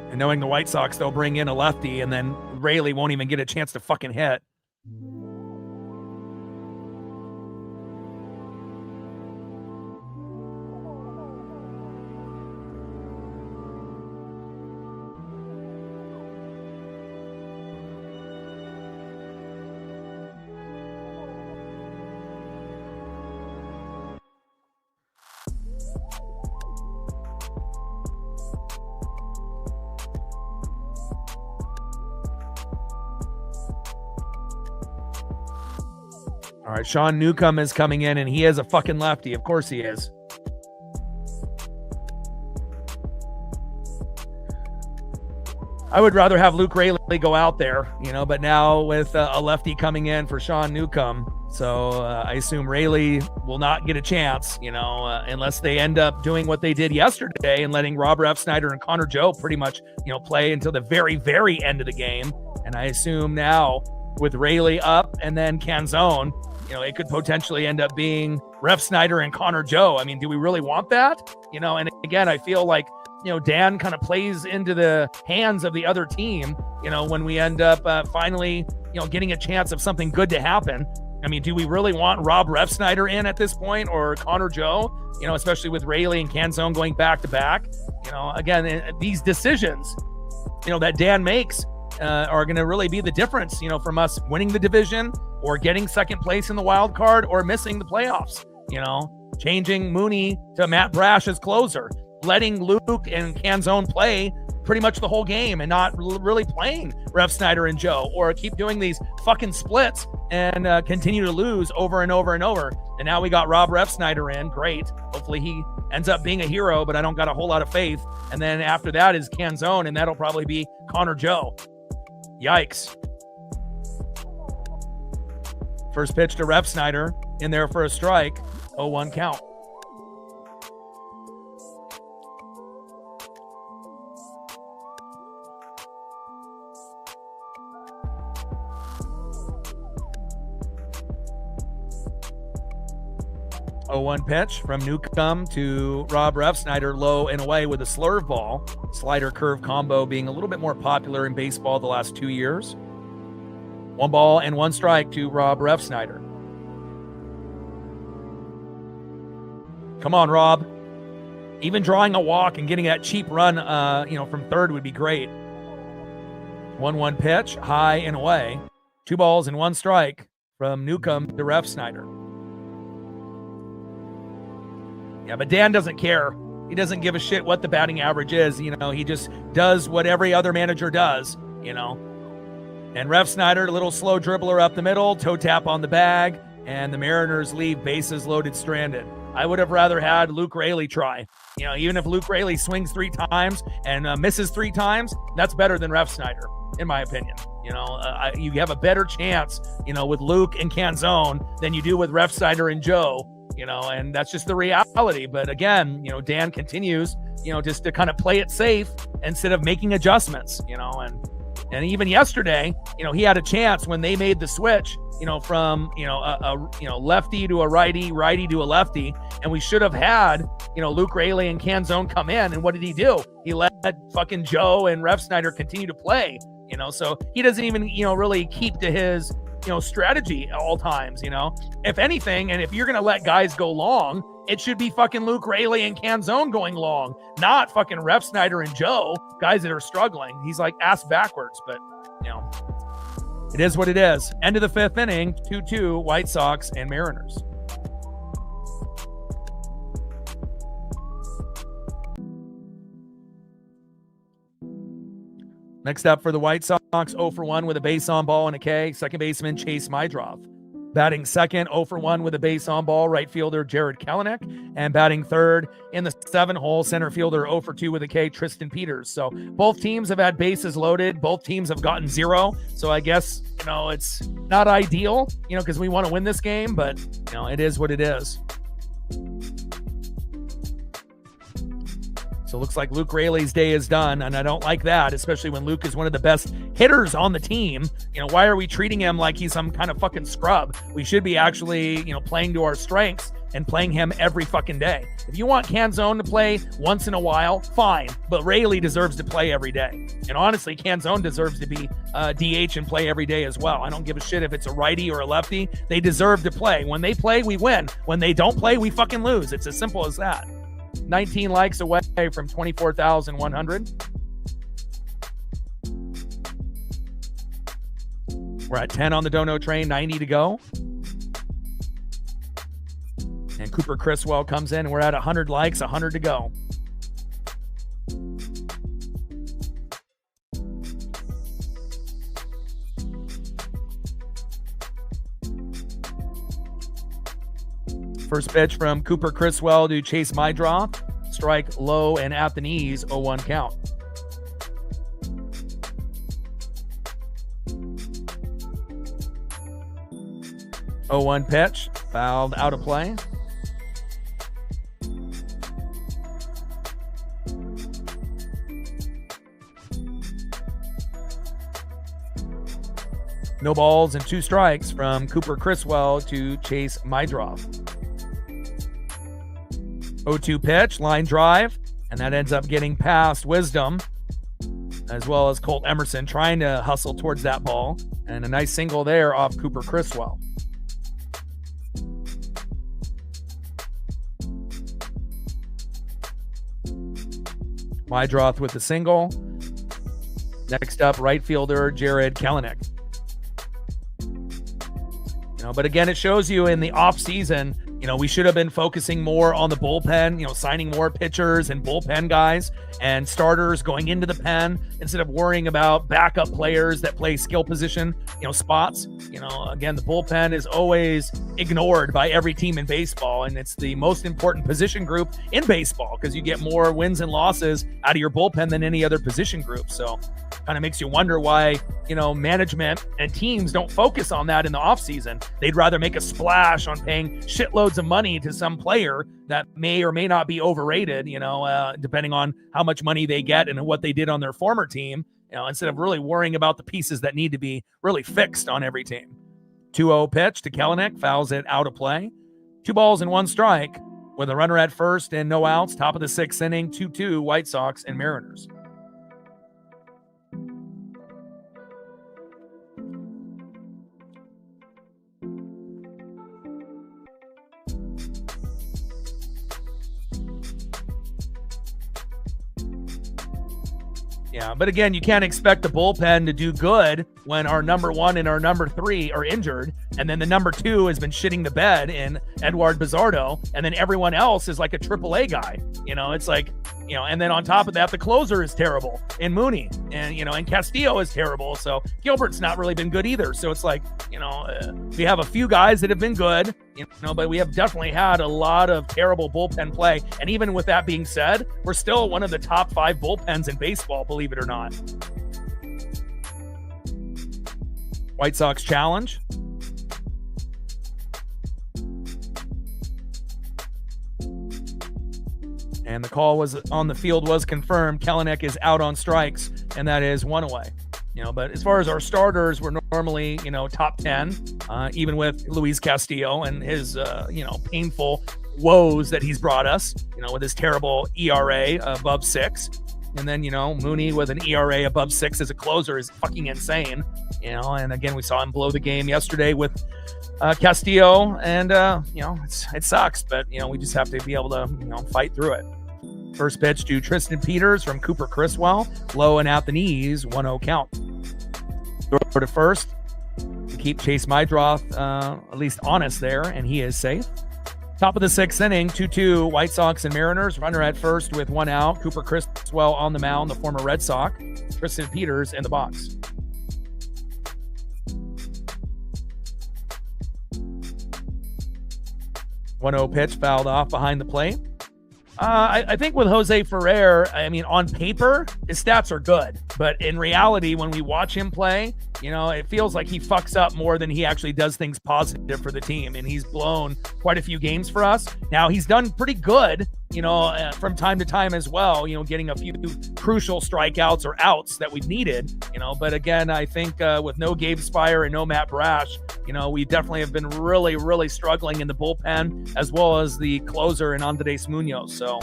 And knowing the White Sox, they'll bring in a lefty, and then Rayleigh won't even get a chance to fucking hit. All right, Sean Newcomb is coming in, and he is a fucking lefty. Of course he is. I would rather have Luke Rayleigh go out there, but now with a lefty coming in for Sean Newcomb, so I assume Rayleigh will not get a chance, unless they end up doing what they did yesterday and letting Robert F. Snyder and Connor Joe pretty much, play until the very, very end of the game. And I assume now with Rayleigh up and then Canzone, it could potentially end up being Ref Snyder and Connor Joe. I mean, do we really want that? And again, I feel like, Dan kind of plays into the hands of the other team, when we end up finally, getting a chance of something good to happen. I mean, do we really want Rob Ref Snyder in at this point, or Connor Joe, especially with Rayleigh and Canzone going back to back? Again, these decisions, that Dan makes are going to really be the difference, from us winning the division or getting second place in the wild card or missing the playoffs. Changing Mooney to Matt Brash as closer, letting Luke and Canzone play pretty much the whole game and not really playing Ref Snyder and Joe, or keep doing these fucking splits and continue to lose over and over and over. And now we got Rob Ref Snyder in. Great. Hopefully he ends up being a hero, but I don't got a whole lot of faith. And then after that is Canzone, and that'll probably be Connor Joe. Yikes. First pitch to Ref Snyder, in there for a strike. 0-1 count. Oh, 1 pitch from Newcomb to Rob Ref Snyder, low and away with a slurve ball. Slider curve combo being a little bit more popular in baseball the last 2 years. 1 ball and 1 strike to Rob Ref Snyder. Come on, Rob. Even drawing a walk and getting that cheap run, from third would be great. 1-1 pitch, high and away. 2 balls and 1 strike from Newcomb to Ref Snyder. Yeah, but Dan doesn't care. He doesn't give a shit what the batting average is. He just does what every other manager does, And Ref Snyder, a little slow dribbler up the middle, toe tap on the bag, and the Mariners leave bases loaded, stranded. I would have rather had Luke Rayleigh try. Even if Luke Rayleigh swings 3 times and misses 3 times, that's better than Ref Snyder, in my opinion. You have a better chance, with Luke and Canzone than you do with Ref Snyder and Joe. And that's just the reality. But again, Dan continues, just to kind of play it safe instead of making adjustments, and even yesterday, he had a chance when they made the switch, from, a lefty to a righty, righty to a lefty. And we should have had, Luke Rayleigh and Canzone come in. And what did he do? He let fucking Joe and Ref Snyder continue to play, so he doesn't even, really keep to his, strategy at all times, if anything. And if you're going to let guys go long, it should be fucking Luke Rayleigh and Canzone going long, not fucking Ref Snyder and Joe, guys that are struggling. He's like ass backwards, but it is what it is. End of the 5th inning, 2-2 White Sox and Mariners. Next up for the White Sox, 0-for-1 with a base on ball and a K. Second baseman Chase Mydroff. Batting second, 0-for-1 with a base on ball, right fielder Jared Kelenic. And batting third in the 7-hole, center fielder 0-for-2 with a K, Tristan Peters. So both teams have had bases loaded. Both teams have gotten 0. So I guess, it's not ideal, because we want to win this game, but, it is what it is. So it looks like Luke Rayleigh's day is done, and I don't like that, especially when Luke is one of the best hitters on the team. Why are we treating him like he's some kind of fucking scrub? We should be actually, playing to our strengths and playing him every fucking day. If you want Canzone to play once in a while, fine, but Rayleigh deserves to play every day. And honestly, Canzone deserves to be DH and play every day as well. I don't give a shit if it's a righty or a lefty. They deserve to play. When they play, we win. When they don't play, we fucking lose. It's as simple as that. 19 likes away from 24,100. We're at 10 on the Dono train, 90 to go. And Cooper Criswell comes in, and we're at 100 likes, 100 to go. First pitch from Cooper Criswell to Chase Mydroff. Strike low and at the knees, 0-1 count. Oh, 1 pitch, fouled out of play. No balls and 2 strikes from Cooper Criswell to Chase Mydroth. 0-2 pitch, line drive, and that ends up getting past Wisdom, as well as Colt Emerson trying to hustle towards that ball. And a nice single there off Cooper Criswell. Mydroth with the single. Next up, right fielder Jared Kelenic. But again, it shows you in the offseason, we should have been focusing more on the bullpen, signing more pitchers and bullpen guys and starters going into the pen instead of worrying about backup players that play skill position, spots. Again, the bullpen is always ignored by every team in baseball, and it's the most important position group in baseball because you get more wins and losses out of your bullpen than any other position group. So kind of makes you wonder why, management and teams don't focus on that in the offseason. They'd rather make a splash on paying shitloads of money to some player that may or may not be overrated, depending on how much money they get and what they did on their former team, instead of really worrying about the pieces that need to be really fixed on every team. 2-0 pitch to Kelenic, fouls it out of play. 2 balls and 1 strike with a runner at first and no outs. Top of the 6th inning, 2-2 White Sox and Mariners. Yeah, but again, you can't expect the bullpen to do good when our number 1 and our number 3 are injured, and then the number 2 has been shitting the bed in Eduard Bizardo, and then everyone else is like a AAA guy. It's like, and then on top of that, the closer is terrible in Mooney, and Castillo is terrible. So Gilbert's not really been good either. So it's like, we have a few guys that have been good, but we have definitely had a lot of terrible bullpen play. And even with that being said, we're still one of the top 5 bullpens in baseball, believe it or not. White Sox challenge. And the call was on the field was confirmed. Kelenic is out on strikes, and that is 1 away. But as far as our starters, we're normally, top 10, even with Luis Castillo and his, painful woes that he's brought us, with his terrible ERA above 6. And then, Mooney with an ERA above 6 as a closer is fucking insane, and again, we saw him blow the game yesterday with Castillo, and, it sucks, but, we just have to be able to, fight through it. First pitch to Tristan Peters from Cooper Criswell, low and at the knees, 1-0 count. Throw to first to keep Chase Mydroth at least honest there, and he is safe. Top of the 6th inning, 2-2 White Sox and Mariners. Runner at first with 1 out. Cooper Criswell on the mound, the former Red Sox. Tristan Peters in the box. .0 pitch fouled off behind the plate. I think with Jose Ferrer, on paper, his stats are good. But in reality, when we watch him play, it feels like he fucks up more than he actually does things positive for the team. And he's blown quite a few games for us. Now, he's done pretty good, from time to time as well, getting a few crucial strikeouts or outs that we've needed, But again, I think with no Gabe Spire and no Matt Brash, we definitely have been really, really struggling in the bullpen as well as the closer in Andres Munoz. So,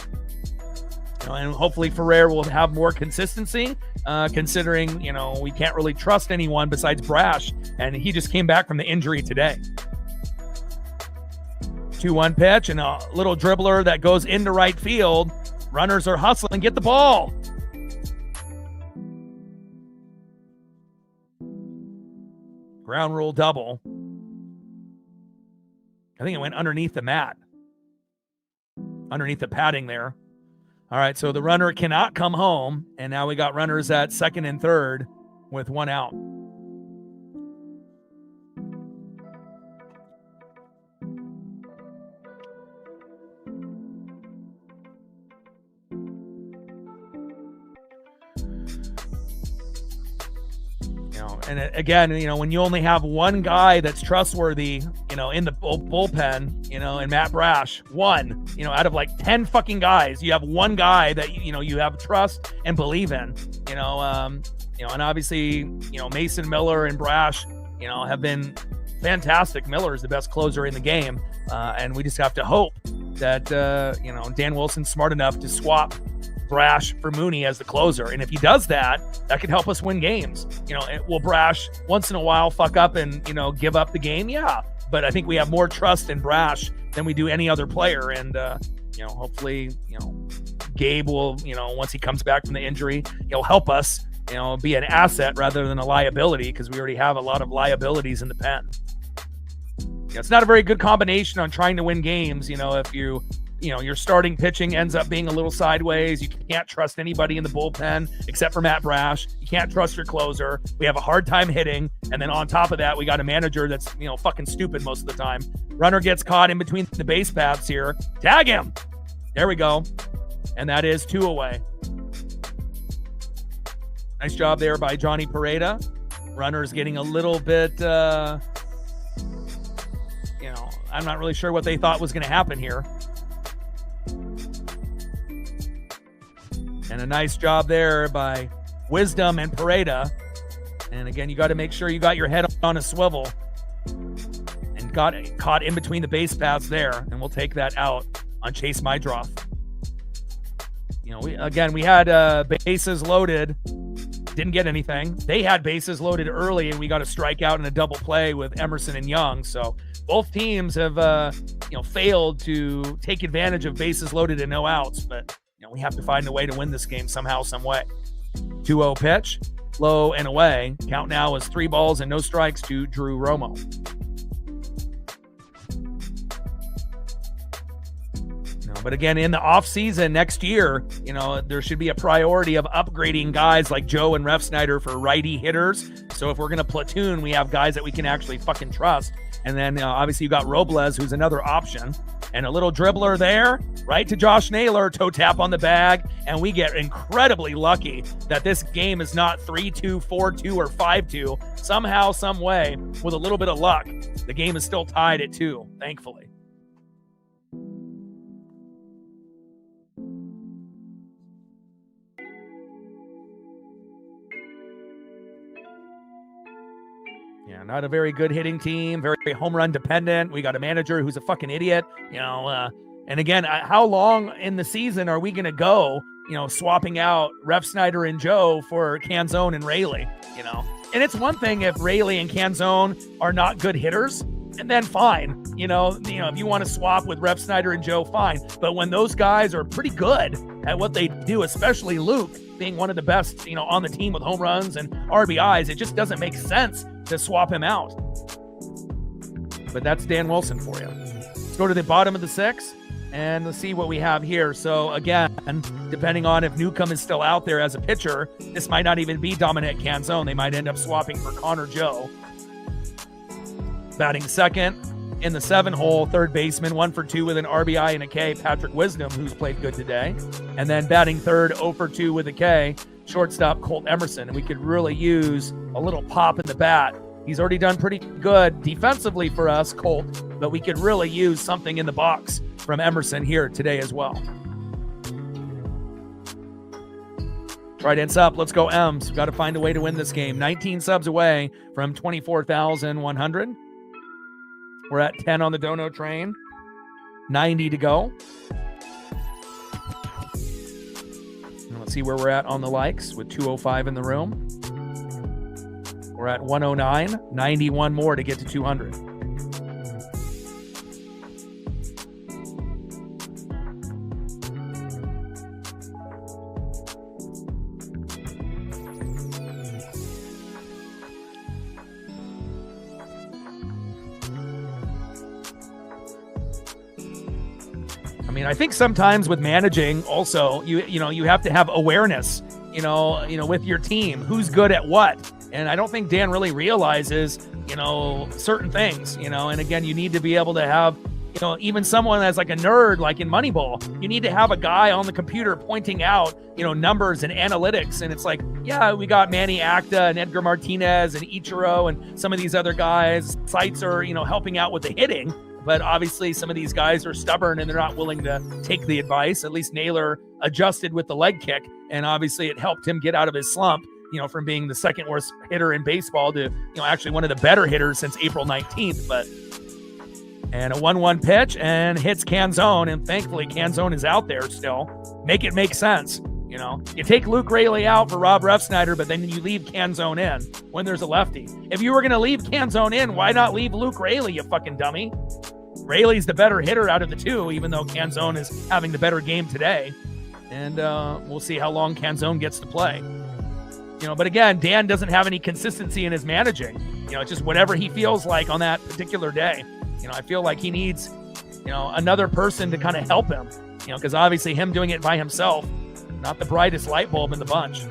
and hopefully Ferrer will have more consistency, considering, we can't really trust anyone besides Brash, and he just came back from the injury today. 2-1 pitch and a little dribbler that goes into right field. Runners are hustling, get the ball. Ground rule double. I think it went underneath the mat, underneath the padding there. All right, so the runner cannot come home, and now we got runners at 2nd and 3rd with 1 out. And again, when you only have one guy that's trustworthy, in the bullpen, and Matt Brash, one, out of like 10 fucking guys, you have one guy that, you have trust and believe in, and obviously, Mason Miller and Brash, have been fantastic. Miller is the best closer in the game. And we just have to hope that, Dan Wilson's smart enough to swap Brash for Mooney as the closer. And if he does that, that could help us win games. Will Brash once in a while fuck up and, give up the game? Yeah. But I think we have more trust in Brash than we do any other player. And, hopefully, Gabe will, once he comes back from the injury, he'll help us, be an asset rather than a liability, because we already have a lot of liabilities in the pen. It's not a very good combination on trying to win games. If your starting pitching ends up being a little sideways, you can't trust anybody in the bullpen except for Matt Brash. You can't trust your closer. We have a hard time hitting. And then on top of that, we got a manager that's, fucking stupid most of the time. Runner gets caught in between the base paths here. Tag him. There we go. And that is 2 away. Nice job there by Johnny Pareda. Runner's getting a little bit, I'm not really sure what they thought was going to happen here. And a nice job there by Wisdom and Pareda. And again, you got to make sure you got your head on a swivel and got caught in between the base paths there. And we'll take that out on Chase Mydroff. We had bases loaded. Didn't get anything. They had bases loaded early, and we got a strikeout and a double play with Emerson and Young. So both teams have, failed to take advantage of bases loaded and no outs. But, we have to find a way to win this game somehow, some way. 2-0 pitch, low and away. Count now is 3 balls and no strikes to Drew Romo. But again, in the offseason next year, there should be a priority of upgrading guys like Joe and Refsnyder for righty hitters. So if we're going to platoon, we have guys that we can actually fucking trust. And then obviously you got Robles, who's another option. And a little dribbler there, right to Josh Naylor, toe tap on the bag. And we get incredibly lucky that this game is not 3-2, 4-2, or 5-2. Somehow, some way, with a little bit of luck, the game is still tied at 2, thankfully. Yeah, not a very good hitting team, very home run dependent. We got a manager who's a fucking idiot, and again, how long in the season are we going to go, swapping out Refsnyder and Joe for Canzone and Rayleigh, And it's one thing if Rayleigh and Canzone are not good hitters, and then fine, if you want to swap with Refsnyder and Joe, fine. But when those guys are pretty good at what they do, especially Luke being one of the best, on the team with home runs and RBIs, it just doesn't make sense to swap him out. But that's Dan Wilson for you. Let's go to the bottom of the 6 and let's see what we have here. So again, depending on if Newcomb is still out there as a pitcher, this might not even be Dominic Canzone. They might end up swapping for Connor Joe. Batting second in the 7-hole, third baseman, 1 for 2 with an RBI and a K, Patrick Wisdom, who's played good today. And then batting third, 0 for 2 with a K, shortstop Colt Emerson. And we could really use a little pop in the bat. He's already done pretty good defensively for us, Colt, but we could really use something in the box from Emerson here today as well. Trident's up. Let's go, Ems. We've got to find a way to win this game. 19 subs away from 24,100. We're at 10 on the dono train. 90 to go. And let's see where we're at on the likes with 205 in the room. We're at 109. 91 more to get to 200. I think sometimes with managing also, you have to have awareness, with your team, who's good at what. And I don't think Dan really realizes, certain things, and again, you need to be able to have, even someone that's like a nerd, like in Moneyball, you need to have a guy on the computer pointing out, numbers and analytics. And it's like, yeah, we got Manny Acta and Edgar Martinez and Ichiro and some of these other guys. Sites are, helping out with the hitting. But obviously some of these guys are stubborn and they're not willing to take the advice. At least Naylor adjusted with the leg kick, and obviously it helped him get out of his slump. from being the second worst hitter in baseball to, actually one of the better hitters since April 19th. And a 1-1 pitch and hits Canzone, and thankfully Canzone is out there still. Make it make sense. You take Luke Raley out for Rob Refsnyder, but then you leave Canzone in when there's a lefty. If you were going to leave Canzone in, why not leave Luke Raley, you fucking dummy? Raley's the better hitter out of the two, even though Canzone is having the better game today. And we'll see how long Canzone gets to play. But again, Dan doesn't have any consistency in his managing. It's just whatever he feels like on that particular day. I feel like he needs, another person to kind of help him, because obviously him doing it by himself, not the brightest light bulb in the bunch.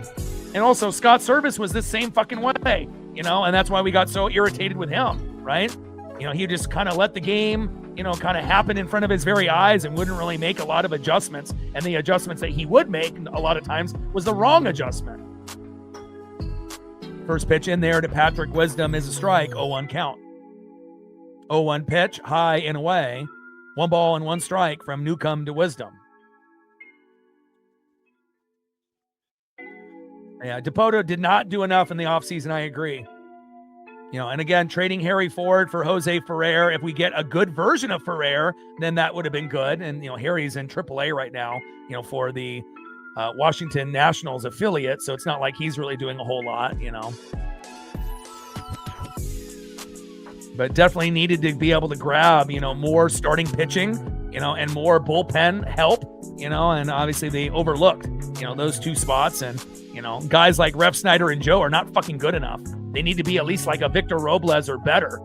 And also Scott Service was this same fucking way, and that's why we got so irritated with him, right? He just kind of let the game, kind of happen in front of his very eyes and wouldn't really make a lot of adjustments. And the adjustments that he would make a lot of times was the wrong adjustment. First pitch in there to Patrick Wisdom is a strike, 0-1 count. 0-1 pitch, high and away. 1 ball and 1 strike from Newcomb to Wisdom. Yeah, Dipoto did not do enough in the offseason, I agree. And again, trading Harry Ford for Jose Ferrer, if we get a good version of Ferrer, then that would have been good. And, Harry's in AAA right now, for the Washington Nationals affiliate, so it's not like he's really doing a whole lot, But definitely needed to be able to grab, more starting pitching, and more bullpen help, and obviously they overlooked, those 2 spots. And, guys like Refsnyder and Joe are not fucking good enough. They need to be at least like a Victor Robles or better.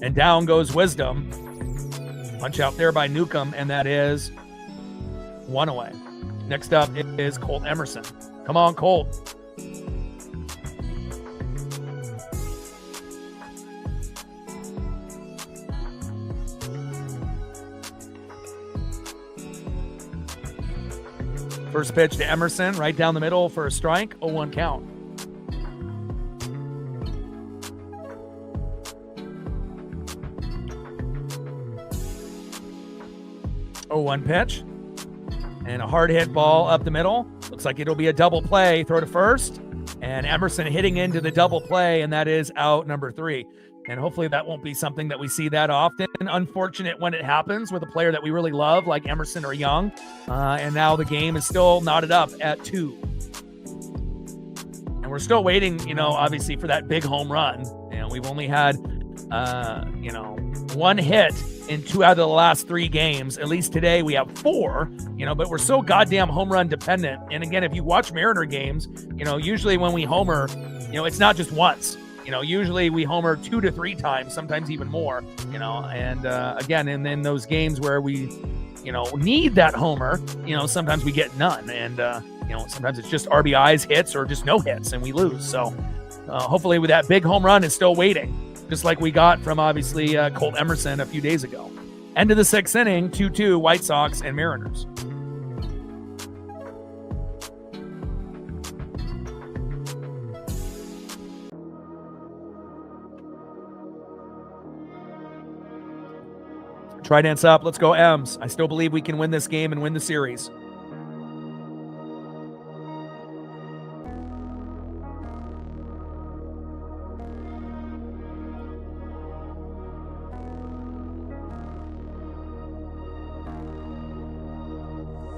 And down goes Wisdom. Punch out there by Newcomb, and that is 1 away. Next up is Colt Emerson. Come on, Colt. First pitch to Emerson, right down the middle for a strike, 0-1 count. Oh, 1 pitch. And a hard hit ball up the middle. Looks like it'll be a double play. Throw to first. And Emerson hitting into the double play, and that is out number 3. And hopefully that won't be something that we see that often. Unfortunate when it happens with a player that we really love, like Emerson or Young. And now the game is still knotted up at 2. And we're still waiting, obviously for that big home run. We've only had, 1 hit in 2 out of the last 3 games. At least today we have 4, but we're so goddamn home run dependent. And again, if you watch Mariner games, usually when we homer, it's not just once. Usually we homer 2 to 3 times, sometimes even more, and again, and then those games where we, need that homer, sometimes we get none. And, sometimes it's just RBIs, hits, or just no hits, and we lose. So hopefully with that big home run is still waiting, just like we got from obviously Colt Emerson a few days ago. End of the 6th inning, 2-2 White Sox and Mariners. Trident's up. Let's go, M's. I still believe we can win this game and win the series.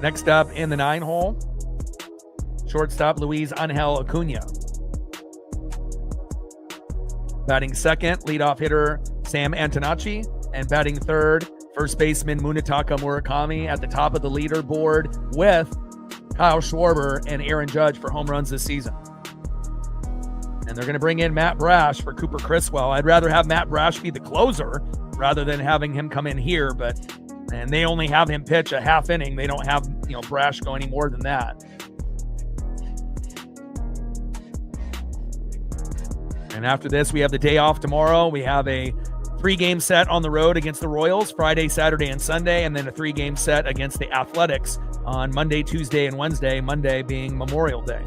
Next up in the 9 hole, shortstop Luis Angel Acuna. Batting second, leadoff hitter Sam Antonacci. And batting third, first baseman Munetaka Murakami at the top of the leaderboard with Kyle Schwarber and Aaron Judge for home runs this season. And they're going to bring in Matt Brash for Cooper Criswell. I'd rather have Matt Brash be the closer rather than having him come in here, and they only have him pitch a half inning. They don't have, Brash go any more than that. And after this, we have the day off tomorrow. We have a 3-game set on the road against the Royals, Friday, Saturday, and Sunday, and then a 3-game set against the Athletics on Monday, Tuesday, and Wednesday, Monday being Memorial Day.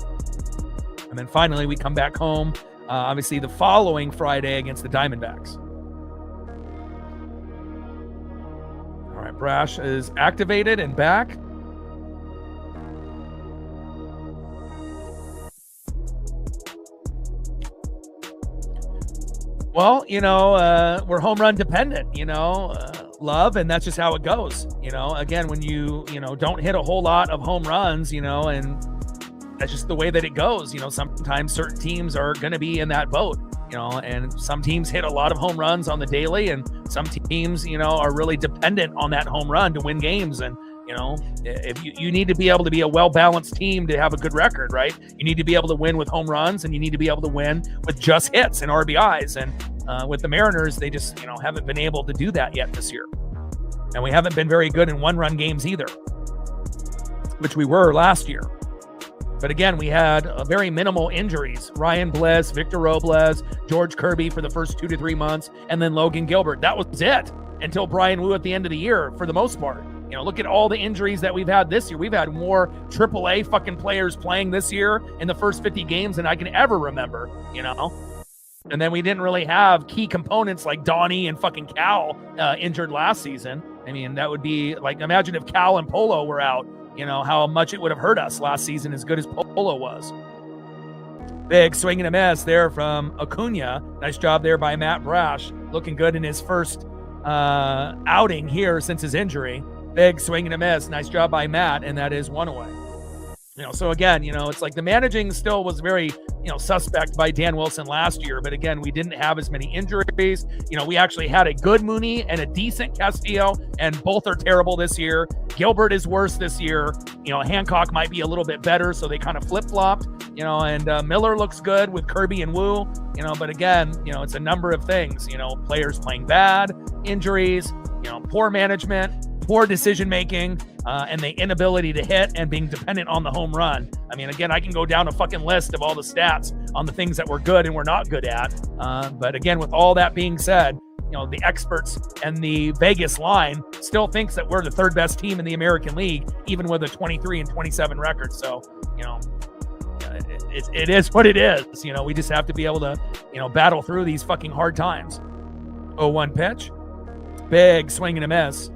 And then finally, we come back home, obviously the following Friday against the Diamondbacks. All right, Brash is activated and back. Well, we're home run dependent, Love, and that's just how it goes. Again, when you don't hit a whole lot of home runs, and that's just the way that it goes. Sometimes certain teams are going to be in that boat, and some teams hit a lot of home runs on the daily, and some teams, are really dependent on that home run to win games. And, if you need to be able to be a well-balanced team to have a good record, right? You need to be able to win with home runs, and you need to be able to win with just hits and RBIs. And with the Mariners, they just, haven't been able to do that yet this year. And we haven't been very good in one-run games either, which we were last year. But again, we had very minimal injuries. Ryan Bliss, Victor Robles, George Kirby for the first 2 to 3 months, and then Logan Gilbert. That was it until Brian Wu at the end of the year for the most part. Look at all the injuries that we've had this year. We've had more AAA fucking players playing this year in the first 50 games than I can ever remember, And then we didn't really have key components like Donnie and fucking Cal injured last season. I mean, that would be like, imagine if Cal and Polo were out, how much it would have hurt us last season, as good as Polo was. Big swing and a miss there from Acuna. Nice job there by Matt Brash. Looking good in his first outing here since his injury. Big swing and a miss. Nice job by Matt, and that is one away. So again, it's like the managing still was very, suspect by Dan Wilson last year. But again, we didn't have as many injuries. We actually had a good Mooney and a decent Castillo, and both are terrible this year. Gilbert is worse this year. Hancock might be a little bit better, so they kind of flip-flopped. And Miller looks good with Kirby and Wu. But again, it's a number of things. Players playing bad, injuries, poor management, poor decision-making, and the inability to hit and being dependent on the home run. I mean, again, I can go down a fucking list of all the stats on the things that we're good and we're not good at. But again, with all that being said, the experts and the Vegas line still thinks that we're the third best team in the American League, even with a 23-27 record. So, it is what it is. We just have to be able to, battle through these fucking hard times. 0-1 pitch. Big swing and a miss.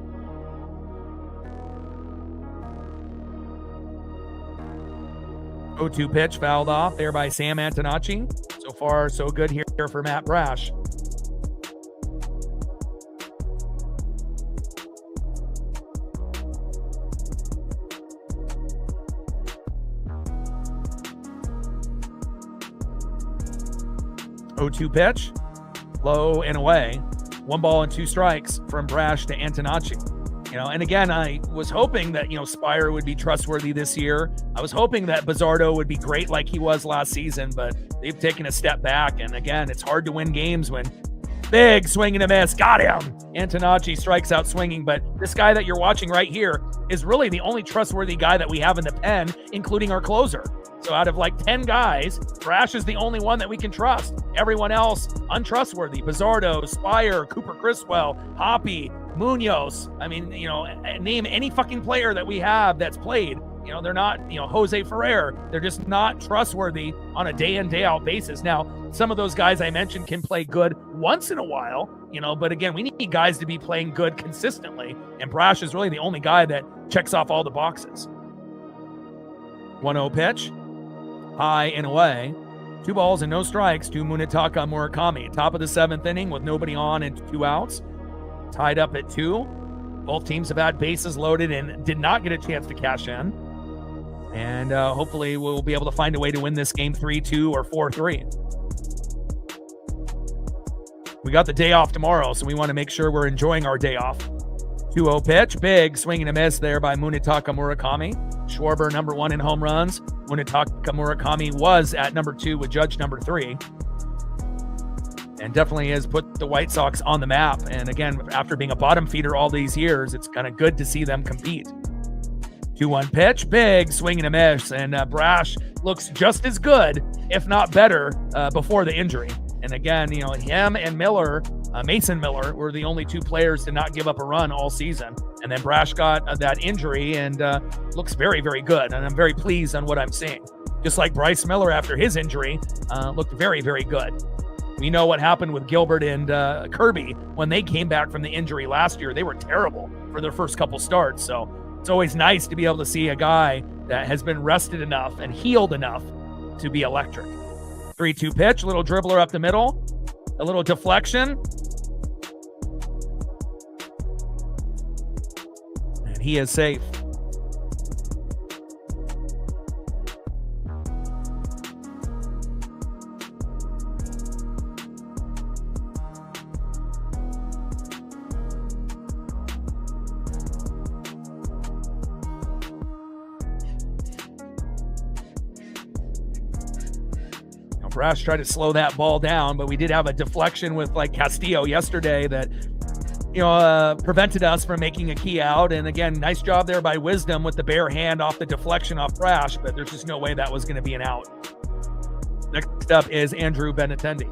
0-2 pitch fouled off there by Sam Antonacci. So far, so good here for Matt Brash. Oh, 2 pitch, low and away. 1 ball and 2 strikes from Brash to Antonacci. And again, I was hoping that, Spire would be trustworthy this year. I was hoping that Bizzardo would be great like he was last season, but they've taken a step back. And again, it's hard to win games when big swing and a miss. Got him. Antonacci strikes out swinging, but this guy that you're watching right here is really the only trustworthy guy that we have in the pen, including our closer. So out of like 10 guys, Brash is the only one that we can trust. Everyone else, untrustworthy. Bizzardo, Spire, Cooper Criswell, Hoppy, Munoz. I mean, name any fucking player that we have that's played. They're not, Jose Ferrer. They're just not trustworthy on a day in, day out basis. Now, some of those guys I mentioned can play good once in a while, but again, we need guys to be playing good consistently. And Brash is really the only guy that checks off all the boxes. 1-0 pitch. High and away. 2 balls and no strikes to Munetaka Murakami. Top of the 7th inning with nobody on and 2 outs. Tied up at 2. Both teams have had bases loaded and did not get a chance to cash in. And hopefully we'll be able to find a way to win this game 3-2 or 4-3. We got the day off tomorrow, so we want to make sure we're enjoying our day off. 2-0 pitch. Big swing and a miss there by Munetaka Murakami. Schwarber number 1 in home runs. Munetaka Murakami was at number 2 with Judge number 3. And definitely has put the White Sox on the map. And again, after being a bottom feeder all these years, it's kind of good to see them compete. 2-1 pitch. Big swing and a miss. And Brash looks just as good, if not better, before the injury. And again, him and Miller, Mason Miller, were the only 2 players to not give up a run all season. And then Brash got that injury and looks very, very good. And I'm very pleased on what I'm seeing. Just like Bryce Miller after his injury looked very, very good. We know what happened with Gilbert and Kirby when they came back from the injury last year. They were terrible for their first couple starts. So it's always nice to be able to see a guy that has been rested enough and healed enough to be electric. 3-2 pitch, little dribbler up the middle. A little deflection. And he is safe. Brash tried to slow that ball down, but we did have a deflection with like Castillo yesterday that, prevented us from making a key out. And again, nice job there by Wisdom with the bare hand off the deflection off Brash, but there's just no way that was going to be an out. Next up is Andrew Benintendi.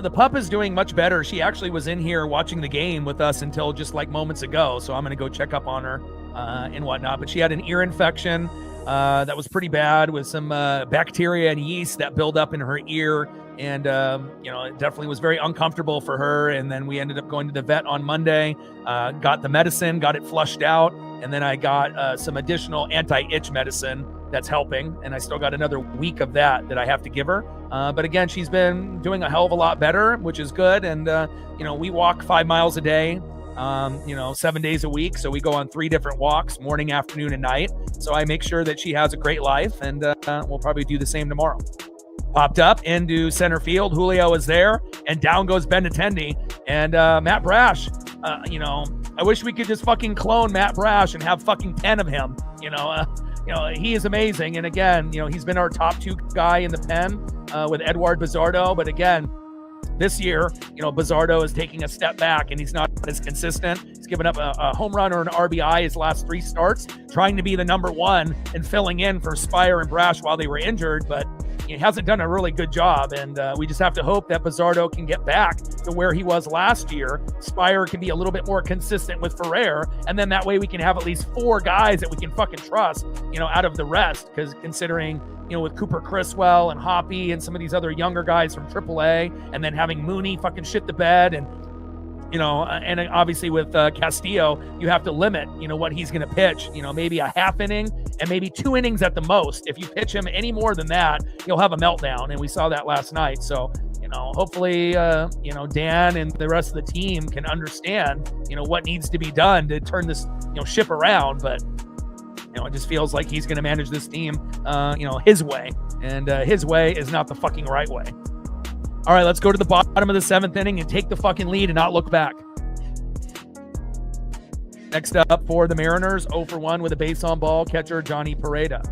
The pup is doing much better. She actually was in here watching the game with us until just like moments ago. So I'm going to go check up on her and whatnot. But she had an ear infection that was pretty bad with some bacteria and yeast that build up in her ear. And, it definitely was very uncomfortable for her. And then we ended up going to the vet on Monday, got the medicine, got it flushed out. And then I got some additional anti-itch medicine that's helping. And I still got another week of that I have to give her. But again, she's been doing a hell of a lot better, which is good. And, we walk 5 miles a day, 7 days a week. So we go on 3 different walks, morning, afternoon, and night. So I make sure that she has a great life, and we'll probably do the same tomorrow. Popped up into center field. Julio is there, and down goes Benintendi. And Matt Brash, I wish we could just fucking clone Matt Brash and have fucking 10 of him. He is amazing. And again, he's been our top 2 guy in the pen with Edward Bizardo. But again, this year, Bizardo is taking a step back and he's not as consistent. He's given up a home run or an RBI his last 3 starts, trying to be the number 1 and filling in for Spire and Brash while they were injured. But he hasn't done a really good job, and we just have to hope that Bizardo can get back to where he was last year. Spire can be a little bit more consistent with Ferrer, and then that way we can have at least 4 guys that we can fucking trust, out of the rest, because considering, with Cooper Criswell and Hoppy and some of these other younger guys from AAA, and then having Mooney fucking shit the bed, and and obviously with Castillo, you have to limit, what he's going to pitch, maybe a half inning and maybe 2 innings at the most. If you pitch him any more than that, he'll have a meltdown. And we saw that last night. So, hopefully, Dan and the rest of the team can understand, what needs to be done to turn this, ship around. But, it just feels like he's going to manage this team, his way. And his way is not the fucking right way. All right, let's go to the bottom of the 7th inning and take the fucking lead and not look back. Next up for the Mariners, 0 for 1 with a base on ball, catcher Johnny Pereda.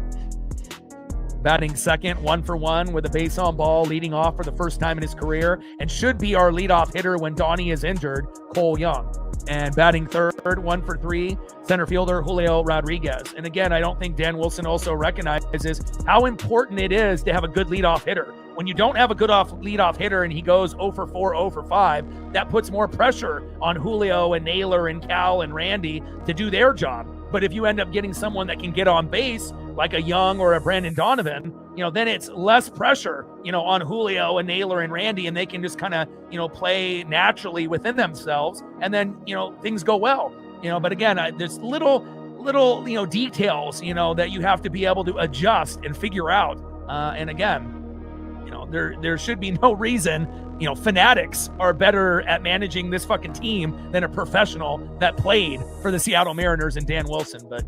Batting second, 1 for 1 with a base on ball, leading off for the first time in his career, and should be our leadoff hitter when Donnie is injured, Cole Young. And batting third, 1 for 3, center fielder Julio Rodriguez. And again, I don't think Dan Wilson also recognizes how important it is to have a good leadoff hitter. When you don't have a good leadoff hitter and he goes 0 for 4, 0 for 5, that puts more pressure on Julio and Naylor and Cal and Randy to do their job. But if you end up getting someone that can get on base, like a Young or a Brandon Donovan, then it's less pressure, on Julio and Naylor and Randy, and they can just kind of, play naturally within themselves, and then, things go well, but again, there's little, details, that you have to be able to adjust and figure out. And again, there should be no reason, Fanatics are better at managing this fucking team than a professional that played for the Seattle Mariners and Dan Wilson. But,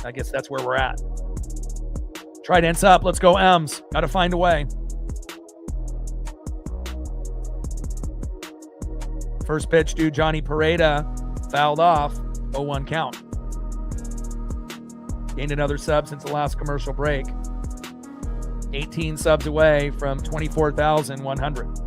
I guess that's where we're at. Trident's up. Let's go, M's. Got to find a way. First pitch to Johnny Pereda. Fouled off. 0-1 count. Gained another sub since the last commercial break. 18 subs away from 24,100.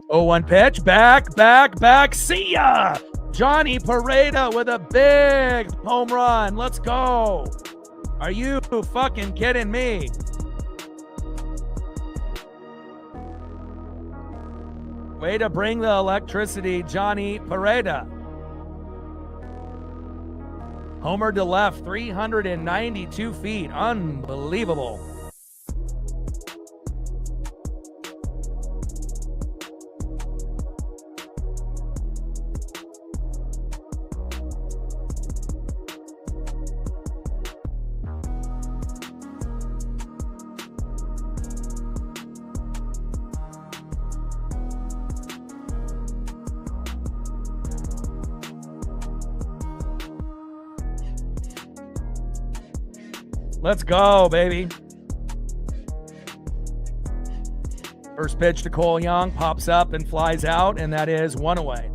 Oh, 1 pitch. Back. See ya! Johnny Pereda with a big home run. Let's go. Are you fucking kidding me? Way to bring the electricity, Johnny Pereda. Homer to left, 392 feet. Unbelievable. Let's go, baby. First pitch to Cole Young, pops up and flies out, and that is 1 away.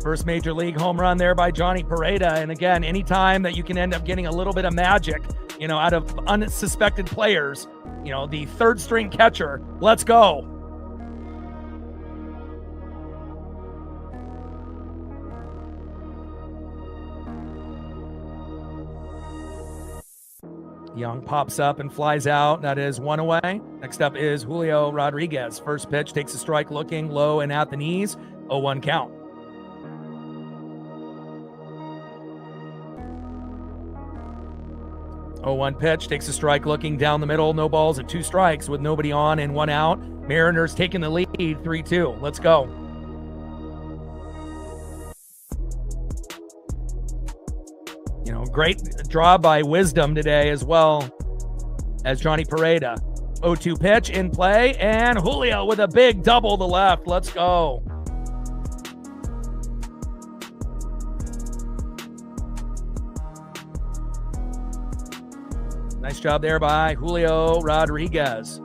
First major league home run there by Johnny Pareda. And again, anytime that you can end up getting a little bit of magic, out of unsuspected players, the third string catcher, let's go. Young pops up and flies out. That is 1 away. Next up is Julio Rodriguez. First pitch, takes a strike, looking low and at the knees. 0-1 count. Oh, 1 pitch, takes a strike, looking down the middle. No balls and 2 strikes with nobody on and 1 out. Mariners taking the lead, 3-2. Let's go. Great draw by Wisdom today as well as Johnny Pareda. 0-2 pitch in play, and Julio with a big double to left. Let's go. Nice job there by Julio Rodriguez.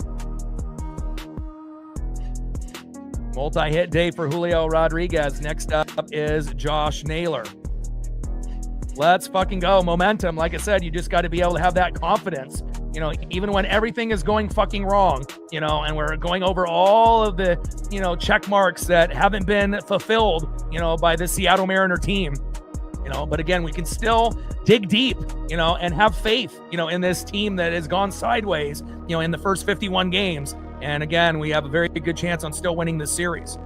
Multi-hit day for Julio Rodriguez. Next up is Josh Naylor. Let's fucking go. Momentum. Like I said, you just got to be able to have that confidence, even when everything is going fucking wrong, and we're going over all of the, check marks that haven't been fulfilled, by the Seattle Mariner team, but again, we can still dig deep, and have faith, in this team that has gone sideways, in the first 51 games. And again, we have a very good chance on still winning this series.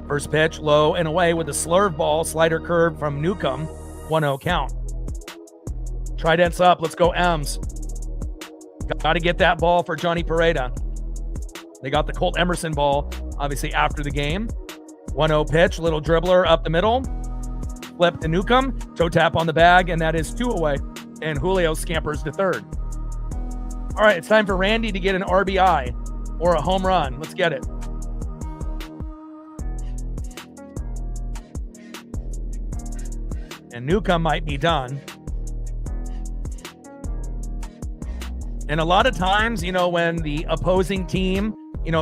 First pitch, low and away with a slurve ball, slider curve from Newcomb, 1-0 count. Trident's up, let's go M's. Got to get that ball for Johnny Pareda. They got the Colt Emerson ball, obviously, after the game. 1-0 pitch, little dribbler up the middle. Flip to Newcomb, toe tap on the bag, and that is 2 away. And Julio scampers to third. All right, it's time for Randy to get an RBI or a home run. Let's get it. And Newcomb might be done. And a lot of times, when the opposing team,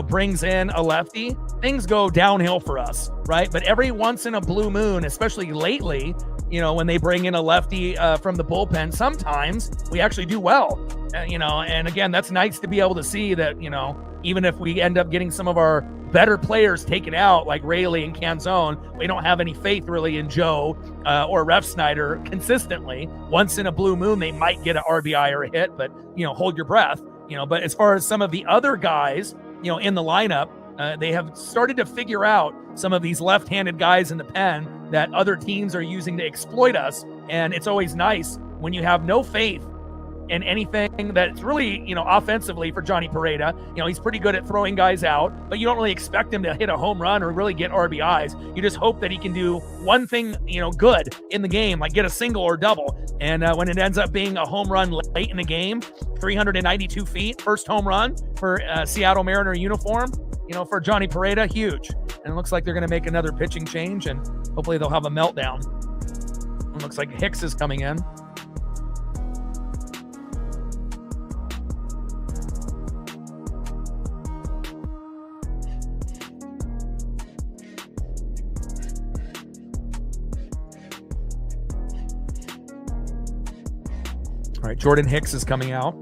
brings in a lefty, things go downhill for us, right? But every once in a blue moon, especially lately, when they bring in a lefty from the bullpen, sometimes we actually do well. And again, that's nice to be able to see that, even if we end up getting some of our better players taken out, like Rayleigh and Canzone, we don't have any faith really in Joe or Ref Snyder consistently. Once in a blue moon, they might get an RBI or a hit, but, hold your breath. But as far as some of the other guys, in the lineup, they have started to figure out some of these left-handed guys in the pen that other teams are using to exploit us. And it's always nice when you have no faith in anything that's really, offensively for Johnny Pareda. He's pretty good at throwing guys out, but you don't really expect him to hit a home run or really get RBIs. You just hope that he can do one thing, good in the game, like get a single or double. And when it ends up being a home run late in the game, 392 feet, first home run for Seattle Mariner uniform, for Johnny Pareda, huge. And it looks like they're going to make another pitching change, and hopefully they'll have a meltdown. It looks like Hicks is coming in. All right, Jordan Hicks is coming out.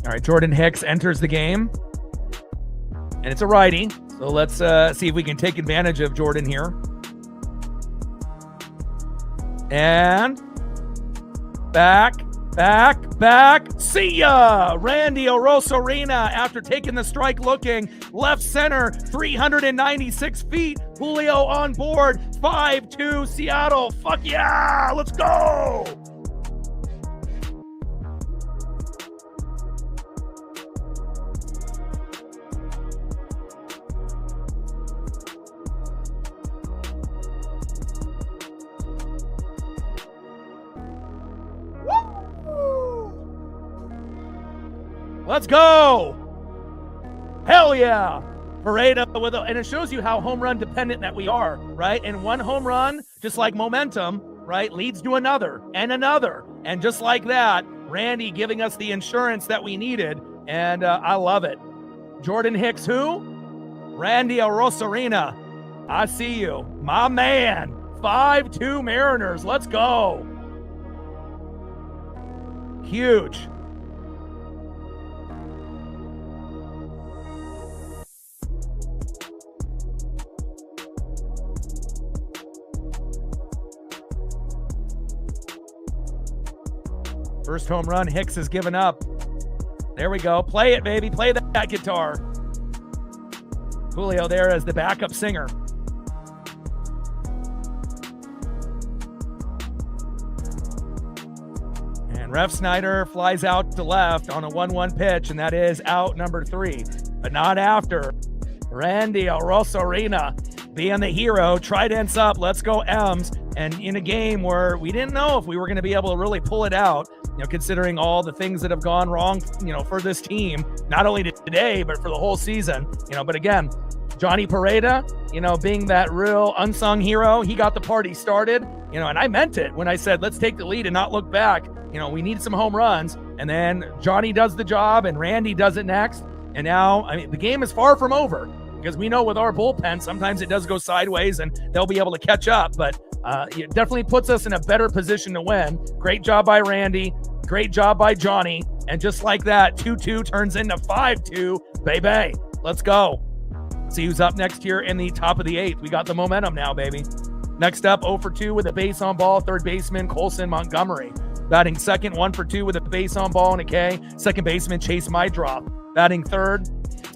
All right, Jordan Hicks enters the game, and it's a righty. So let's see if we can take advantage of Jordan here. And back Back, see ya! Randy Orosarena, after taking the strike looking, left center, 396 feet. Julio on board, 5-2 Seattle. Fuck yeah, let's go! Let's go! Hell yeah! Pareda and it shows you how home run dependent that we are, right? And one home run, just like momentum, right, leads to another and another. And just like that, Randy giving us the insurance that we needed. And I love it. Jordan Hicks, who? Randy Orosarena. I see you. My man. 5-2 Mariners. Let's go. Huge. First home run Hicks has given up. There we go. Play it, baby. Play that guitar. Julio there as the backup singer. And Ref Snyder flies out to left on a 1-1 pitch, and that is out number 3. But not after. Randy Orosarena being the hero. Trident's up. Let's go M's. And in a game where we didn't know if we were going to be able to really pull it out, considering all the things that have gone wrong, for this team, not only today, but for the whole season, but again, Johnny Pareda, being that real unsung hero, he got the party started, and I meant it when I said, let's take the lead and not look back. We need some home runs. And then Johnny does the job and Randy does it next. And now, the game is far from over because we know with our bullpen, sometimes it does go sideways and they'll be able to catch up, but it definitely puts us in a better position to win. Great job by Randy. Great job by Johnny. And just like that, 2-2 turns into 5-2. Baby, let's go. See who's up next here in the top of the 8th. We got the momentum now, baby. Next up, 0 for 2 with a base on ball, third baseman Colson Montgomery. Batting second, 1 for 2 with a base on ball and a K. Second baseman Chase Mydrop. Batting third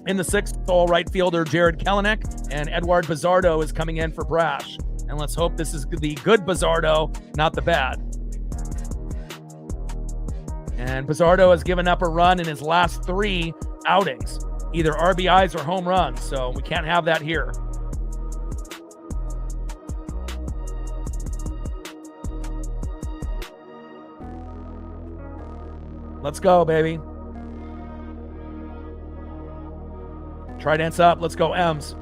in the 6th, all right fielder Jared Kelenic. And Edward Bizardo is coming in for Brash. And let's hope this is the good Bizardo, not the bad. And Bizardo has given up a run in his last 3 outings, either RBIs or home runs. So we can't have that here. Let's go, baby. Trident's up. Let's go, M's.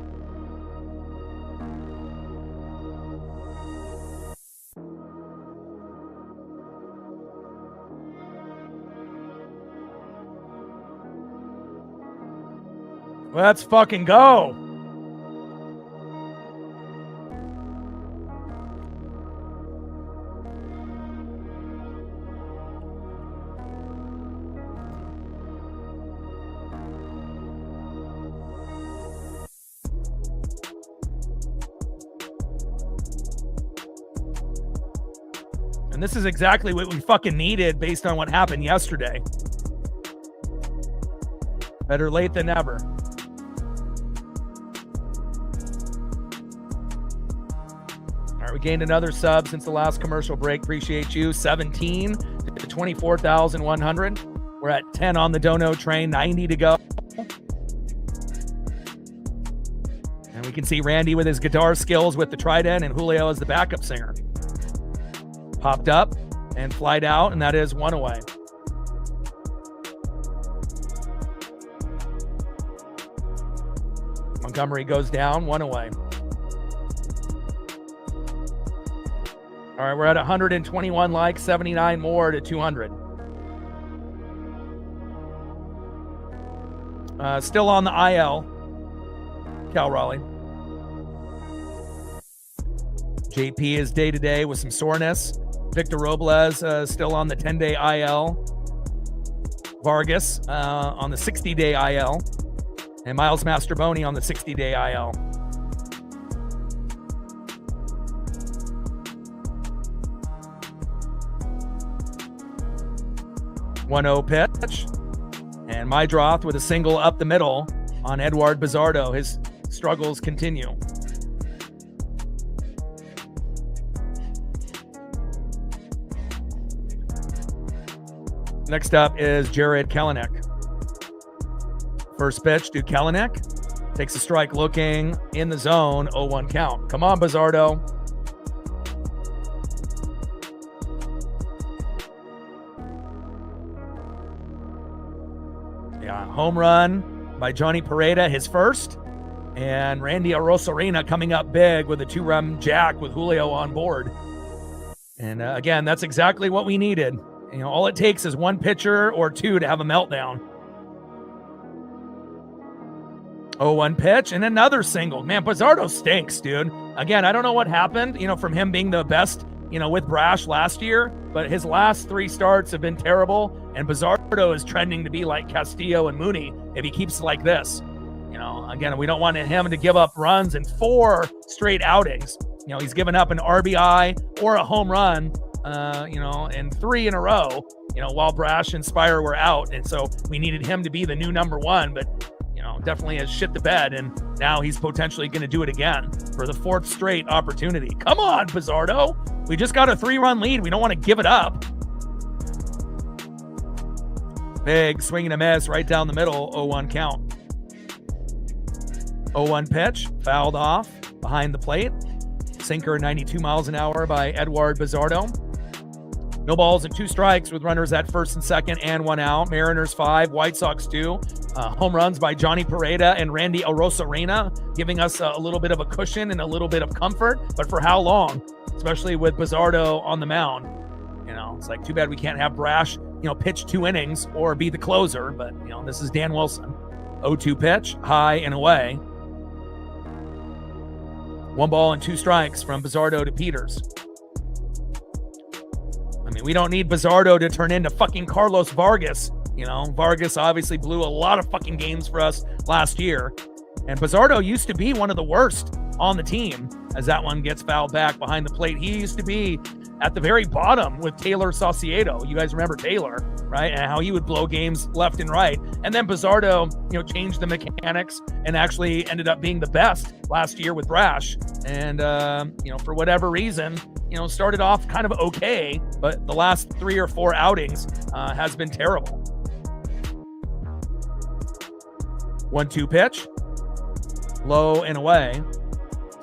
Let's fucking go. And this is exactly what we fucking needed based on what happened yesterday. Better late than never. We gained another sub since the last commercial break. Appreciate you. 17 to 24,100. We're at 10 on the Dono train, 90 to go. And we can see Randy with his guitar skills with the Trident and Julio as the backup singer. Popped up and flied out, and that is 1 away. Montgomery goes down, 1 away. All right, we're at 121 likes, 79 more to 200. Still on the IL, Cal Raleigh. JP is day-to-day with some soreness. Victor Robles still on the 10-day IL. Vargas on the 60-day IL. And Miles Mastroboni on the 60-day IL. 1-0 pitch. And Mydroth with a single up the middle on Edward Bizzardo. His struggles continue. Next up is Jared Kelenic. First pitch to Kelenic. Takes a strike looking in the zone. 0-1 count. Come on, Bizzardo. Yeah, home run by Johnny Pereda, his first. And Randy Arozarena coming up big with a 2-run jack with Julio on board. And again, that's exactly what we needed. You know, all it takes is one pitcher or two to have a meltdown. 0-1 pitch and another single. Man, Bizzardo stinks, dude. Again, I don't know what happened, from him being the best, with Brash last year, but his last 3 starts have been terrible, and Bizzardo is trending to be like Castillo and Mooney if he keeps like this. Again, we don't want him to give up runs in 4 straight outings. He's given up an RBI or a home run, and 3 in a row, while Brash and Spire were out. And so we needed him to be the new number 1, but, definitely has shit the bed. And now he's potentially going to do it again for the 4th straight opportunity. Come on, Bizzardo. We just got a 3-run lead. We don't want to give it up. Big swing and a miss right down the middle. 0-1 count. 0-1 pitch. Fouled off behind the plate. Sinker 92 miles an hour by Edward Bizzardo. No balls and 2 strikes with runners at first and second and 1 out. Mariners 5, White Sox 2. Home runs by Johnny Pereda and Randy Arozarena, giving us a little bit of a cushion and a little bit of comfort. But for how long? Especially with Bizzardo on the mound. It's like too bad we can't have Brash, pitch 2 innings or be the closer. But, this is Dan Wilson. 0-2 pitch, high and away. 1 ball and 2 strikes from Bizzardo to Peters. I mean, we don't need Bizzardo to turn into fucking Carlos Vargas. Vargas obviously blew a lot of fucking games for us last year. And Bizzardo used to be one of the worst on the team as that one gets fouled back behind the plate. He used to be at the very bottom with Taylor Saucedo. You guys remember Taylor, right? And how he would blow games left and right. And then Bizzardo, changed the mechanics and actually ended up being the best last year with Brash. And, for whatever reason, started off kind of okay, but the last 3 or 4 outings has been terrible. 1-2 pitch. Low and away.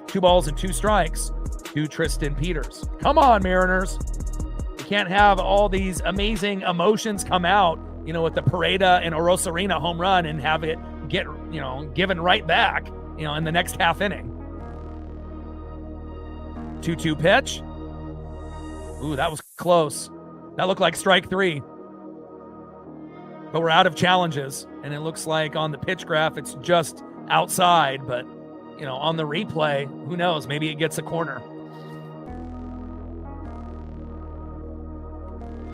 2 balls and 2 strikes to Tristan Peters. Come on, Mariners. We can't have all these amazing emotions come out, with the Pereda and Arozarena home run and have it get, given right back, in the next half inning. 2-2 pitch. Ooh, that was close. That looked like strike 3. But we're out of challenges, and it looks like on the pitch graph it's just outside, but on the replay, who knows, maybe it gets a corner.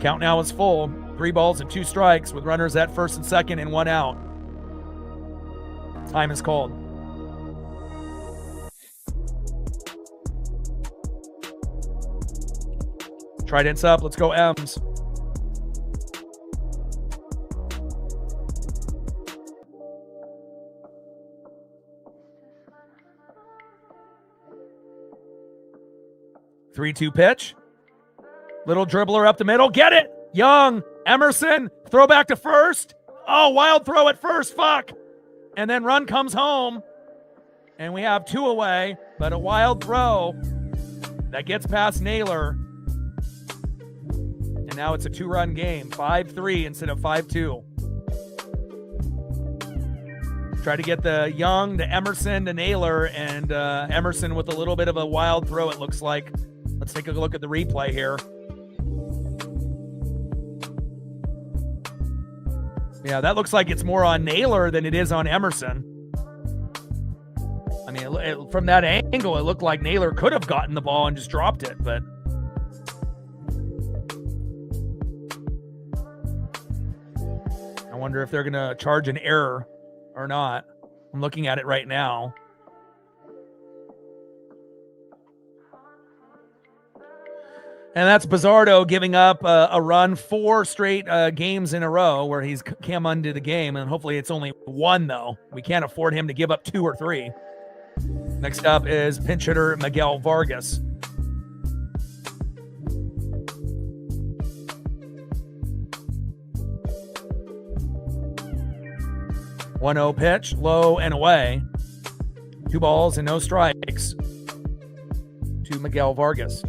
Count now is full. 3 balls and 2 strikes with runners at first and second and 1 out. Time is called. Trident's up. Let's go M's. Three-two pitch. Little dribbler up the middle. Get it. Young. Emerson. Throw back to first. Oh, wild throw at first. Fuck. And then run comes home. And we have 2 away. But a wild throw that gets past Naylor. And now it's a 2-run game. 5-3 instead of 5-2. Try to get the Young to Emerson to Naylor. And Emerson with a little bit of a wild throw, it looks like. Let's take a look at the replay here. Yeah, that looks like it's more on Naylor than it is on Emerson. I mean, from that angle, it looked like Naylor could have gotten the ball and just dropped it, but... I wonder if they're going to charge an error or not. I'm looking at it right now. And that's Bizzardo giving up a run 4 straight games in a row where he's come into the game. And hopefully it's only 1, though. We can't afford him to give up 2 or 3. Next up is pinch hitter Miguel Vargas. One 0 pitch, low and away. 2 balls and no strikes to Miguel Vargas.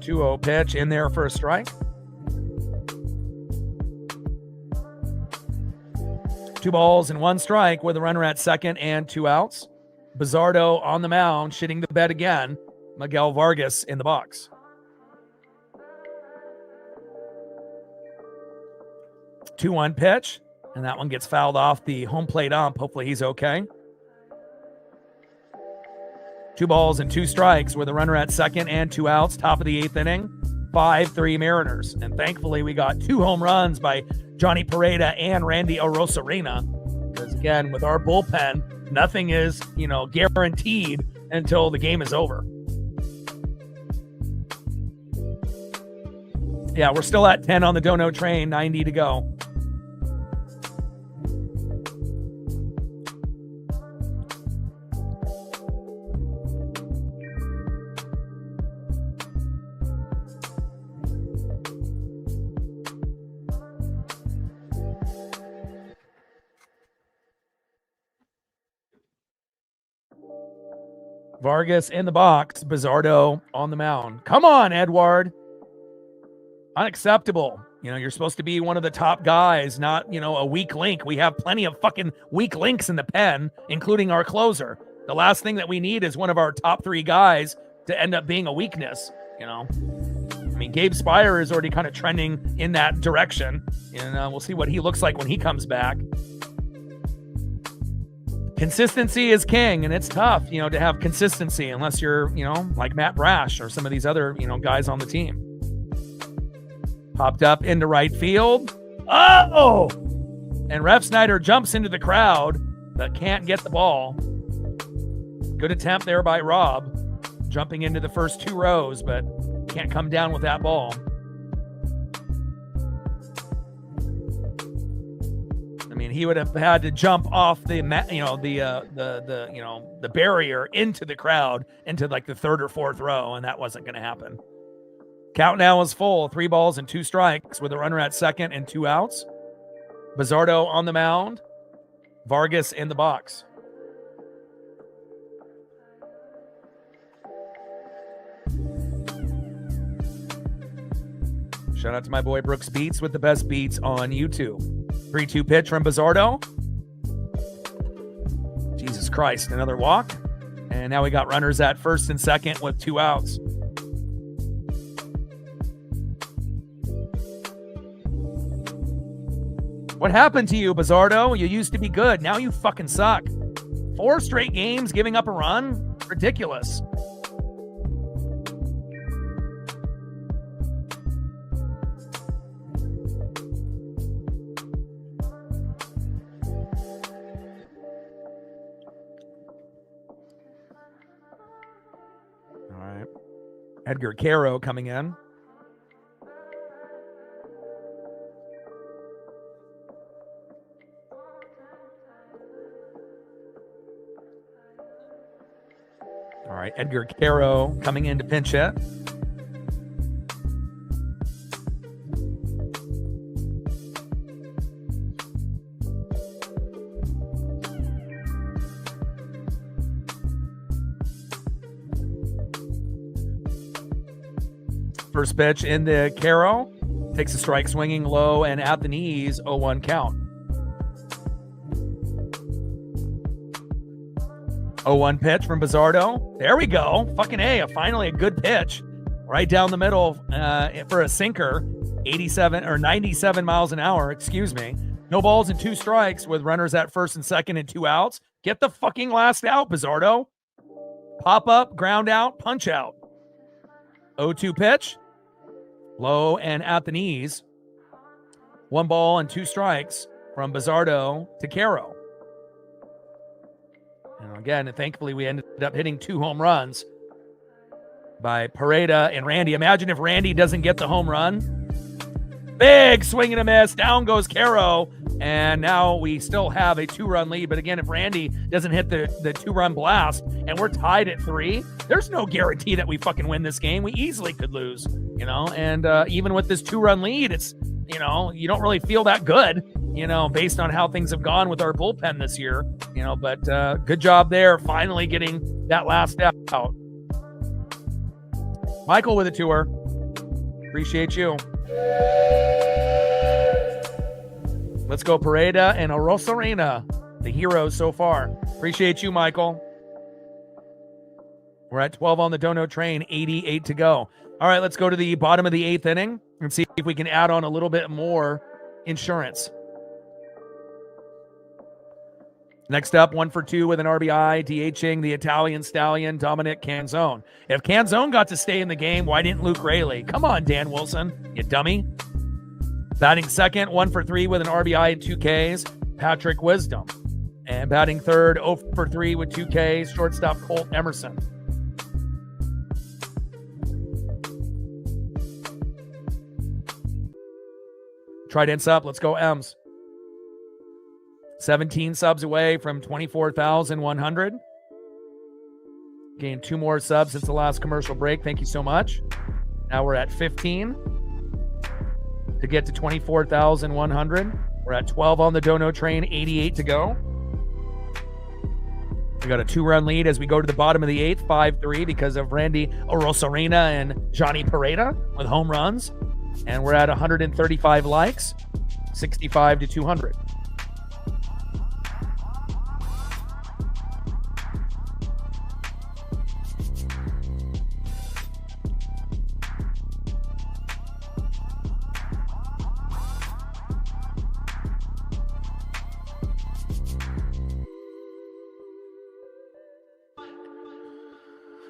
Two 0 pitch in there for a strike. 2 balls and 1 strike with a runner at second and 2 outs. Bizzardo on the mound, shitting the bed again. Miguel Vargas in the box. 2-1 pitch, and that one gets fouled off the home plate ump. Hopefully he's okay. 2 balls and 2 strikes with a runner at second and 2 outs. Top of the 8th inning. 5-3 Mariners. And thankfully we got 2 home runs by Johnny Pereda and Randy Arozarena. Because again, with our bullpen, nothing is, guaranteed until the game is over. Yeah, we're still at 10 on the Dono train, 90 to go. Vargas in the box. Bizzardo on the mound. Come on, Edward. Unacceptable. You're supposed to be one of the top guys, not, a weak link. We have plenty of fucking weak links in the pen, including our closer. The last thing that we need is one of our top 3 guys to end up being a weakness, Gabe Spire is already kind of trending in that direction. And we'll see what he looks like when he comes back. Consistency is king, and it's tough, to have consistency unless you're, like Matt Brash or some of these other, guys on the team. Popped up into right field. Oh! And Ref Snyder jumps into the crowd, but can't get the ball. Good attempt there by Rob, jumping into the first 2 rows, but can't come down with that ball. He would have had to jump off the barrier into the crowd into like the 3rd or 4th row, and that wasn't going to happen. Count now is full. 3 balls and 2 strikes with a runner at second and 2 outs. Bizzardo on the mound. Vargas in the box. Shout out to my boy Brooks Beats with the best beats on YouTube. 3-2 pitch from Bizzardo. Jesus Christ, another walk. And now we got runners at first and second with 2 outs. What happened to you, Bizzardo? You used to be good. Now you fucking suck. 4 straight games giving up a run? Ridiculous. Edgar Caro coming in. All right, Edgar Caro coming in to pinch hit. First pitch into Caro. Takes a strike swinging low and at the knees, 0-1 count. 0-1 pitch from Bizzardo. There we go. Fucking A, finally a good pitch. Right down the middle for a sinker. 97 miles an hour, excuse me. No balls and 2 strikes with runners at first and second and 2 outs. Get the fucking last out, Bizzardo. Pop up, ground out, punch out. 0-2 pitch. Low and at the knees. 1 ball and 2 strikes from Bizzardo to Caro. And again, thankfully, we ended up hitting 2 home runs by Pareda and Randy. Imagine if Randy doesn't get the home run. Big swing and a miss. Down goes Caro. And now we still have a 2-run lead. But again, if Randy doesn't hit the 2-run blast and we're tied at 3, there's no guarantee that we fucking win this game. We easily could lose, And even with this 2-run lead, it's, you don't really feel that good, based on how things have gone with our bullpen this year, But good job there, finally getting that last out. Michael with a tour. Appreciate you. Let's go Pareda and Arosarena, the heroes so far. Appreciate you, Michael. We're at 12 on the Dono train, 88 to go. All right, let's go to the bottom of the 8th inning and see if we can add on a little bit more insurance. Next up, 1 for 2 with an RBI, DHing the Italian stallion, Dominic Canzone. If Canzone got to stay in the game, why didn't Luke Raley? Come on, Dan Wilson, you dummy. Batting second, 1 for 3 with an RBI and 2 Ks, Patrick Wisdom. And batting third, 0 for 3 with 2 Ks, shortstop Colt Emerson. Trident's up. Let's go M's. 17 subs away from 24,100. Gained 2 more subs since the last commercial break. Thank you so much. Now we're at 15 to get to 24,100. We're at 12 on the Dono train, 88 to go. We got a 2-run lead as we go to the bottom of the 8th, 5-3 because of Randy Arosarena and Johnny Pareda with home runs. And we're at 135 likes, 65 to 200.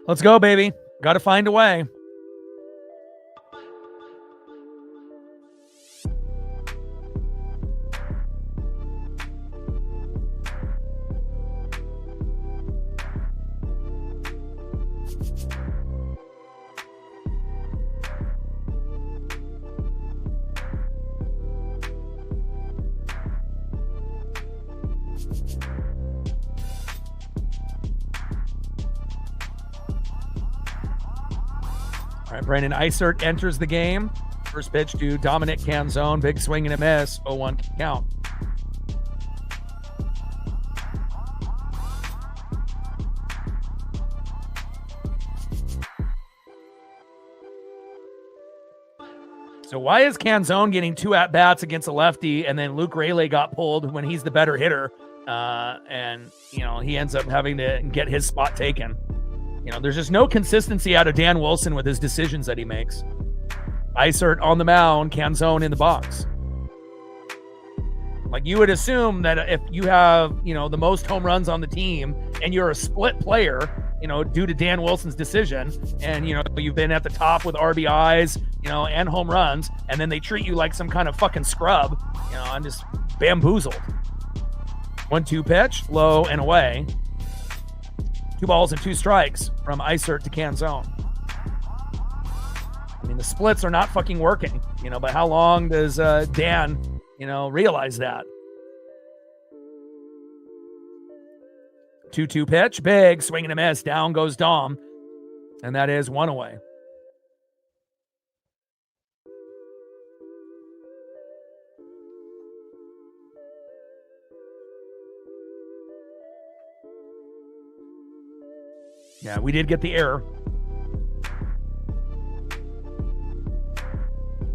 Let's go, baby. Got to find a way. All right, Brandon Eisert enters the game. First pitch to Dominic Canzone. Big swing and a miss. 0-1 count. So why is Canzone getting 2 at-bats against a lefty and then Luke Raley got pulled when he's the better hitter? And, he ends up having to get his spot taken. There's just no consistency out of Dan Wilson with his decisions that he makes. Eisert on the mound, Canzone in the box. Like, you would assume that if you have, the most home runs on the team and you're a split player, due to Dan Wilson's decision, and, you've been at the top with RBIs, and home runs, and then they treat you like some kind of fucking scrub, I'm just bamboozled. 1-2 pitch, low and away. 2 balls and 2 strikes from Eisert to Canzone. I mean, the splits are not fucking working, but how long does Dan, realize that? 2-2 pitch, big swing and a miss. Down goes Dom, and that is 1 away. Yeah, we did get the error.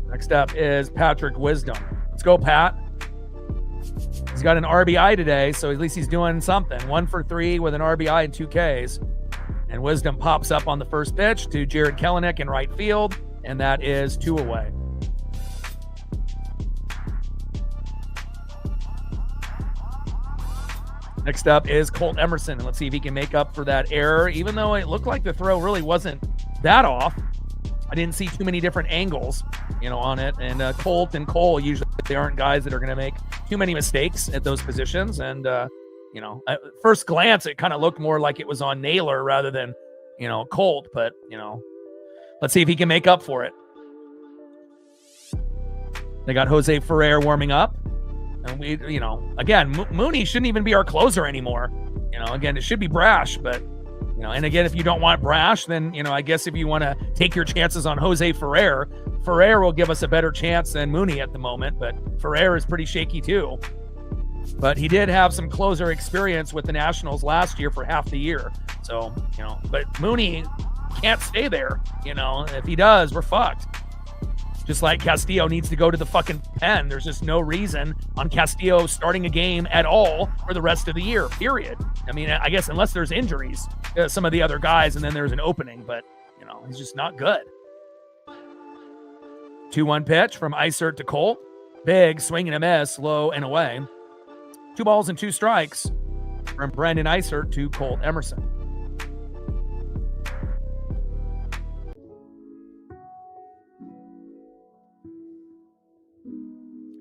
Next up is Patrick Wisdom. Let's go, Pat. He's got an RBI today, so at least he's doing something. 1 for 3 with an RBI and 2 Ks. And Wisdom pops up on the first pitch to Jared Kelenic in right field, and that is 2 away. Next up is Colt Emerson, and let's see if he can make up for that error. Even though it looked like the throw really wasn't that off, I didn't see too many different angles, on it. And Colt and Cole usually they aren't guys that are going to make too many mistakes at those positions. And at first glance, it kind of looked more like it was on Naylor rather than Colt. But let's see if he can make up for it. They got Jose Ferrer warming up. And we, again, Mooney shouldn't even be our closer anymore. Again, it should be Brash, but, and again, if you don't want Brash, then, I guess if you want to take your chances on Jose Ferrer will give us a better chance than Mooney at the moment, but Ferrer is pretty shaky too. But he did have some closer experience with the Nationals last year for half the year. So, but Mooney can't stay there. If he does, we're fucked. Just like Castillo needs to go to the fucking pen. There's just no reason on Castillo starting a game at all for the rest of the year, period. I mean, I guess unless there's injuries, some of the other guys, and then there's an opening, but, he's just not good. 2-1 pitch from Isert to Colt. Big swing and a miss, low and away. 2 balls and 2 strikes from Brandon Isert to Colt Emerson.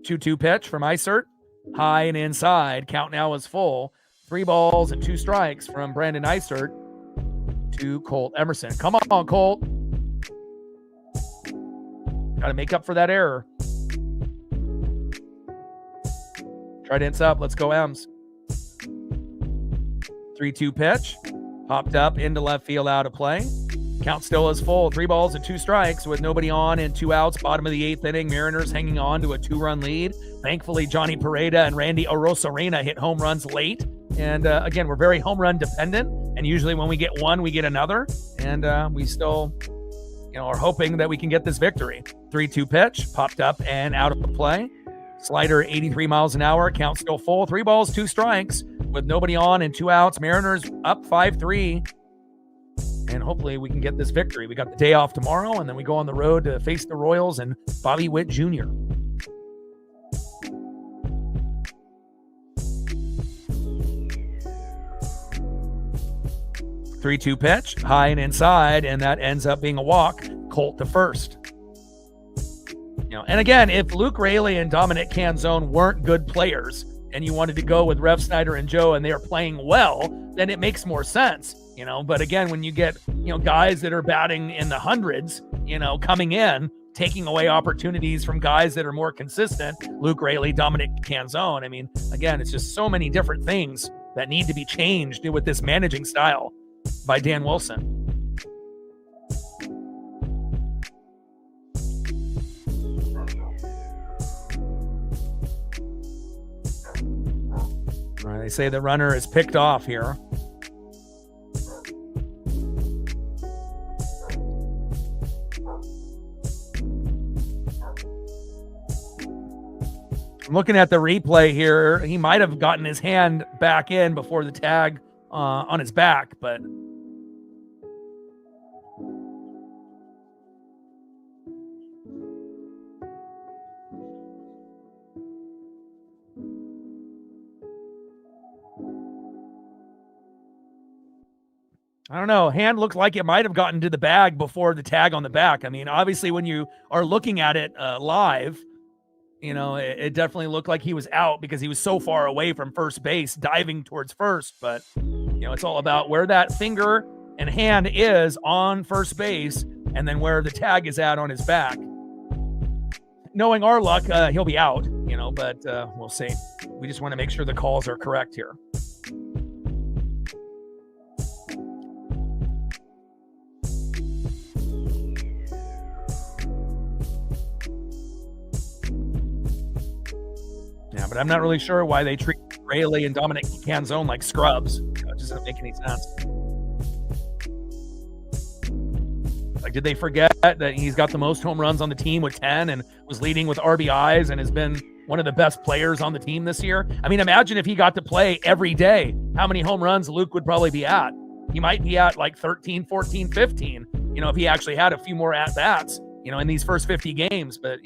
2-2 pitch from Isert. High and inside. Count now is full. 3 balls and 2 strikes from Brandon Isert to Colt Emerson. Come on, Colt. Got to make up for that error. Trident's up. Let's go, Ems. 3-2 pitch. Popped up into left field, out of play. Count still is full. 3 balls and 2 strikes with nobody on and 2 outs. Bottom of the 8th inning. Mariners hanging on to a 2-run lead. Thankfully, Johnny Pereda and Randy Arozarena hit home runs late. And again, we're very home run dependent. And usually when we get one, we get another. And we still, are hoping that we can get this victory. 3-2 pitch. Popped up and out of the play. Slider 83 miles an hour. Count still full. 3 balls, 2 strikes with nobody on and 2 outs. Mariners up 5-3. And hopefully we can get this victory. We got the day off tomorrow, and then we go on the road to face the Royals and Bobby Witt Jr. Three-two pitch, high and inside, and that ends up being a walk. Colt to first. And again, if Luke Raley and Dominic Canzone weren't good players, and you wanted to go with Rev Snyder and Joe, and they are playing well, then it makes more sense. But again, when you get, guys that are batting in the hundreds, coming in, taking away opportunities from guys that are more consistent, Luke Raley, Dominic Canzone. I mean, again, it's just so many different things that need to be changed with this managing style by Dan Wilson. All right, they say the runner is picked off here. I'm looking at the replay here. He might have gotten his hand back in before the tag on his back, but I don't know. Hand looked like it might have gotten to the bag before the tag on the back. I mean, obviously when you are looking at it live, it definitely looked like he was out because he was so far away from first base, diving towards first. But, it's all about where that finger and hand is on first base and then where the tag is at on his back. Knowing our luck, he'll be out, but we'll see. We just want to make sure the calls are correct here. Yeah, but I'm not really sure why they treat Raley and Dominic Canzone like scrubs. It just doesn't make any sense. Like, did they forget that he's got the most home runs on the team with 10 and was leading with RBIs and has been one of the best players on the team this year? I mean, imagine if he got to play every day, how many home runs Luke would probably be at. He might be at like 13, 14, 15, if he actually had a few more at-bats, in these first 50 games. But,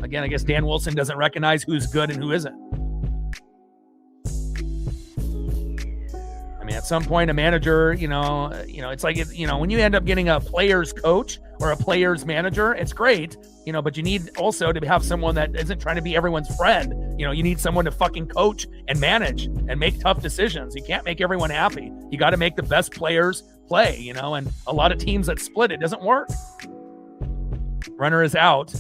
again, I guess Dan Wilson doesn't recognize who's good and who isn't. I mean, at some point, a manager, it's like, when you end up getting a player's coach or a player's manager. It's great, but you need also to have someone that isn't trying to be everyone's friend. You need someone to fucking coach and manage and make tough decisions. You can't make everyone happy. You got to make the best players play, and a lot of teams that split, it doesn't work. Runner is out.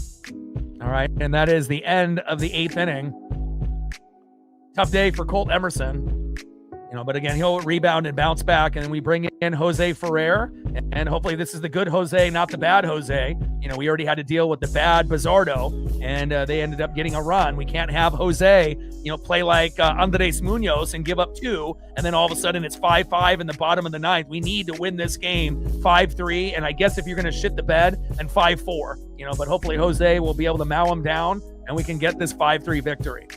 All right, and that is the end of the 8th inning. Tough day for Colt Emerson. But again, he'll rebound and bounce back, and then we bring in Jose Ferrer, and hopefully this is the good Jose, not the bad Jose. We already had to deal with the bad Bizardo, and they ended up getting a run. We can't have Jose, play like Andres Munoz and give up 2, and then all of a sudden it's 5-5 in the bottom of the 9th. We need to win this game 5-3, and I guess if you're going to shit the bed, then 5-4. But hopefully Jose will be able to mow him down, and we can get this 5-3 victory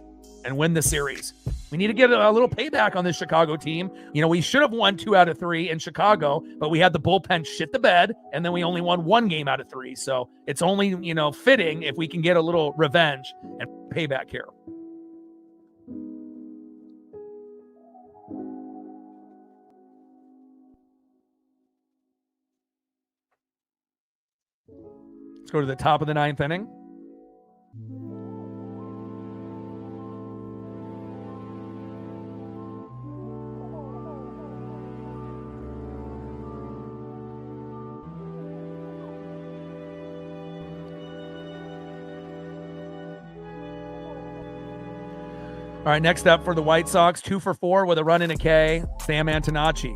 and win the series. We need to get a little payback on this Chicago team. We should have won 2 out of 3 in Chicago, but we had the bullpen shit the bed, and then we only won 1 game out of 3. So it's only, fitting if we can get a little revenge and payback here. Let's go to the top of the 9th inning. All right, next up for the White Sox, 2 for 4 with a run and a K, Sam Antonacci.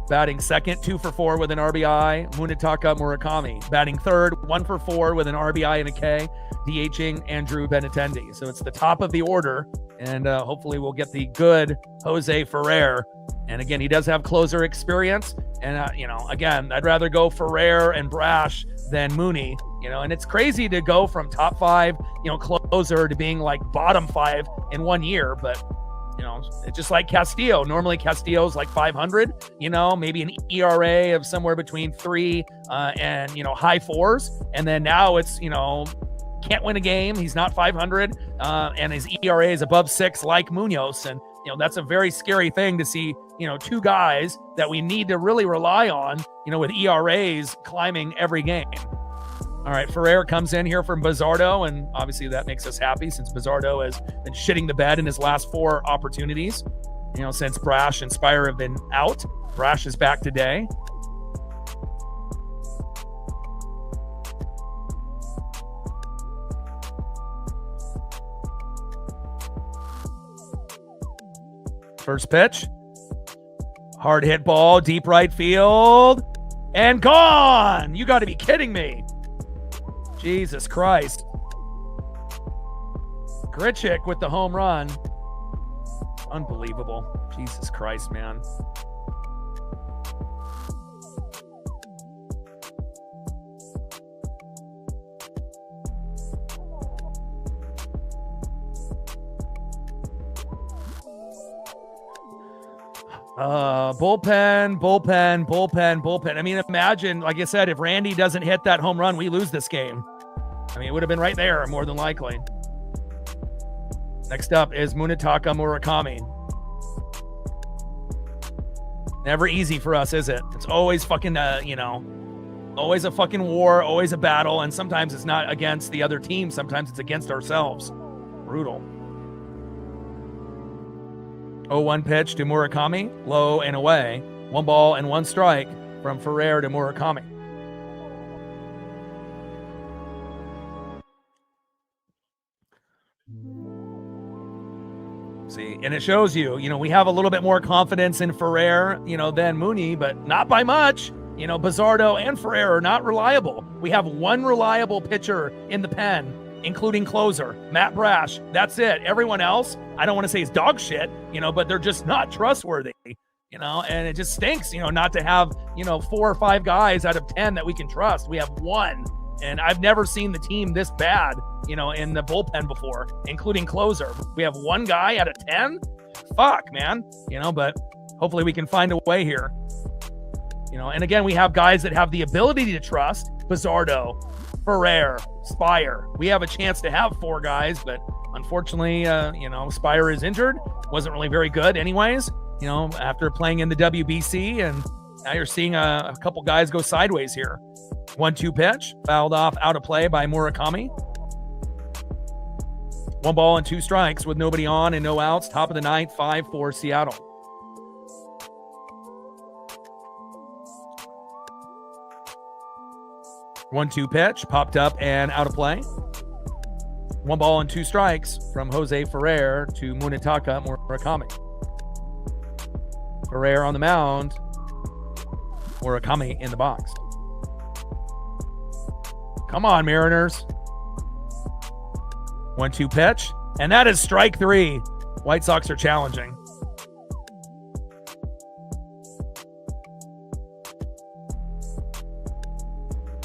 Batting second, 2 for 4 with an RBI, Munetaka Murakami. Batting third, 1 for 4 with an RBI and a K, DHing Andrew Benintendi. So it's the top of the order, and hopefully we'll get the good Jose Ferrer. And again, he does have closer experience. And, again, I'd rather go Ferrer and Brash than Mooney, and it's crazy to go from top 5, closer to being like bottom 5 in 1 year. But, it's just like Castillo. Normally Castillo's like 500, maybe an ERA of somewhere between 3 and, high 4s. And then now it's, can't win a game. He's not 500 and his ERA is above 6 like Munoz. And, that's a very scary thing to see, 2 guys that we need to really rely on, with ERAs climbing every game. All right, Ferrer comes in here from Bizardo, and obviously that makes us happy since Bizardo has been shitting the bed in his last 4 opportunities, since Brash and Spire have been out. Brash is back today. First pitch. Hard hit ball, deep right field, and gone. You got to be kidding me. Jesus Christ. Grichuk with the home run. Unbelievable. Jesus Christ, man. Bullpen. I mean, imagine, like I said, if Randy doesn't hit that home run, we lose this game. I mean, it would have been right there, more than likely. Next up is Munetaka Murakami. Never easy for us, is it? It's always fucking, always a fucking war, always a battle, and sometimes it's not against the other team. Sometimes it's against ourselves. Brutal. 0-1 pitch to Murakami, low and away. 1 ball and 1 strike from Ferrer to Murakami. See, and it shows you, we have a little bit more confidence in Ferrer, than Mooney, but not by much. Bizardo and Ferrer are not reliable. We have 1 reliable pitcher in the pen, including closer, Matt Brash. That's it. Everyone else, I don't want to say is dog shit, but they're just not trustworthy, and it just stinks, not to have, 4 or 5 guys out of 10 that we can trust. We have 1, and I've never seen the team this bad, in the bullpen before, including closer. We have 1 guy out of 10? Fuck, man, but hopefully we can find a way here, and again, we have guys that have the ability to trust. Bizardo, Ferrer, Spire. We have a chance to have 4 guys, but unfortunately, Spire is injured. Wasn't really very good anyways, after playing in the WBC, and now you're seeing a couple guys go sideways here. 1-2 pitch, fouled off, out of play by Murakami. 1 ball and 2 strikes with nobody on and no outs. Top of the ninth, 5-4 Seattle. One-two pitch, popped up and out of play. 1 ball and 2 strikes from Jose Ferrer to Munetaka Murakami. Ferrer on the mound, Murakami in the box. Come on, Mariners. 1-2 pitch, and that is strike 3. White Sox are challenging.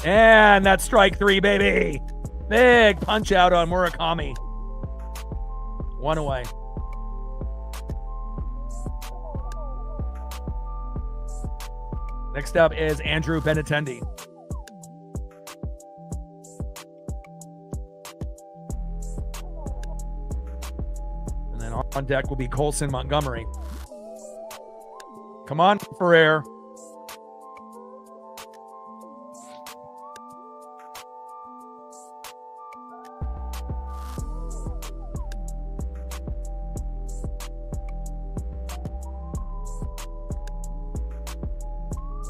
And that's strike 3, baby. Big punch out on Murakami. 1 away. Next up is Andrew Benintendi. And then on deck will be Colson Montgomery. Come on, Ferrer.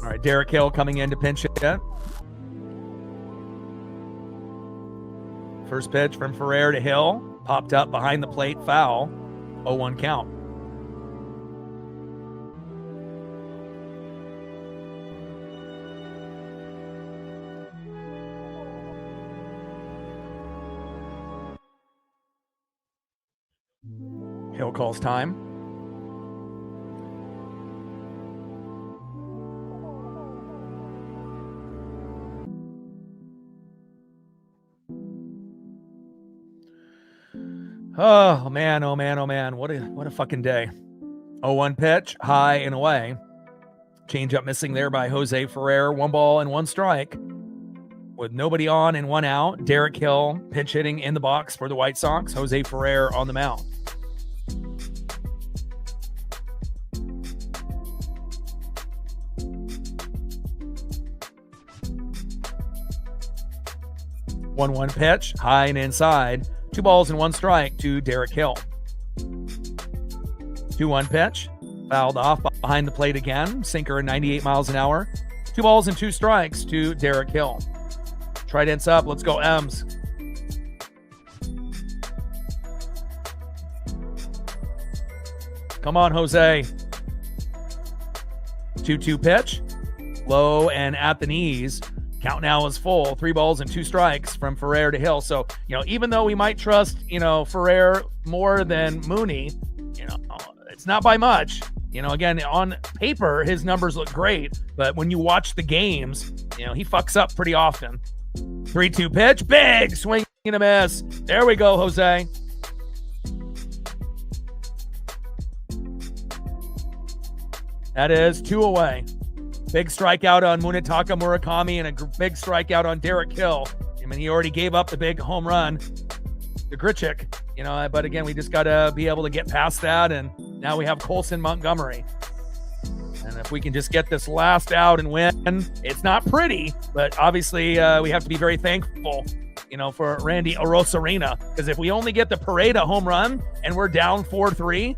All right, Derek Hill coming in to pinch it. First pitch from Ferrer to Hill. Popped up behind the plate, foul. 0-1 count. Hill calls time. Oh man, oh man, oh man. What a fucking day. 0-1 pitch, high and away. Changeup missing there by Jose Ferrer. 1 ball and 1 strike. With nobody on and 1 out. Derek Hill pinch hitting in the box for the White Sox. Jose Ferrer on the mound. One pitch, high and inside. 2 balls and 1 strike to Derek Hill. 2-1 pitch, fouled off behind the plate again. Sinker at 98 miles an hour. 2 balls and 2 strikes to Derek Hill. Trident's up. Let's go, M's. Come on, Jose. 2-2 pitch, low and at the knees. Count now is full. 3 balls and 2 strikes from Ferrer to Hill. So, even though we might trust, Ferrer more than Mooney, it's not by much. Again, on paper, his numbers look great. But when you watch the games, he fucks up pretty often. 3-2 pitch, big swing and a miss. There we go, Jose. That is 2 away. Big strikeout on Munetaka Murakami and a big strikeout on Derek Hill. I mean, he already gave up the big home run to Grichuk, but again, we just got to be able to get past that. And now we have Colson Montgomery. And if we can just get this last out and win, it's not pretty, but obviously we have to be very thankful, for Randy Arozarena, because if we only get the Pareda home run and we're down 4-3,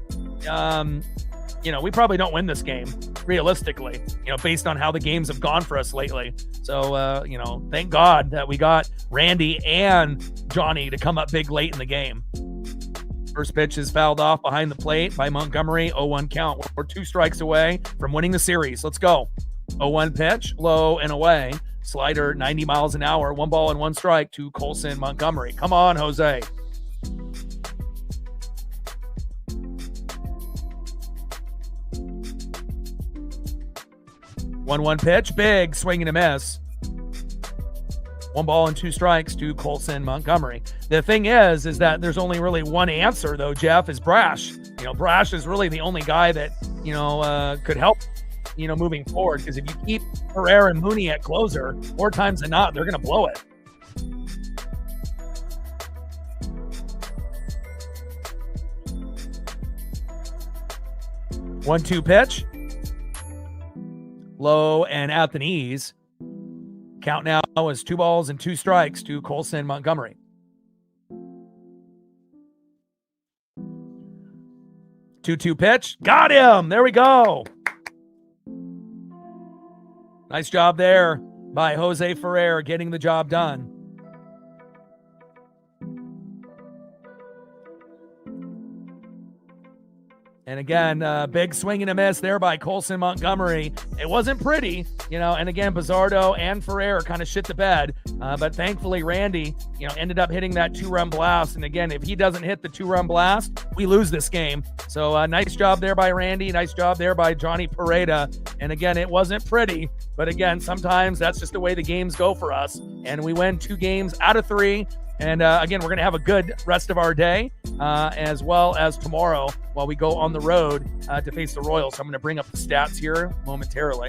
we probably don't win this game, realistically, based on how the games have gone for us lately. So, thank God that we got Randy and Johnny to come up big late in the game. First pitch is fouled off behind the plate by Montgomery. 0-1 count. We're 2 strikes away from winning the series. Let's go. 0-1 pitch, low and away. Slider, 90 miles an hour. 1 ball and 1 strike to Colson Montgomery. Come on, Jose. One pitch, big swing and a miss. 1 ball and 2 strikes to Colson Montgomery. The thing is that there's only really one answer, though, Jeff, is Brash. Brash is really the only guy that, could help, moving forward. Because if you keep Ferrer and Mooney at closer, more times than not, they're going to blow it. One-two pitch. Low and at the knees. Count now is 2 balls and 2 strikes to Colson Montgomery. Two pitch. Got him. There we go. Nice job there by Jose Ferrer getting the job done. And again, big swing and a miss there by Colson Montgomery. It wasn't pretty, and again, Bizzardo and Ferrer kind of shit the bed. But thankfully, Randy, ended up hitting that 2-run blast. And again, if he doesn't hit the 2-run blast, we lose this game. So nice job there by Randy. Nice job there by Johnny Pareda. And again, it wasn't pretty. But again, sometimes that's just the way the games go for us. And we win 2 games out of 3. And again, we're going to have a good rest of our day, as well as tomorrow while we go on the road to face the Royals. So I'm going to bring up the stats here momentarily.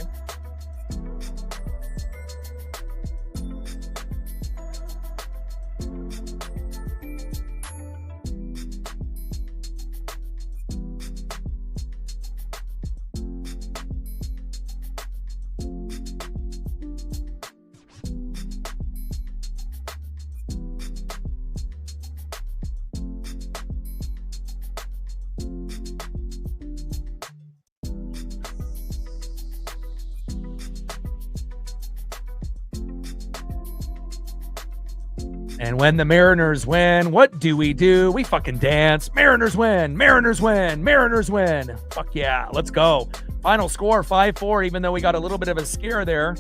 And when the Mariners win, what do? We fucking dance. Mariners win. Mariners win. Mariners win. Fuck yeah. Let's go. Final score 5-4, even though we got a little bit of a scare there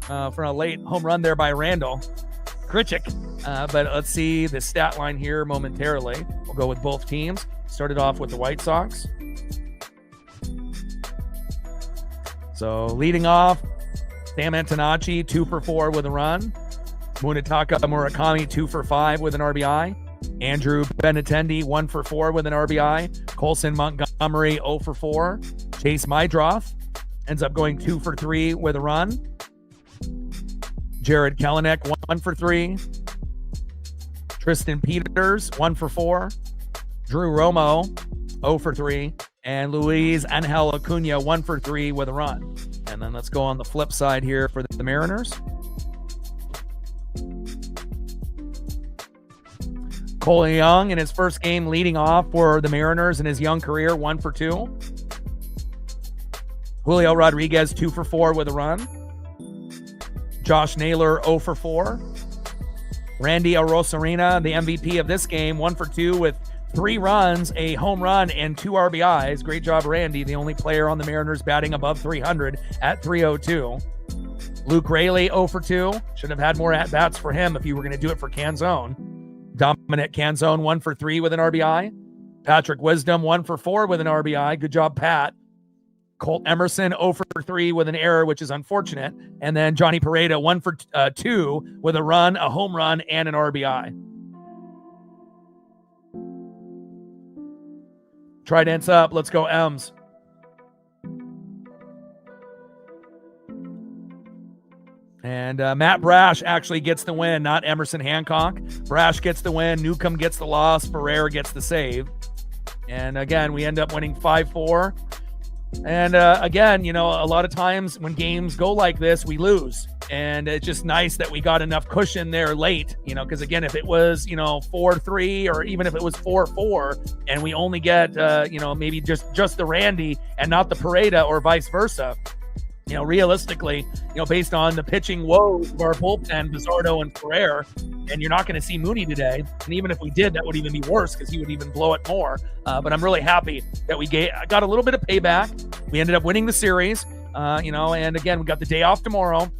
for a late home run there by Randall Krichik. But let's see the stat line here momentarily. We'll go with both teams. Started off with the White Sox. So leading off, Sam Antonacci, 2 for 4 with a run. Munetaka Murakami, 2 for 5 with an RBI. Andrew Benintendi, 1 for 4 with an RBI. Colson Montgomery, 0 for 4. Chase Mydroth ends up going 2 for 3 with a run. Jared Kelenic, 1 for 3. Tristan Peters, 1 for 4. Drew Romo, 0 for 3. And Luis Angel Acuna, 1 for 3 with a run. And then let's go on the flip side here for the Mariners. Cole Young in his first game leading off for the Mariners in his young career, 1 for 2. Julio Rodriguez, 2 for 4 with a run. Josh Naylor, 0 for 4. Randy Arozarena, the MVP of this game, 1 for 2 with 3 runs, a home run, and 2 RBIs. Great job, Randy, the only player on the Mariners batting above 300 at 302. Luke Raley, 0 for 2. Should have had more at-bats for him if you were going to do it for Canzone. Dominic Canzone, 1 for 3 with an RBI. Patrick Wisdom, 1 for 4 with an RBI. Good job, Pat. Colt Emerson, 0 for 3 with an error, which is unfortunate. And then Johnny Pareda, 1 for 2 with a run, a home run, and an RBI. Tridents up. Let's go, Ems. And Matt Brash actually gets the win, not Emerson Hancock. Brash gets the win. Newcomb gets the loss. Ferrer gets the save. And again, we end up winning 5-4. And again, a lot of times when games go like this, we lose. And it's just nice that we got enough cushion there late, because again, if it was, 4-3 or even if it was 4-4 and we only get, maybe just the Randy and not the Pareda or vice versa, realistically, based on the pitching woes of our bullpen, Bizzardo and Ferrer, and you're not going to see Mooney today. And even if we did, that would even be worse because he would even blow it more. But I'm really happy that we got a little bit of payback. We ended up winning the series, and again, we got the day off tomorrow.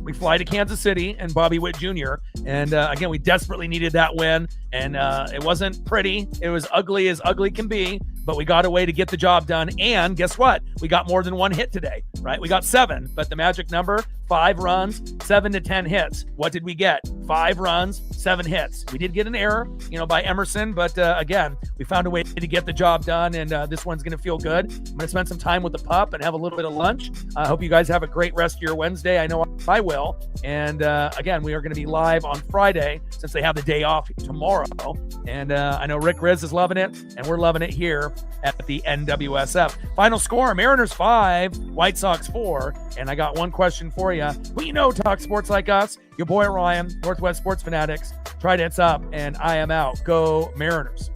We fly to Kansas City and Bobby Witt Jr. And again, we desperately needed that win. And it wasn't pretty. It was ugly as ugly can be, but we got a way to get the job done. And guess what? We got more than 1 hit today, right? We got 7, but the magic number, 5 runs, 7 to 10 hits. What did we get? 5 runs, 7 hits. We did get an error, by Emerson, but again, we found a way to get the job done, and this one's going to feel good. I'm going to spend some time with the pup and have a little bit of lunch. I hope you guys have a great rest of your Wednesday. I know I will. And again, we are going to be live on on Friday since they have the day off tomorrow. And I know Rick Riz is loving it, and we're loving it here at the NWSF. Final score, Mariners 5, White Sox 4. And I got one question for you. Well, you know, talk sports like us. Your boy Ryan, Northwest Sports Fanatics. Try to hits up, and I am out. Go Mariners.